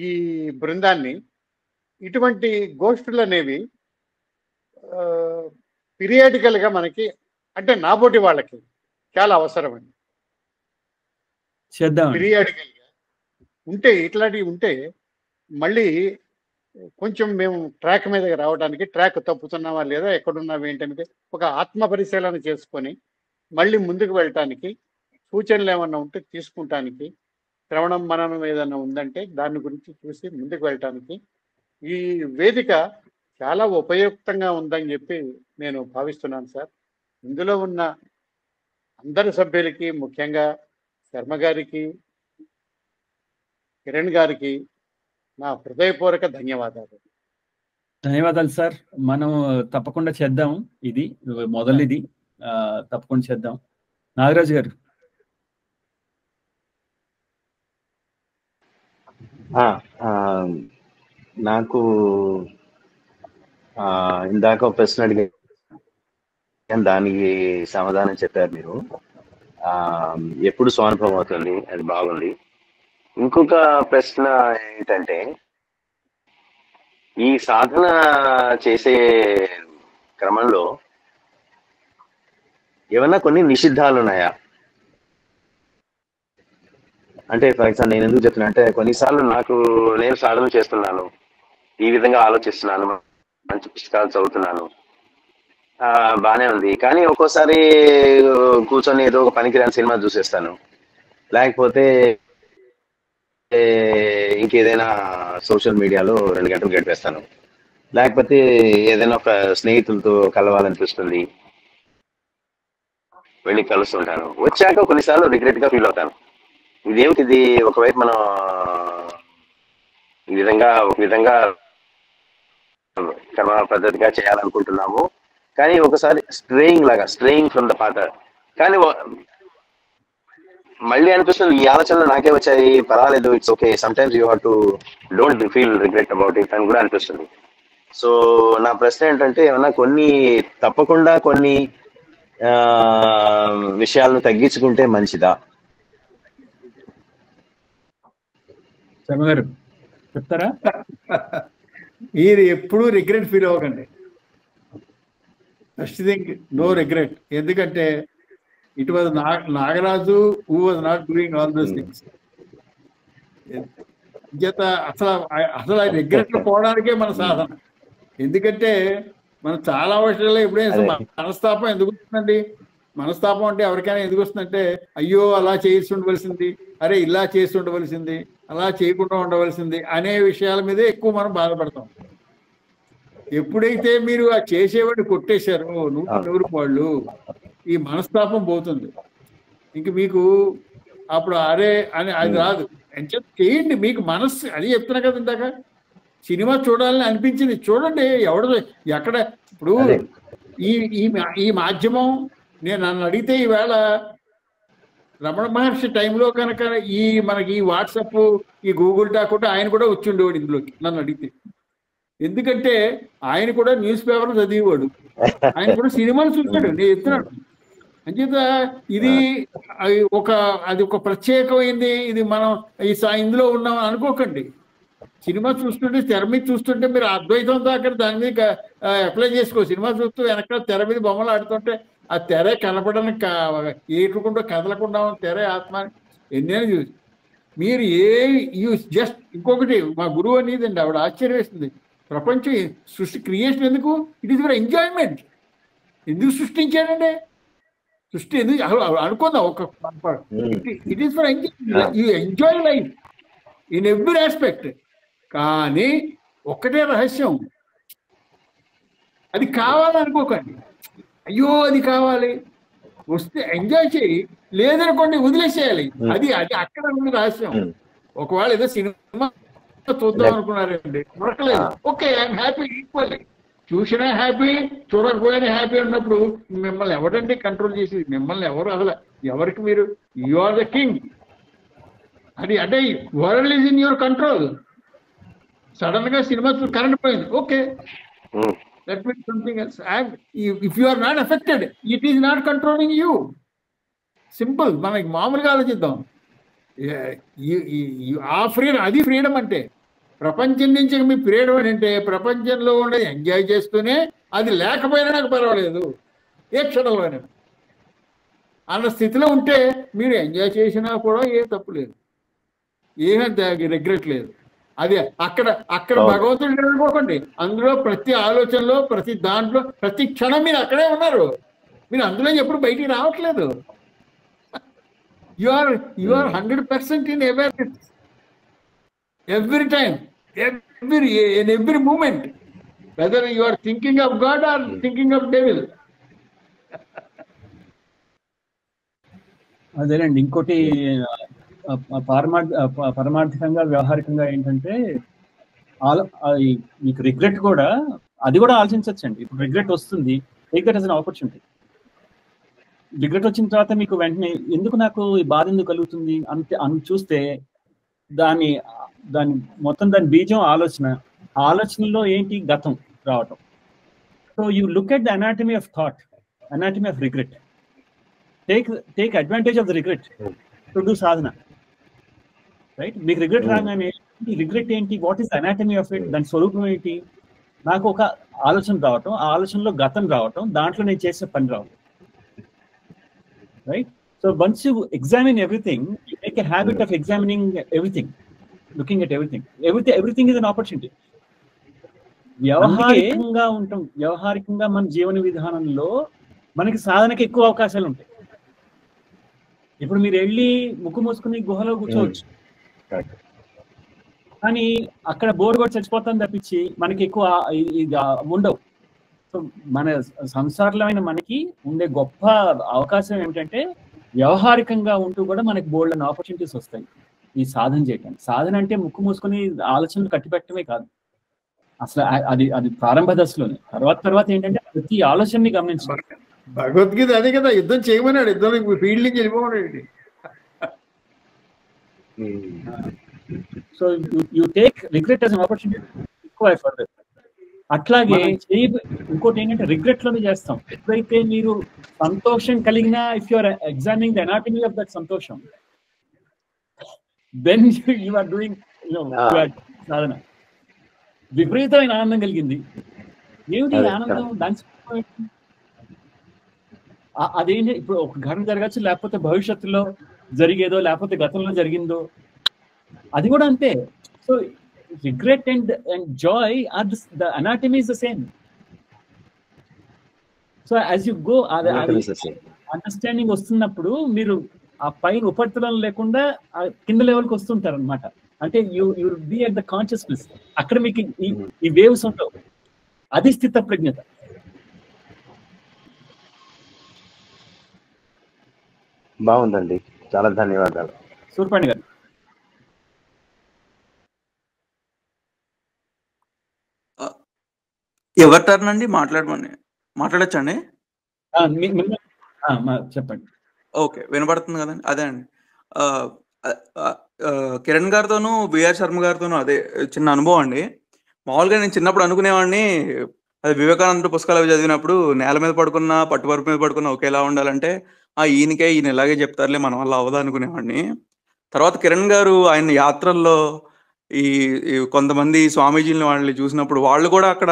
ఈ బృందాన్ని ఇటువంటి గోష్ఠులు అనేవి పీరియాడికల్ గా మనకి, అంటే నాబోటి వాళ్ళకి చాలా అవసరం అండి. పీరియాడికల్ గా ఉంటే, ఇట్లాంటివి ఉంటే మళ్ళీ కొంచెం మేము ట్రాక్ మీదకి రావడానికి, ట్రాక్ తప్పుతున్నావా లేదా, ఎక్కడున్నావా ఏంటనేది ఒక ఆత్మ పరిశీలన చేసుకొని మళ్ళీ ముందుకు వెళ్ళటానికి, సూచనలు ఏమన్నా ఉంటే తీసుకుంటానికి, శ్రవణం మననం ఏదన్నా ఉందంటే దాని గురించి చూసి ముందుకు వెళ్ళటానికి ఈ వేదిక చాలా ఉపయుక్తంగా ఉందని చెప్పి నేను భావిస్తున్నాను సార్. ఇందులో ఉన్న అందరి సభ్యులకి, ముఖ్యంగా శర్మ గారికి, కిరణ్ గారికి నా హృదయపూర్వక ధన్యవాదాలు. ధన్యవాదాలు సార్. మనం తప్పకుండా చేద్దాం, ఇది మొదటిది తప్పకుండా చేద్దాం. నాగరాజు గారు. నాకు ఇందాక ఒక ప్రశ్న అడిగాను, దానికి సమాధానం చెప్పారు మీరు. ఎప్పుడు స్వానుభవం అవుతుంది, అది బాగుంది. ఇంకొక ప్రశ్న ఏంటంటే, ఈ సాధన చేసే క్రమంలో ఏమన్నా కొన్ని నిషిద్ధాలు ఉన్నాయా? అంటే ఫర్ ఎగ్జాంపుల్ నేను ఎందుకు చెప్తున్నా అంటే, కొన్నిసార్లు నేను సాధన చేస్తున్నాను, ఈ విధంగా ఆలోచిస్తున్నాను, మంచి పుస్తకాలు చదువుతున్నాను, బాగానే ఉంది. కానీ ఒక్కోసారి కూర్చొని ఏదో ఒక పనికిరాని సినిమా చూసేస్తాను, లేకపోతే ఇంకేదైనా సోషల్ మీడియాలో 2 గంటలు గడిపేస్తాను, లేకపోతే ఏదైనా ఒక స్నేహితులతో కలవాలనిపిస్తుంది, వెళ్ళి కలుస్తుంటాను. వచ్చాక కొన్నిసార్లు రిగ్రెట్ గా ఫీల్ అవుతాను. ఇదేమిటిది, ఒకవైపు మనం ఒక విధంగా కర్మ పద్ధతిగా చేయాలనుకుంటున్నాము, కానీ ఒకసారి స్ట్రేయింగ్ ఫ్రమ్ ద పాత. కానీ మళ్ళీ అనిపిస్తుంది, ఈ ఆలోచనలు నాకే వచ్చాయి, పర్వాలేదు, it's okay, some times you have to don't feel regret about it అని కూడా అనిపిస్తుంది. సో నా ప్రశ్న ఏంటంటే, ఏమన్నా తప్పకుండా కొన్ని విషయాలను తగ్గించుకుంటే మంచిదా? శర్మగారు చెప్తారా? మీరు ఎప్పుడూ రిగ్రెట్ ఫీల్ అవ్వకండి. First thing, no regret. ఎందుకంటే it was Nagaraju who was not doing all those things. అసలు ఆ రిగ్రెట్ పోవడానికే మన సాధన. ఎందుకంటే మనం చాలా వర్షాల్లో ఎప్పుడైనా మనస్తాపం ఎందుకు వస్తుందండి? మనస్తాపం అంటే ఎవరికైనా ఎందుకు వస్తుందంటే, అయ్యో అలా చేసి ఉండవలసింది, అరే ఇలా చేసి ఉండవలసింది, అలా చేయకుండా ఉండవలసింది అనే విషయాల మీదే ఎక్కువ మనం బాధపడతాం. ఎప్పుడైతే మీరు ఆ చేసేవాడిని కొట్టేశారో 100 వాళ్ళు, ఈ మనస్తాపం పోతుంది. ఇంక మీకు అప్పుడు అరే అని అది రాదు. చేయండి, మీకు మనస్సు అది చెప్తున్నా కదా ఇందాక, సినిమా చూడాలని అనిపించింది చూడండి. ఎక్కడ ఇప్పుడు ఈ మాధ్యమం నన్ను అడిగితే, ఈవేళ రమణ మహర్షి టైంలో కనుక మనకి ఈ వాట్సాప్, ఈ గూగుల్ టాక్ ఉంటే ఆయన కూడా వచ్చి ఉండేవాడు ఇందులోకి నన్ను అడిగితే. ఎందుకంటే ఆయన కూడా న్యూస్ పేపర్ చదివేవాడు, ఆయన కూడా సినిమాలు చూశాడు. నేను చెప్తున్నాను అంచేత ఇది అది ఒక ప్రత్యేకమైంది. ఇది మనం ఇందులో ఉన్నాం అనుకోకండి. సినిమా చూస్తుంటే, తెర మీద చూస్తుంటే మీరు అద్వైతంతో అక్కడ దాని మీద అప్లై చేసుకో. సినిమా చూస్తూ వెనక తెర మీద బొమ్మలు ఆడుతుంటే ఆ తెర కనపడడానికి ఏటుకుండా కదలకుండా తెర ఆత్మ ఎన్నైనా చూసి మీరు జస్ట్ ఇంకొకటి మా గురువు అనేది అండి, ఆవిడ ఆశ్చర్యం వేస్తుంది. ప్రపంచం సృష్టి క్రియేషన్ ఎందుకు? It is for enjoyment. ఎందుకు సృష్టించాడండి? సృష్టి ఎందుకు అనుకుందాం, it is for enjoy. You enjoy life in every aspect. కానీ ఒక్కటే రహస్యం, అది కావాలనుకోకండి. అయ్యో అది కావాలి, వస్తే ఎంజాయ్ చేయి, లేదనుకోండి వదిలేసేయాలి. అది అక్కడ ఉంది రహస్యం. ఒకవేళ ఏదో సినిమా చూద్దాం అనుకున్నారండి, దొరకలేదు. Okay, I'm happy equally. చూసినా హ్యాపీ, చూడకపోయినా హ్యాపీ ఉన్నప్పుడు మిమ్మల్ని ఎవరండి కంట్రోల్ చేసి? మిమ్మల్ని ఎవరు అసలు ఎవరికి మీరు యు ఆర్ ద కింగ్. అది అంటే world is in your control. Sudden గా సినిమా కరెంట్ పోయింది, okay, that means something else. If you are not affected, it is not controlling you. Simple. మనకి మామూలుగా ఆలోచిద్దాం. ఆ ఫ్రీడమ్, అది ఫ్రీడమ్ అంటే. ప్రపంచం నుంచి మీ ఫ్రీడమ్ అంటే ప్రపంచంలో ఉండేది ఎంజాయ్ చేస్తూనే, అది లేకపోయినా నాకు పర్వాలేదు ఏ క్షణంలోనే అన్న స్థితిలో ఉంటే మీరు ఎంజాయ్ చేసినా కూడా ఏ తప్పు లేదు, ఏమీ రిగ్రెట్ లేదు. అది అక్కడ భగవంతుడు అనుకోకండి. అందులో ప్రతి ఆలోచనలో, ప్రతి దాంట్లో, ప్రతి క్షణం మీరు అక్కడే ఉన్నారు. మీరు అందులో ఎప్పుడు బయటికి రావట్లేదు. You are 100% in awareness every time, in every moment, whether you are thinking of God or thinking of devil. అదేనండి. ఇంకోటి పరమార్థికంగా వ్యవహారికంగా ఏంటంటే మీకు రిగ్రెట్ కూడా, అది కూడా ఆలోచించవచ్చండి. ఇప్పుడు రిగ్రెట్ వస్తుంది, take that as an opportunity. Regret వచ్చిన తర్వాత మీకు వెంటనే ఎందుకు నాకు ఈ బాధ ఎందుకు కలుగుతుంది అంతే అని చూస్తే దాని మొత్తం దాని బీజం ఆలోచనలో ఏంటి? గతం రావటం. So you look at the anatomy of thought, anatomy of regret. Take advantage of the regret to do Sadhana, right? మీకు రిగ్రెట్ రాగానే రిగ్రెట్ ఏంటి, what is anatomy of it, దాని స్వరూపం ఏంటి? నాకు ఒక ఆలోచన రావటం, ఆ ఆలోచనలో గతం రావటం, దాంట్లో నేను చేసే పని రావటం, right? So once you examine everything, you make a habit of examining everything, looking at everything. Everything is an opportunity. వ్యవహారికంగా మన జీవన విధానంలో మనకి సాధనకి ఎక్కువ అవకాశాలు ఉంటాయి. ఇప్పుడు మీరు వెళ్ళి ముక్కు మూసుకుని గుహలో కూర్చోవచ్చు, కానీ అక్కడ బోర్ కూడా చచ్చిపోతాను తప్పించి మనకి ఎక్కువ ఉండవు. సో మన సంసారమైన మనకి ఉండే గొప్ప అవకాశం ఏమిటంటే వ్యవహారికంగా ఉంటూ కూడా మనకి బోల్డ్ అనే ఆపర్చునిటీస్ వస్తాయి ఈ సాధన చేయడానికి. సాధన అంటే ముక్కు మూసుకొని ఆలోచనలు కట్టిపెట్టడమే కాదు, అసలు అది ప్రారంభ దశలోనే. తర్వాత ఏంటంటే ప్రతి ఆలోచనని గమనించాలి. భగవద్గీత అదే కదా, యుద్ధం చేయమన్నాడు, యుద్ధం ఫీల్డ్ నుంచి వెళ్ళిపోమన్నాడు. So you take regret as an opportunity ఎక్కువ ఫర్దర్. అట్లాగే ఇంకోటి ఏంటంటే రిగ్రెట్ లోనే చేస్తాం. ఎప్పుడైతే మీరు సంతోషం కలిగినా, if you are examining the anatomy of that సంతోషం, దెన్ యు ఆర్ డూయింగ్ సాధన. విపరీతమైన ఆనందం కలిగింది, ఏమిటి ఆనందం? దాని అదేంటి? ఇప్పుడు ఒక ఘటన జరగచ్చు, లేకపోతే భవిష్యత్తులో జరిగేదో, లేకపోతే గతంలో జరిగిందో, అది కూడా అంతే. So regret and joy are the anatomy is the same. So as you go, understanding వస్తున్నప్పుడు మీరు ఆ పైన ఉపరితలం లేకుండా కింద లెవెల్కి వస్తుంటారు అనమాట. అంటే you be at the consciousness. అక్కడ మీకు ఈ వేవ్స్ ఉంటావు, అది స్థిత ప్రజ్ఞత. బాగుందండి, చాలా ధన్యవాదాలు. సూర్పాణి గారు. ఎవరి టర్న్ అండి? మాట్లాడచ్చండి? చెప్పండి. ఓకే, వినపడుతుంది కదండి. అదే అండి, కిరణ్ గారితోనూ బిఆర్ శర్మ గారితోనూ అదే చిన్న అనుభవం అండి. మామూలుగా నేను చిన్నప్పుడు అనుకునేవాడిని, అది వివేకానంద పుస్తకాలు అవి చదివినప్పుడు నేల మీద పడుకున్నా, పట్టుపరుపు మీద పడుకున్నా ఒకేలా ఉండాలంటే ఈయన ఇలాగే చెప్తారులే, మన వల్ల అవ్వదు అనుకునేవాడిని. తర్వాత కిరణ్ గారు ఆయన యాత్రల్లో ఈ కొంతమంది స్వామీజీని వాళ్ళని చూసినప్పుడు వాళ్ళు కూడా అక్కడ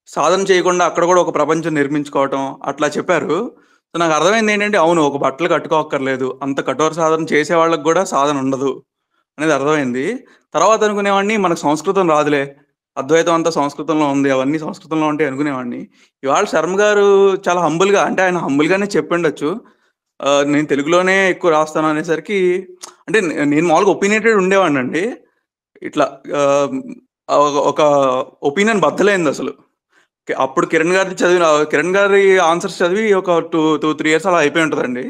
సాధన చేయకుండా అక్కడ కూడా ఒక ప్రపంచం నిర్మించుకోవటం అట్లా చెప్పారు. సో నాకు అర్థమైంది ఏంటంటే, అవును, ఒక బట్టలు కట్టుకోక్కర్లేదు, అంత కఠోర సాధన చేసే వాళ్ళకి కూడా సాధన ఉండదు అనేది అర్థమైంది. తర్వాత అనుకునేవాడిని, మనకు సంస్కృతం రాదులే, అద్వైతం అంతా సంస్కృతంలో ఉంది, అవన్నీ సంస్కృతంలో ఉంటాయి అనుకునేవాడిని. ఇవాళ శర్మ గారు చాలా హంబుల్గా, అంటే ఆయన హంబుల్గానే చెప్పిండొచ్చు, నేను తెలుగులోనే ఎక్కువ రాస్తాను అనేసరికి, అంటే నేను మామూలుగా ఒపీనియటెడ్ ఉండేవాడిని అండి. ఇట్లా ఒక ఒపీనియన్ బద్దలైంది అసలు. అప్పుడు కిరణ్ గారి ఆన్సర్స్ చదివి ఒక 2-3 years అలా అయిపోయి ఉంటుందండి.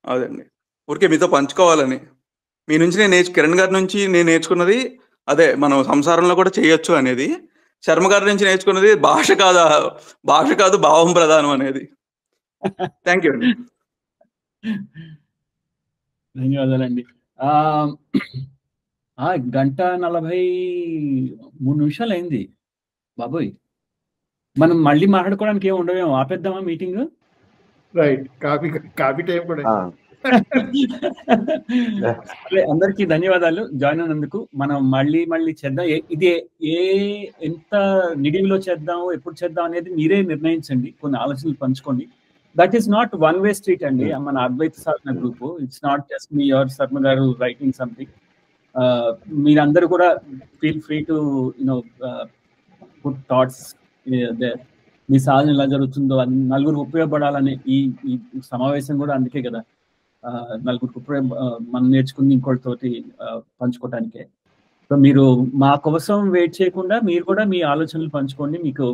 అదండి, ఊరికే మీతో పంచుకోవాలని. మీ నుంచి కిరణ్ గారి నుంచి నేను నేర్చుకున్నది అదే మనం సంసారంలో కూడా చేయొచ్చు అనేది. శర్మ గారి నుంచి నేర్చుకున్నది భాష కాదు భావం ప్రధానం అనేది. థ్యాంక్ యూ అండి. ధన్యవాదాలండి. 1:43 అయింది బాబోయ్. మనం మళ్ళీ మాట్లాడుకోవడానికి ఏమి ఉండవేమో, ఆపేద్దామా మీటింగ్? రైట్, కాఫీ టైం కూడా. అందరికీ ధన్యవాదాలు జాయిన్ అయినందుకు. మనం మళ్ళీ చేద్దాం. ఇది ఎంత నిడివిలో చేద్దాం, ఎప్పుడు చేద్దాం అనేది మీరే నిర్ణయించండి, కొన్ని ఆలోచనలు పంచుకోండి. That is not one way street అండి మన Advaita Sadhana group. It's not just me R Sharma garu writing something. మీరందరూ కూడా feel free to put thoughts there. మీ సాధన ఎలా జరుగుతుందో అది నలుగురు ఉపయోగపడాలని ఈ సమావేశం కూడా అందుకే కదా, నలుగురికి మనం నేర్చుకుని ఇంకోటితోటి పంచుకోవటానికే. సో మీరు మా కోసం వెయిట్ చేయకుండా మీరు కూడా మీ ఆలోచనలు పంచుకోండి. మీకు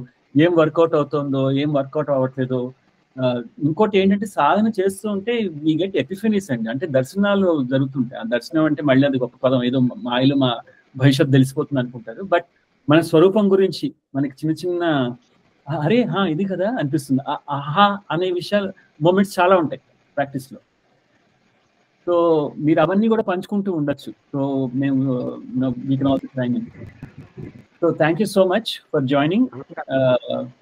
ఏం వర్కౌట్ అవుతుందో, ఏం వర్కౌట్ అవ్వట్లేదో. ఇంకోటి ఏంటంటే, సాధన చేస్తూ ఉంటే వీ గెట్ ఎపిఫెనీస్ అండి. అంటే దర్శనాలు జరుగుతుంటాయి. ఆ దర్శనం అంటే మళ్ళీ అది గొప్ప పదం, ఏదో మాయలో మా భవిష్యత్తు తెలిసిపోతుంది అనుకుంటారు. బట్ మన స్వరూపం గురించి మనకి చిన్న అరే ఇది కదా అనిపిస్తుంది. ఆహా అనే విషయాలు మూమెంట్స్ చాలా ఉంటాయి ప్రాక్టీస్లో. సో మీరు అవన్నీ కూడా పంచుకుంటూ ఉండొచ్చు. సో మేము so thank you so much for joining.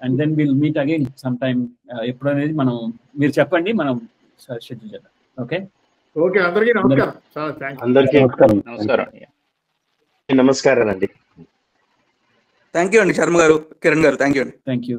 And then will meet again some time. ఎప్పుడు అనేది మీరు చెప్పండి, మనం షెడ్యూల్ చేద్దాం. ఓకే, అందరికీ నమస్కారం. అందరికీ నమస్కారం అండి. థ్యాంక్ యూ అండి శర్మ గారు, కిరణ్ గారు. థ్యాంక్ యూ అండి. Thank you.